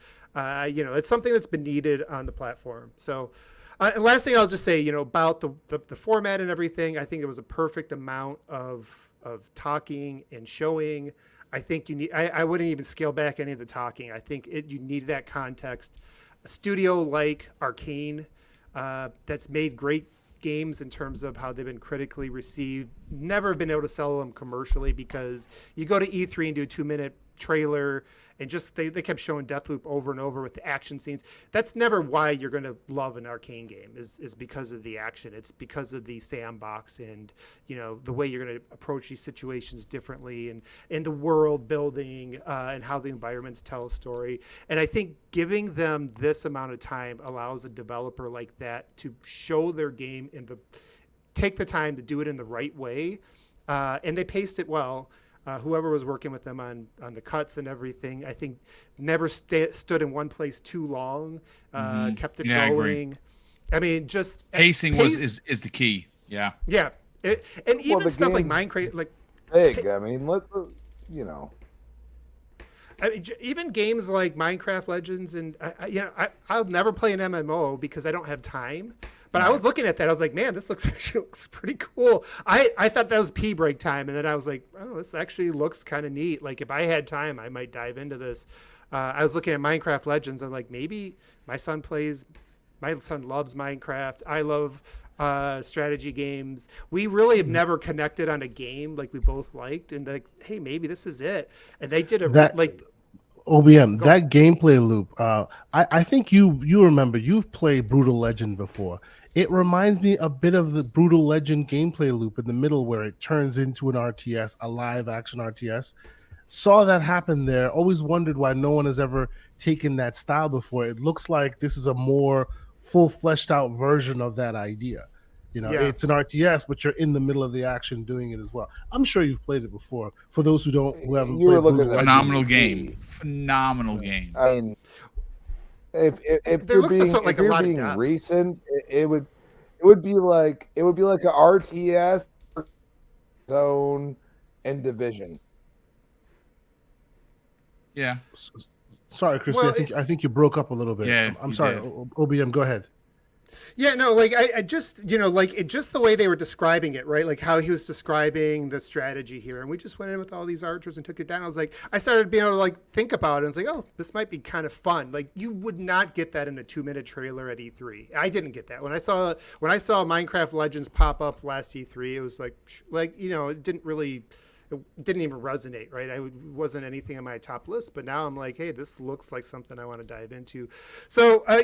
it's something that's been needed on the platform. So, and last thing I'll just say, about the format and everything, I think it was a perfect amount of talking and showing. I think you need. I wouldn't even scale back any of the talking. I think you need that context. A studio like Arcane, that's made great games in terms of how they've been critically received, never been able to sell them commercially, because you go to E3 and do a 2-minute trailer and just they kept showing Deathloop over and over with the action scenes. That's never why you're going to love an Arcane game, is because of the action. It's because of the sandbox and the way you're going to approach these situations differently, and the world building and how the environments tell a story. And I think giving them this amount of time allows a developer like that to show their game take the time to do it in the right way, and they paced it well. Whoever was working with them on the cuts and everything, I think, never stood in one place too long. Kept it going. I mean, just pacing is the key. Yeah. Yeah, and even stuff like Minecraft, like big. I mean, I mean, even games like Minecraft Legends, and I'll never play an MMO because I don't have time. But I was looking at that. I was like, man, this actually looks pretty cool. I thought that was pee break time. And then I was like, oh, this actually looks kind of neat. Like, if I had time, I might dive into this. I was looking at Minecraft Legends. I'm like, maybe my son loves Minecraft. I love strategy games. We really have never connected on a game like we both liked. And like, hey, maybe this is it. And they did OBM, that gameplay loop. I think you remember, you've played Brutal Legend before. It reminds me a bit of the Brutal Legend gameplay loop in the middle, where it turns into an RTS, a live action RTS. Saw that happen there. Always wondered why no one has ever taken that style before. It looks like this is a more full fleshed out version of that idea. It's an RTS, but you're in the middle of the action doing it as well. I'm sure you've played it before. For those who haven't played, phenomenal game. Phenomenal game. I mean, if you're being recent, it would be like a RTS, Zone, and Division. Yeah. Sorry, Chris. Well, I think you broke up a little bit. Yeah, I'm sorry. OBM, go ahead. Yeah, no, like I just, just the way they were describing it, right? Like how he was describing the strategy here. And we just went in with all these archers and took it down. I started being able to think about it. And it's like, oh, this might be kind of fun. Like, you would not get that in a 2-minute trailer at E3. I didn't get that. When I saw Minecraft Legends pop up last E3, it was it didn't even resonate, right? It wasn't anything on my top list, but now I'm like, hey, this looks like something I want to dive into. So a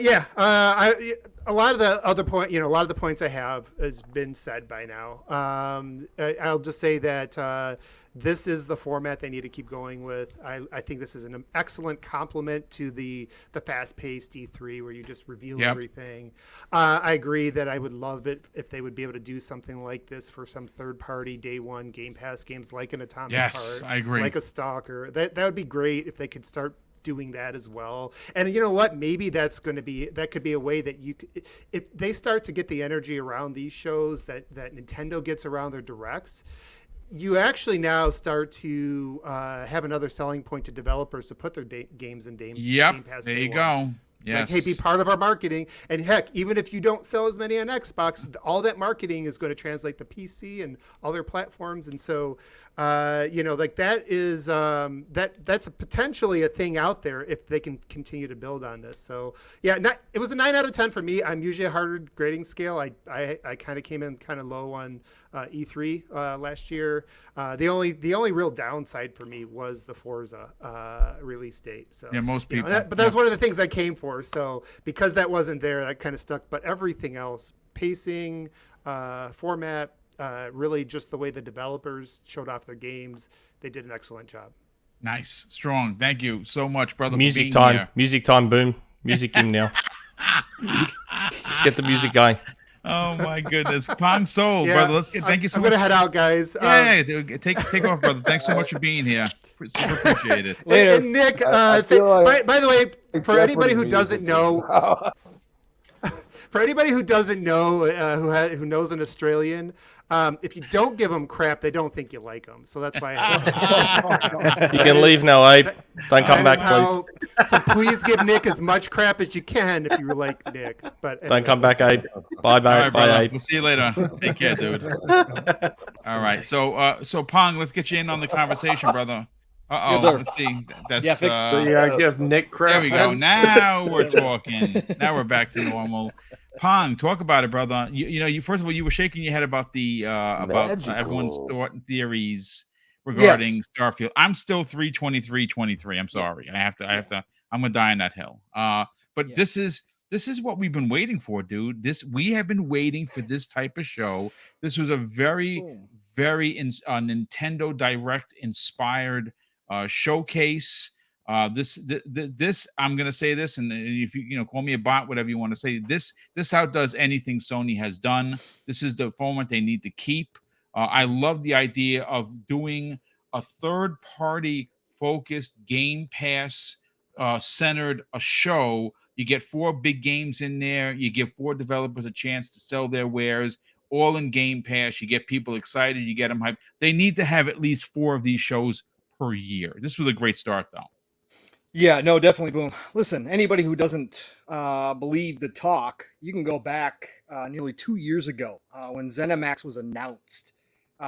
lot of the points I have has been said by now. I'll just say that this is the format they need to keep going with. I think this is an excellent complement to the fast-paced E3 where you just reveal everything. I agree that I would love it if they would be able to do something like this for some third-party day one Game Pass games, like an Atomic Heart, I agree, like a Stalker. That would be great if they could start doing that as well. And you know what? Maybe that could be a way that if they start to get the energy around these shows that Nintendo gets around their directs, you actually now start to have another selling point to developers to put their games in Game Pass. There you go. Yes. Like, hey, be part of our marketing. And heck, even if you don't sell as many on Xbox, all that marketing is going to translate to PC and other platforms. And so, that is that's potentially a thing out there if they can continue to build on this. So yeah, it was a 9 out of 10 for me. I'm usually a harder grading scale. I kind of came in kind of low on E3 last year. The only real downside for me was the Forza release date. So yeah, most people. But that's one of the things I came for. So because that wasn't there, that kind of stuck. But everything else, pacing, format, really just the way the developers showed off their games. They did an excellent job. Nice, strong. Thank you so much, brother. Music for being time. Here. Music time. Boom. Music him now. Let's get the music going. Oh my goodness, Pong Soul, Yeah, brother. Let's get. Thank you so I'm much. gonna head out, guys. Yeah, dude, take off, brother. Thanks so much for being here. Super appreciate it. And Nick, I feel like by the way, for anybody who Jeopardy doesn't music know, for anybody who doesn't know, who knows an Australian, if you don't give them crap, they don't think you like them. So that's why You can leave now, Abe. Don't come back, please. So please give Nick as much crap as you can if you like Nick. But anyways, Don't come back, Abe. Bye, All bye, right, bye, brother. Abe. We'll see you later. Take care, dude. All right. So Pong, let's get you in on the conversation, brother. Yes, sir. Let's see. That's Yeah, fix it. So yeah, give Nick crap. there we go. then. Now we're talking. Now we're back to normal. Pong, talk about it, brother. You first of all, you were shaking your head about the about everyone's thought and theories regarding Starfield. I'm still 323.23. I'm sorry. I have to. I'm gonna die on that hill. But this is what we've been waiting for, dude. We have been waiting for this type of show. This was a very Nintendo Direct inspired showcase. This I'm gonna say this, and if you call me a bot, whatever you want to say, this outdoes anything Sony has done. This is the format they need to keep. I love the idea of doing a third party focused Game Pass centered a show. You get 4 big games in there. You give 4 developers a chance to sell their wares, all in Game Pass. You get people excited. You get them hyped. They need to have at least 4 of these shows per year. This was a great start, though. Yeah, no, definitely, Boom. Listen, anybody who doesn't believe the talk, you can go back nearly 2 years ago when ZeniMax was announced.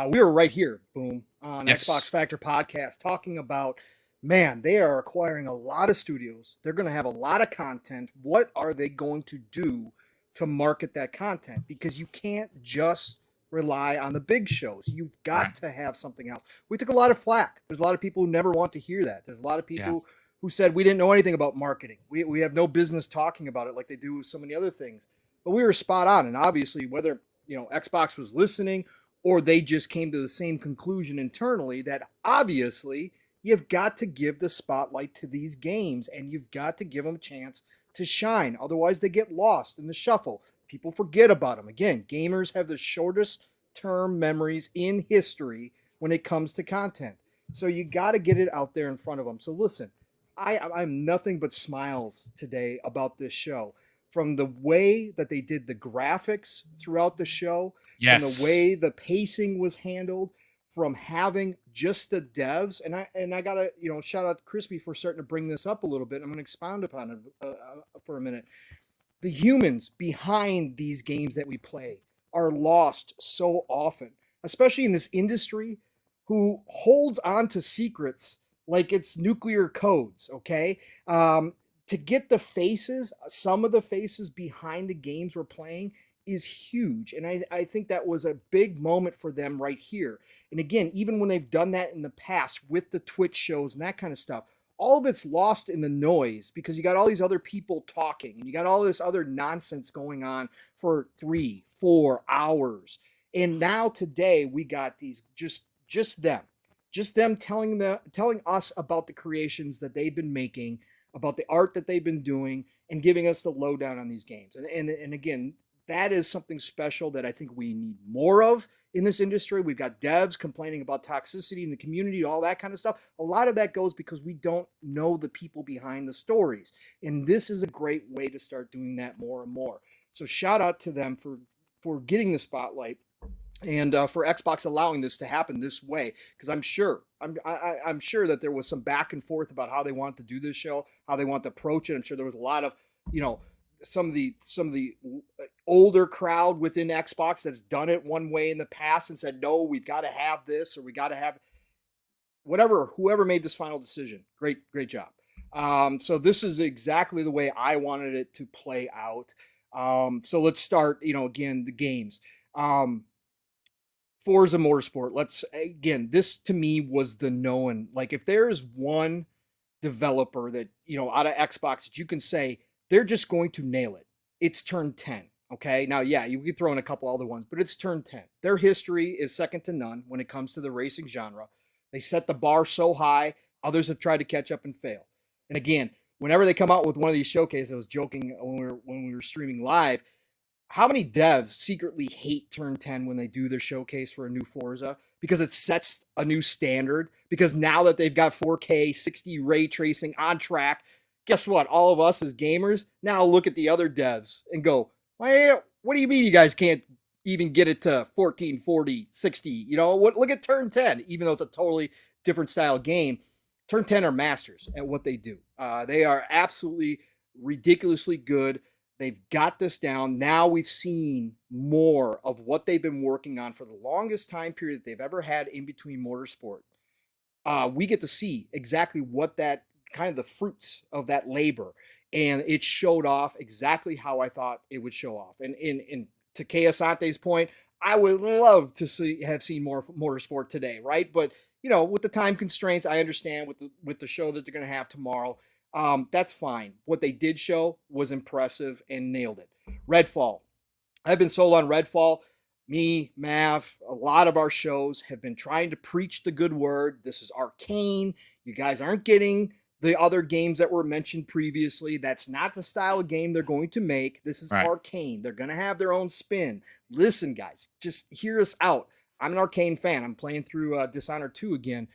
We were right here, Boom, on Xbox Factor Podcast, talking about, man, they are acquiring a lot of studios. They're going to have a lot of content. What are they going to do to market that content? Because you can't just rely on the big shows. You've got to have something else. We took a lot of flack. There's a lot of people who never want to hear that. There's a lot of people who said we didn't know anything about marketing. We have no business talking about it like they do with so many other things. But we were spot on. And obviously, whether Xbox was listening or they just came to the same conclusion internally, that obviously you've got to give the spotlight to these games and you've got to give them a chance to shine. Otherwise, they get lost in the shuffle. People forget about them. Again, gamers have the shortest term memories in history when it comes to content. So you got to get it out there in front of them. So listen, I'm nothing but smiles today about this show. From the way that they did the graphics throughout the show, from the way the pacing was handled, from having just the devs, and I gotta shout out to Crispy for starting to bring this up a little bit. I'm gonna expound upon it for a minute. The humans behind these games that we play are lost so often, especially in this industry, who holds on to secrets like it's nuclear codes. Okay, to get the faces, some of the faces behind the games we're playing is huge. And I think that was a big moment for them right here. And again, even when they've done that in the past with the Twitch shows and that kind of stuff, all of it's lost in the noise because you got all these other people talking and you got all this other nonsense going on for 3-4 hours. And now today we got these just them telling us about the creations that they've been making, about the art that they've been doing, and giving us the lowdown on these games. And again, that is something special that I think we need more of in this industry. We've got devs complaining about toxicity in the community, all that kind of stuff. A lot of that goes because we don't know the people behind the stories. And this is a great way to start doing that more and more. So shout out to them for getting the spotlight and for Xbox allowing this to happen this way. Because I'm sure that there was some back and forth about how they want to do this show, how they want to approach it. I'm sure there was a lot of, some of the older crowd within Xbox that's done it one way in the past and said, no, we've got to have this, or we got to have whoever made this final decision. Great job. So this is exactly the way I wanted it to play out. So let's start, again, the games. Forza Motorsport. This to me was the known, like if there is one developer that, out of Xbox that you can say, they're just going to nail it, it's Turn 10. Okay. Now, yeah, you can throw in a couple other ones, but it's turn 10. Their history is second to none when it comes to the racing genre. They set the bar so high, others have tried to catch up and fail. And again, whenever they come out with one of these showcases, I was joking when we were streaming live. How many devs secretly hate turn 10 when they do their showcase for a new Forza because it sets a new standard? Because now that they've got 4K 60 ray tracing on track, guess what? All of us as gamers now look at the other devs and go, well, what do you mean you guys can't even get it to 1440 60? You know, look at turn 10, even though it's a totally different style game. Turn 10 are masters at what they do. They are absolutely ridiculously good. They've got this down. Now we've seen more of what they've been working on for the longest time period that they've ever had in between motorsport. We get to see exactly what that kind of the fruits of that labor, and it showed off exactly how I thought it would show off. And to Kay Asante's point, I would love to have seen more motorsport today, right? But you know, with the time constraints, I understand with the show that they're going to have tomorrow. That's fine. What they did show was impressive and nailed it. Redfall. I've been sold on Redfall. Me, Mav, a lot of our shows have been trying to preach the good word. This is Arcane. You guys aren't getting the other games that were mentioned previously. That's not the style of game they're going to make. This is Arcane. They're going to have their own spin. Listen, guys, just hear us out. I'm an Arcane fan. I'm playing through Dishonored 2 again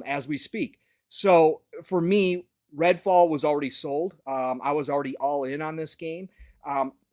as we speak. So for me, Redfall was already sold. I was already all in on this game.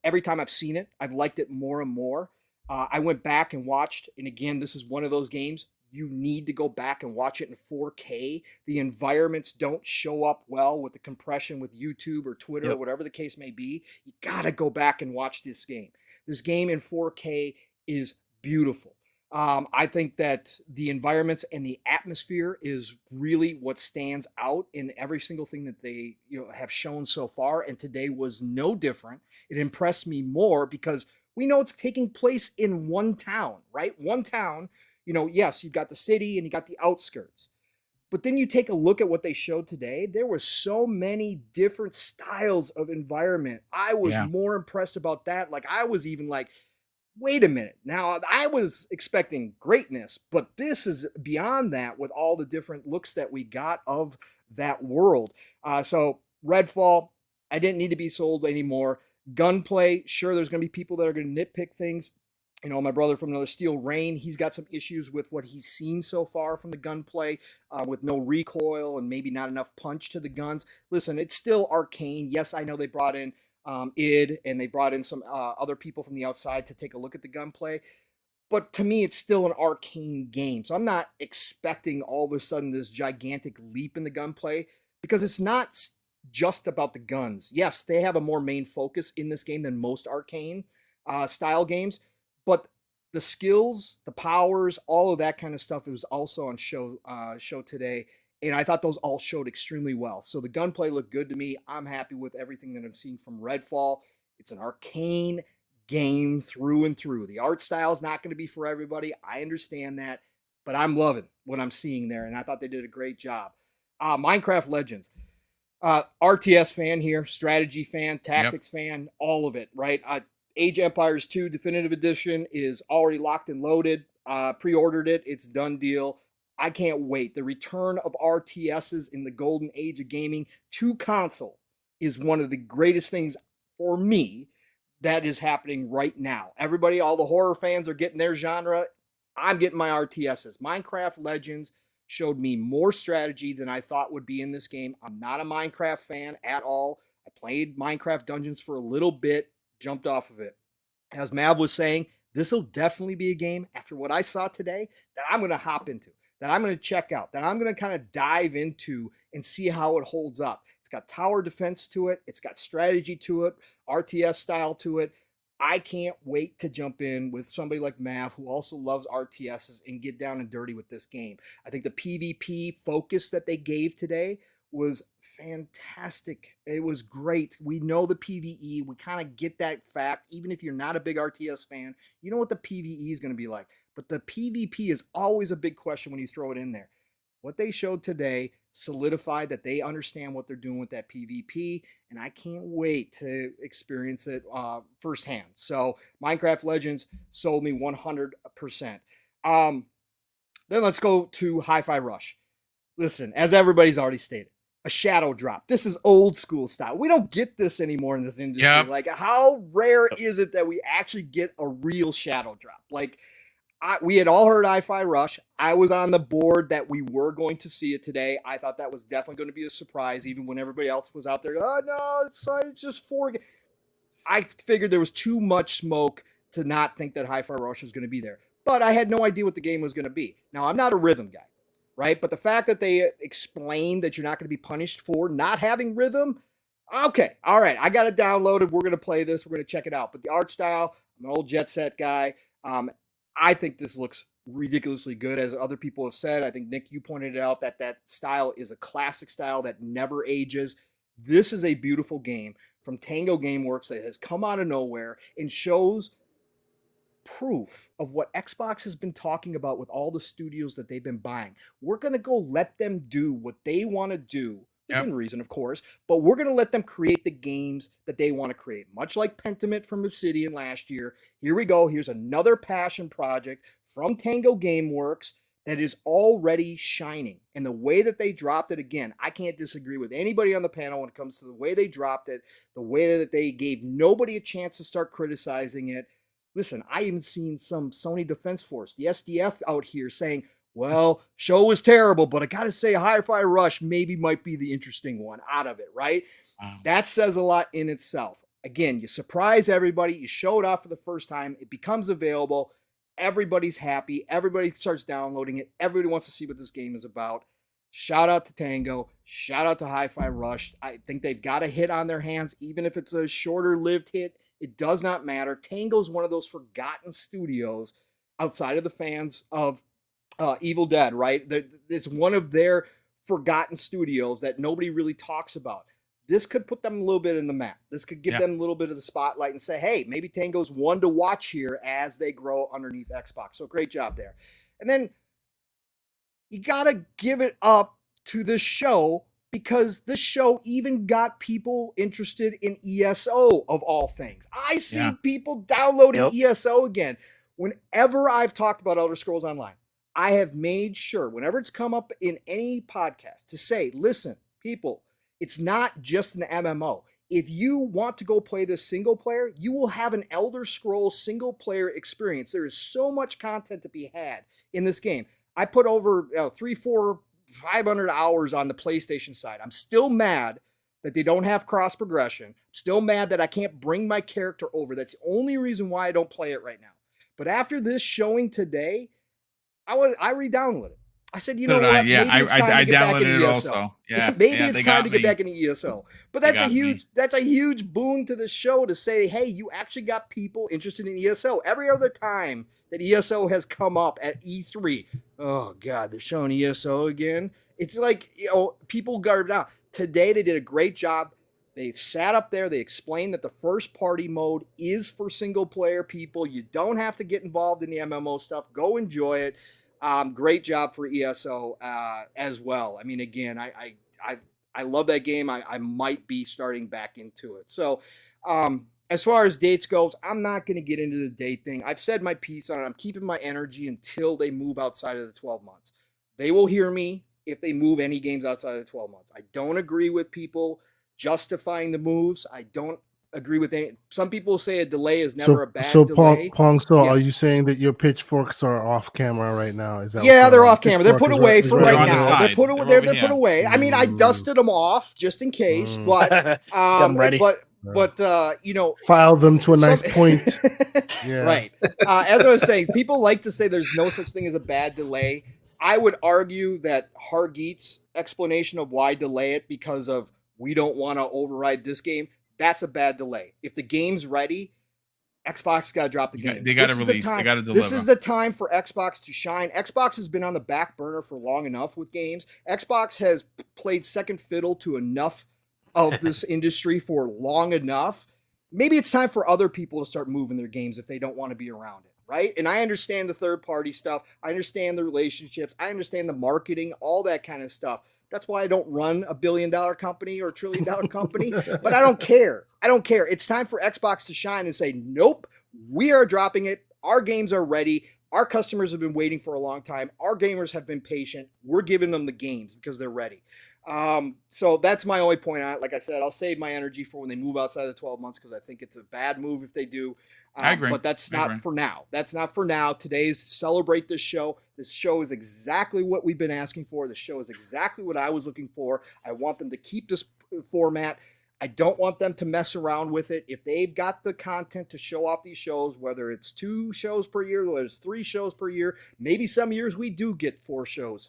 Every time I've seen it, I've liked it more and more. I went back and watched, and again, this is one of those games you need to go back and watch it in 4K. The environments don't show up well with the compression with YouTube or Twitter or whatever the case may be. You got to go back and watch this game. This game in 4K is beautiful. I think that the environments and the atmosphere is really what stands out in every single thing that they have shown so far. And today was no different. It impressed me more because we know it's taking place in one town, right? One town. Yes, you've got the city and you got the outskirts. But then you take a look at what they showed today. There were so many different styles of environment. I was more impressed about that. Like I was even like, wait a minute. Now, I was expecting greatness, but this is beyond that with all the different looks that we got of that world. So Redfall, I didn't need to be sold anymore. Gunplay, sure, there's going to be people that are going to nitpick things. My brother from Another Steel, Rain, he's got some issues with what he's seen so far from the gunplay, with no recoil and maybe not enough punch to the guns. Listen, it's still Arcane. Yes, I know they brought in id and they brought in some other people from the outside to take a look at the gunplay, but to me it's still an Arcane game, so I'm not expecting all of a sudden this gigantic leap in the gunplay because it's not just about the guns. Yes, they have a more main focus in this game than most Arcane style games, but the skills, the powers, all of that kind of stuff, it was also on show today. And I thought those all showed extremely well. So the gunplay looked good to me. I'm happy with everything that I've seen from Redfall. It's an Arcane game through and through. The art style is not going to be for everybody. I understand that. But I'm loving what I'm seeing there. And I thought they did a great job. Minecraft Legends. RTS fan here. Strategy fan. Tactics fan. All of it, right? Age of Empires 2 Definitive Edition is already locked and loaded. Pre-ordered it. It's done deal. I can't wait. The return of RTSs in the golden age of gaming to console is one of the greatest things for me that is happening right now. Everybody, all the horror fans are getting their genre. I'm getting my RTSs. Minecraft Legends showed me more strategy than I thought would be in this game. I'm not a Minecraft fan at all. I played Minecraft Dungeons for a little bit, jumped off of it. As Mav was saying, this will definitely be a game after what I saw today that I'm going to hop into, that I'm going to check out, that I'm going to kind of dive into and see how it holds up. It's got tower defense to it. It's got strategy to it, RTS style to it. I can't wait to jump in with somebody like Mav, who also loves RTSs, and get down and dirty with this game. I think the PvP focus that they gave today was fantastic. It was great. We know the PvE. We kind of get that fact. Even if you're not a big RTS fan, you know what the PvE is going to be like. But the PvP is always a big question when you throw it in there. What they showed today solidified that they understand what they're doing with that PvP, and I can't wait to experience it firsthand. So Minecraft Legends sold me 100%. Then let's go to Hi-Fi Rush. Listen, as everybody's already stated, a shadow drop. This is old school style. We don't get this anymore in this industry. Yep. Like, how rare is it that we actually get a real shadow drop? Like, we had all heard Hi-Fi Rush. I was on the board that we were going to see it today. I thought that was definitely going to be a surprise, even when everybody else was out there. Oh, no, it's just 4. I figured there was too much smoke to not think that Hi-Fi Rush was going to be there. But I had no idea what the game was going to be. Now, I'm not a rhythm guy, right? But the fact that they explained that you're not going to be punished for not having rhythm, okay, all right, I got it downloaded. We're going to play this. We're going to check it out. But the art style, I'm an old Jet Set guy. I think this looks ridiculously good, as other people have said. I think, Nick, you pointed out that that style is a classic style that never ages. This is a beautiful game from Tango Gameworks that has come out of nowhere and shows proof of what Xbox has been talking about with all the studios that they've been buying. We're going to go let them do what they want to do, within reason, of course, but we're going to let them create the games that they want to create. Much like Pentiment from Obsidian last year, here we go. Here's another passion project from Tango Gameworks that is already shining. And the way that they dropped it, again, I can't disagree with anybody on the panel when it comes to the way they dropped it, the way that they gave nobody a chance to start criticizing it. Listen, I even seen some Sony Defense Force, the SDF, out here saying, well, show was terrible, but I got to say Hi-Fi Rush maybe might be the interesting one out of it, right? Wow. That says a lot in itself. Again, you surprise everybody. You show it off for the first time. It becomes available. Everybody's happy. Everybody starts downloading it. Everybody wants to see what this game is about. Shout out to Tango. Shout out to Hi-Fi Rush. I think they've got a hit on their hands, even if it's a shorter-lived hit. It does not matter. Tango's one of those forgotten studios outside of the fans of Evil Dead, right? It's one of their forgotten studios that nobody really talks about. This could put them a little bit in the map. This could give them a little bit of the spotlight and say, hey, maybe Tango's one to watch here as they grow underneath Xbox. So great job there. And then you got to give it up to this show, because this show even got people interested in ESO, of all things. I see people downloading ESO again. Whenever I've talked about Elder Scrolls Online, I have made sure, whenever it's come up in any podcast, to say, listen, people, it's not just an MMO. If you want to go play this single player, you will have an Elder Scrolls single player experience. There is so much content to be had in this game. I put over 500 hours on the PlayStation side. I'm still mad that they don't have cross progression. Still mad that I can't bring my character over. That's the only reason why I don't play it right now. But after this showing today, I re-downloaded it. I said, you know what? Yeah, maybe it's time to get back into it ESO. also. Yeah, maybe it's time to get back into ESO. But that's a huge boon to the show to say, hey, you actually got people interested in ESO. Every other time that ESO has come up at E3, oh God, they're showing ESO again. It's like, people garbed down. Today they did a great job. They sat up there. They explained that the first party mode is for single player people. You don't have to get involved in the MMO stuff. Go enjoy it. Great job for ESO as well. I mean, again, I love that game. I might be starting back into it. So as far as dates goes, I'm not going to get into the date thing. I've said my piece on it. I'm keeping my energy until they move outside of the 12 months. They will hear me if they move any games outside of the 12 months. I don't agree with people justifying the moves. I don't agree with any. Some people say a delay is never a bad delay. Pong, are you saying that your pitchforks are off camera right now? Is that they're off camera. They're put away for right now. They're put away. I mean, I Mm. dusted them off just in case, but I'm ready. But file them to a nice point. Yeah. Right. As I was saying, people like to say there's no such thing as a bad delay. I would argue that Hargeet's explanation of why delay it because of we don't want to override this game, that's a bad delay. If the game's ready, Xbox got to drop the game. They got to release. They got to deliver. This is the time for Xbox to shine. Xbox has been on the back burner for long enough with games. Xbox has played second fiddle to enough of this industry for long enough. Maybe it's time for other people to start moving their games if they don't want to be around it, right? And I understand the third-party stuff. I understand the relationships. I understand the marketing, all that kind of stuff. That's why I don't run a $1 billion company or $1 trillion company, but I don't care. I don't care. It's time for Xbox to shine and say, nope, we are dropping it. Our games are ready. Our customers have been waiting for a long time. Our gamers have been patient. We're giving them the games because they're ready. So that's my only point on it. Like I said, I'll save my energy for when they move outside the 12 months because I think it's a bad move if they do. I agree. But that's not for now. That's not for now. Today's celebrate this show. This show is exactly what we've been asking for. The show is exactly what I was looking for. I want them to keep this format. I don't want them to mess around with it. If they've got the content to show off these shows, whether it's 2 shows per year, whether it's 3 shows per year, maybe some years we do get 4 shows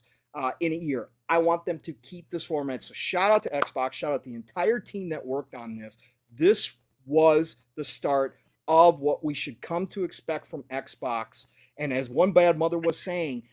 in a year. I want them to keep this format. So shout out to Xbox. Shout out the entire team that worked on this. This was the start of what we should come to expect from Xbox. And as One Bad Mother was saying,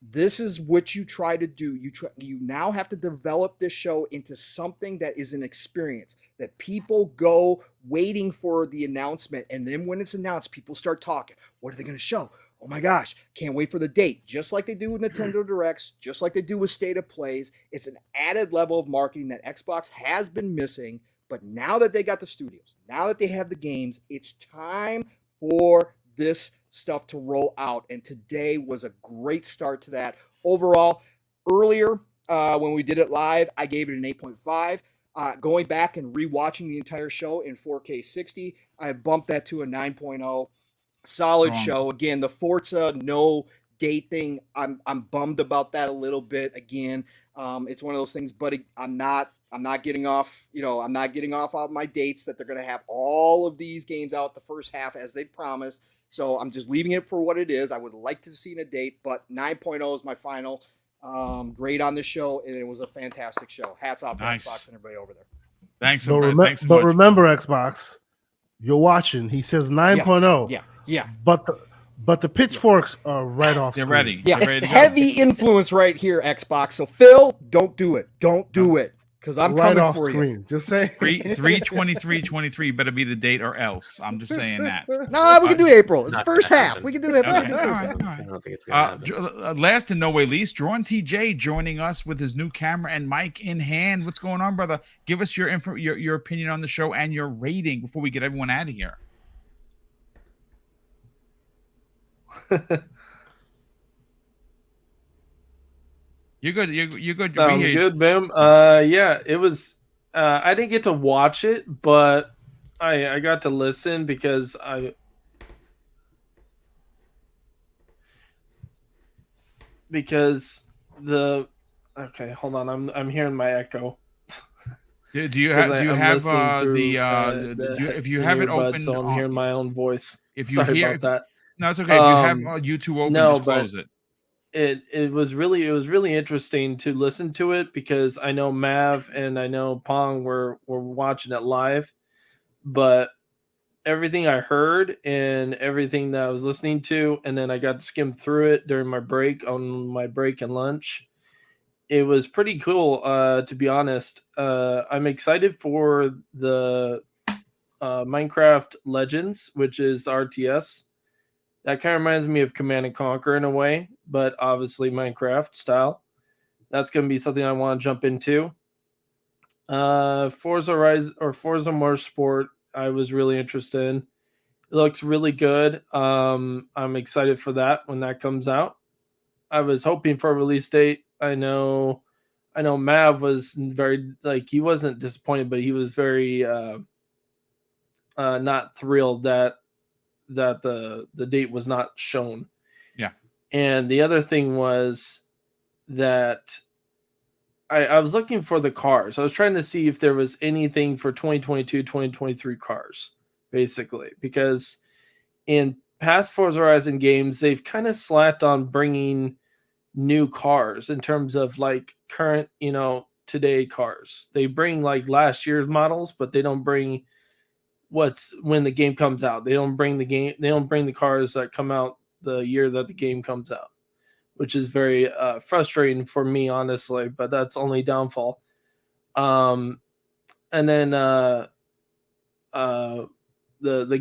this is what you try to do. You now have to develop this show into something that is an experience, that people go waiting for the announcement. And then when it's announced, people start talking. What are they going to show? Oh my gosh, can't wait for the date. Just like they do with Nintendo Directs, just like they do with State of Plays. It's an added level of marketing that Xbox has been missing. But now that they got the studios, now that they have the games, it's time for this stuff to roll out. And today was a great start to that. Overall, earlier when we did it live, I gave it an 8.5. Going back and rewatching the entire show in 4K 60, I bumped that to a 9.0. Solid show. Again, the Forza no date thing, I'm bummed about that a little bit. Again, it's one of those things, but I'm not getting off, I'm not getting off my dates that they're going to have all of these games out the first half as they promised. So I'm just leaving it for what it is. I would like to see a date, but 9.0 is my final grade on this show, and it was a fantastic show. Hats off to Xbox and everybody over there. Thanks. Thanks so much. Remember, Xbox, you're watching. He says 9.0. Yeah. But the pitchforks are right off. They're ready. Yeah, They're ready to heavy influence right here, Xbox. So Phil, don't do it. Don't do it. Because I'm right coming off for screen. you. Just say 3/23/23 better be the date or else. I'm just saying that. No, we can do April. It's Not first gonna half. happen. We can do it. Okay, all right. I don't think it's gonna happen. Last and no way least, Drawn TJ joining us with his new camera and mic in hand. What's going on, brother? Give us your opinion on the show and your rating before we get everyone out of here. You're good. You're good. Sounds good, Boom. Yeah, it was. I didn't get to watch it, but I got to listen because okay, hold on. I'm hearing my echo. Do you have if you have it earbud, open? So I'm hearing my own voice. If you Sorry hear about that. No, it's okay. If you have YouTube open, just close it. It was really interesting to listen to it because I know Mav and I know Pong were watching it live, but everything I heard and everything that I was listening to, and then I got to skim through it during my break and lunch. It was pretty cool, to be honest. I'm excited for the Minecraft Legends, which is RTS. That kind of reminds me of Command & Conquer in a way, but obviously Minecraft style. That's going to be something I want to jump into. Forza Motorsport, I was really interested in. It looks really good. I'm excited for that when that comes out. I was hoping for a release date. I know Mav was very, he wasn't disappointed, but he was very not thrilled that the date was not shown. Yeah. And the other thing was that I was looking for the cars. I was trying to see if there was anything for 2022, 2023 cars, basically, because in past Forza Horizon games, they've kind of slacked on bringing new cars in terms of current, today cars. They bring last year's models, but they don't bring when the game comes out. They don't bring the cars that come out the year that the game comes out, which is very frustrating for me, honestly, but that's only downfall. And then the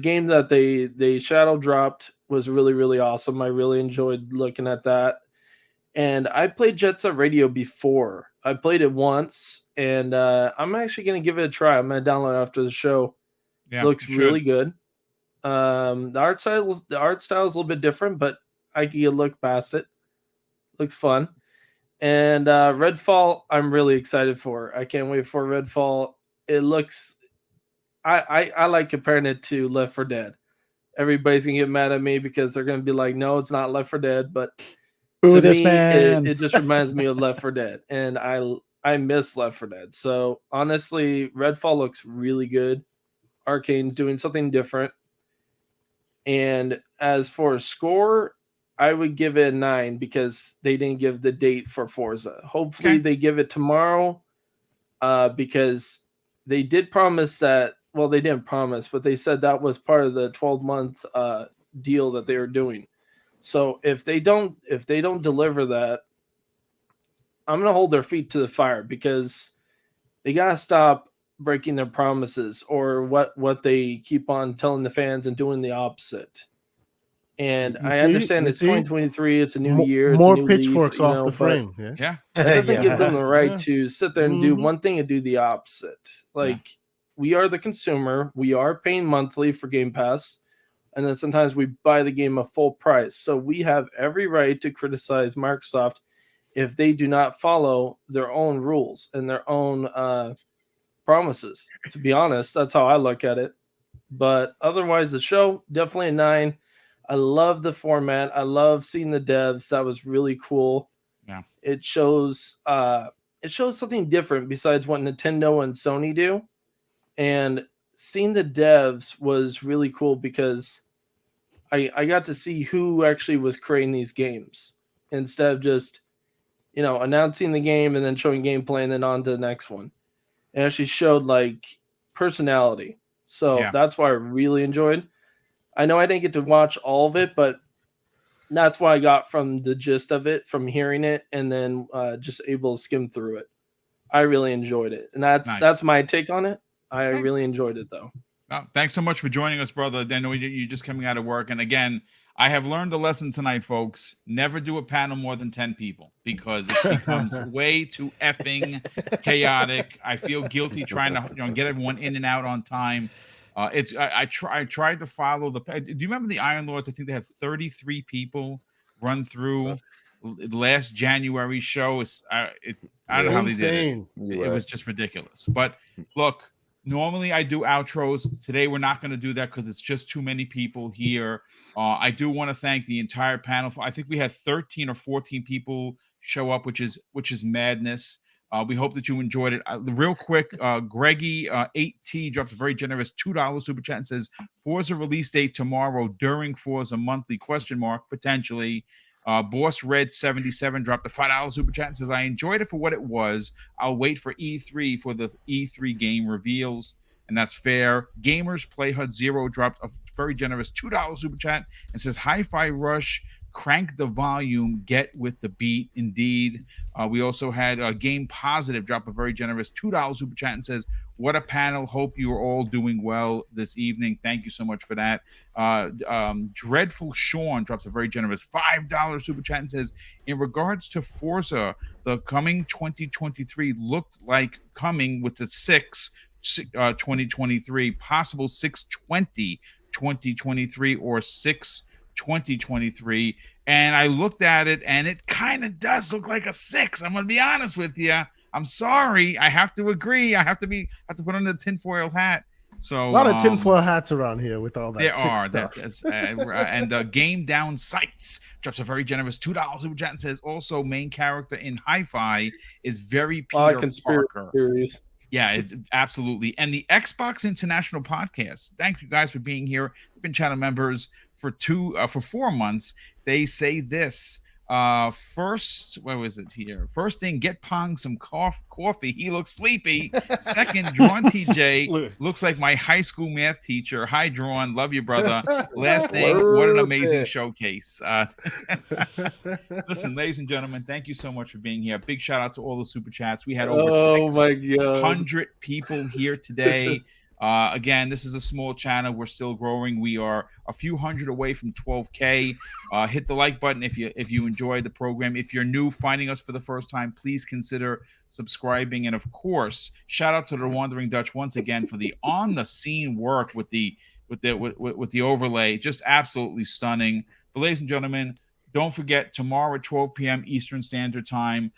game that they shadow dropped was really, really awesome. I really enjoyed looking at that. And I played Jet Set Radio before I played it once, and I'm actually going to give it a try. I'm going to download it after the show. Yeah, looks really good. The art style is a little bit different, but I can look past it. Looks fun. And Redfall, I'm really excited for. I can't wait for Redfall. It looks. I like comparing it to Left 4 Dead. Everybody's gonna get mad at me because they're gonna be like, "No, it's not Left 4 Dead." But Boo to this me, man. it just reminds me of Left 4 Dead, and I miss Left 4 Dead. So honestly, Redfall looks really good. Arcane's doing something different. And as for a score, I would give it a 9 because they didn't give the date for Forza. Hopefully they give it tomorrow because they did promise that. Well, they didn't promise, but they said that was part of the 12-month deal that they were doing. So if they don't deliver that, I'm gonna hold their feet to the fire because they gotta stop breaking their promises or what they keep on telling the fans and doing the opposite. And I understand it's 2023, it's a new year, it's more a new pitchforks leaf, off the frame. Yeah, it doesn't give them the right Yeah. to sit there and do one thing and do the opposite. Like we are the consumer, we are paying monthly for Game Pass, and then sometimes we buy the game at full price. So we have every right to criticize Microsoft if they do not follow their own rules and their own promises. To be honest, that's how I look at it. But otherwise, the show definitely a 9. I love the format. I love seeing the devs. That was really cool. Yeah, it shows something different besides what Nintendo and Sony do. And seeing the devs was really cool because I got to see who actually was creating these games instead of just announcing the game and then showing gameplay and then on to the next one. It actually showed like personality. So that's why I really enjoyed. I know I didn't get to watch all of it, but that's what I got from the gist of it, from hearing it, and then just able to skim through it. I really enjoyed it, and that's my take on it. I really enjoyed it, though. Well, thanks so much for joining us, brother. I know you're just coming out of work, and again, I have learned a lesson tonight, folks. Never do a panel more than 10 people because it becomes way too effing chaotic. I feel guilty trying to get everyone in and out on time. I tried to follow the. Do you remember the Iron Lords? I think they had 33 people run through last January show. I don't know how they did it. It was just ridiculous. But look, normally I do outros. Today we're not going to do that because it's just too many people here. I do want to thank the entire panel. I think we had 13 or 14 people show up, which is madness. We hope that you enjoyed it. Real quick, Greggy 8T drops a very generous $2 super chat and says, Forza release date tomorrow during Forza monthly ? Potentially. Boss Red 77 dropped a $5 super chat and says, I enjoyed it for what it was. I'll wait for E3 for the E3 game reveals. And that's fair. Gamers Play Hut 0 dropped a very generous $2 super chat and says, Hi-Fi Rush, crank the volume, get with the beat. Indeed. We also had Game Positive drop a very generous $2 super chat and says, what a panel. Hope you are all doing well this evening. Thank you so much for that. Dreadful Sean drops a very generous $5 super chat and says, in regards to Forza, the coming 2023 looked like coming with the 2023, possible 620 2023 or 2023, and I looked at it and it kind of does look like a 6. I'm gonna be honest with you. I'm sorry. I have to agree. I have to put on the tinfoil hat. So a lot of tinfoil hats around here with all that. There are stuff. and Game Down Sights drops a very generous $2 super chat and says also main character in Hi-Fi is very Peter Parker. Theories. Yeah, absolutely. And the Xbox International Podcast. Thank you guys for being here. We've been channel members for 4 months. They say this. First, where was it here? First thing, get Pong some coffee. He looks sleepy. Second, Drawn TJ looks like my high school math teacher. Hi, Drawn. Love you, brother. Last thing, what an amazing showcase. Listen, ladies and gentlemen, thank you so much for being here. Big shout out to all the super chats. We had over 600 people here today. Again, this is a small channel. We're still growing. We are a few hundred away from 12K. Hit the like button if you enjoyed the program. If you're new, finding us for the first time, please consider subscribing, and of course, shout out to the Wandering Dutch once again for the on-the-scene work with the overlay. Just absolutely stunning. But ladies and gentlemen, don't forget, tomorrow at 12 p.m. Eastern Standard Time,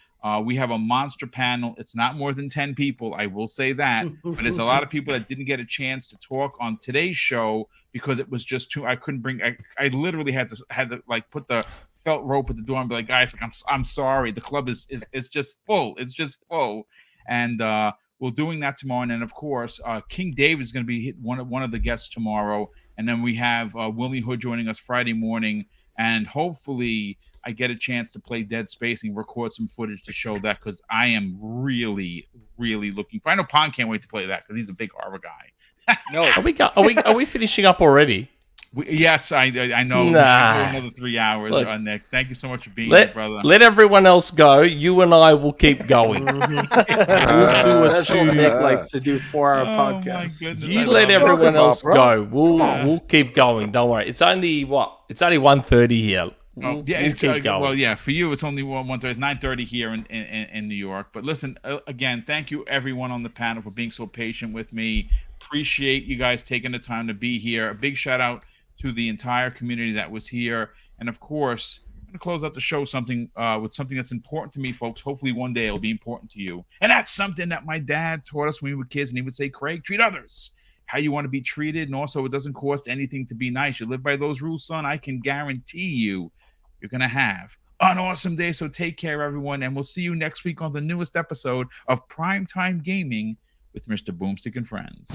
we have a monster panel. It's not more than 10 people, I will say that, but there's a lot of people that didn't get a chance to talk on today's show because it was just too. I couldn't bring. I literally had to like put the felt rope at the door and be like, guys, like, I'm sorry, the club is just full. It's just full, and we're doing that tomorrow. And then of course, King Dave is going to be one of the guests tomorrow, and then we have Willie Hood joining us Friday morning. And hopefully I get a chance to play Dead Space and record some footage to show that, because I am really, really looking for. I know Pond can't wait to play that because he's a big horror guy. No, are we finishing up already? Yes, I know. Nah. We should go another 3 hours, Look, Nick. Thank you so much for being here, brother. Let everyone else go. You and I will keep going. We'll do what Nick likes to do 4-hour podcasts. You let everyone else go. We'll keep going. Don't worry. It's only what? It's only 1:30 here. We'll keep going. Well, yeah, for you it's only 1:30. It's 9:30 here in New York. But listen, again, thank you everyone on the panel for being so patient with me. Appreciate you guys taking the time to be here. A big shout out to the entire community that was here. And of course, I'm going to close out the show with something that's important to me, folks. Hopefully one day it'll be important to you. And that's something that my dad taught us when we were kids. And he would say, Craig, treat others how you want to be treated. And also, it doesn't cost anything to be nice. You live by those rules, son. I can guarantee you're going to have an awesome day. So take care, everyone. And we'll see you next week on the newest episode of Primetime Gaming with Mr. BoomStick and Friends.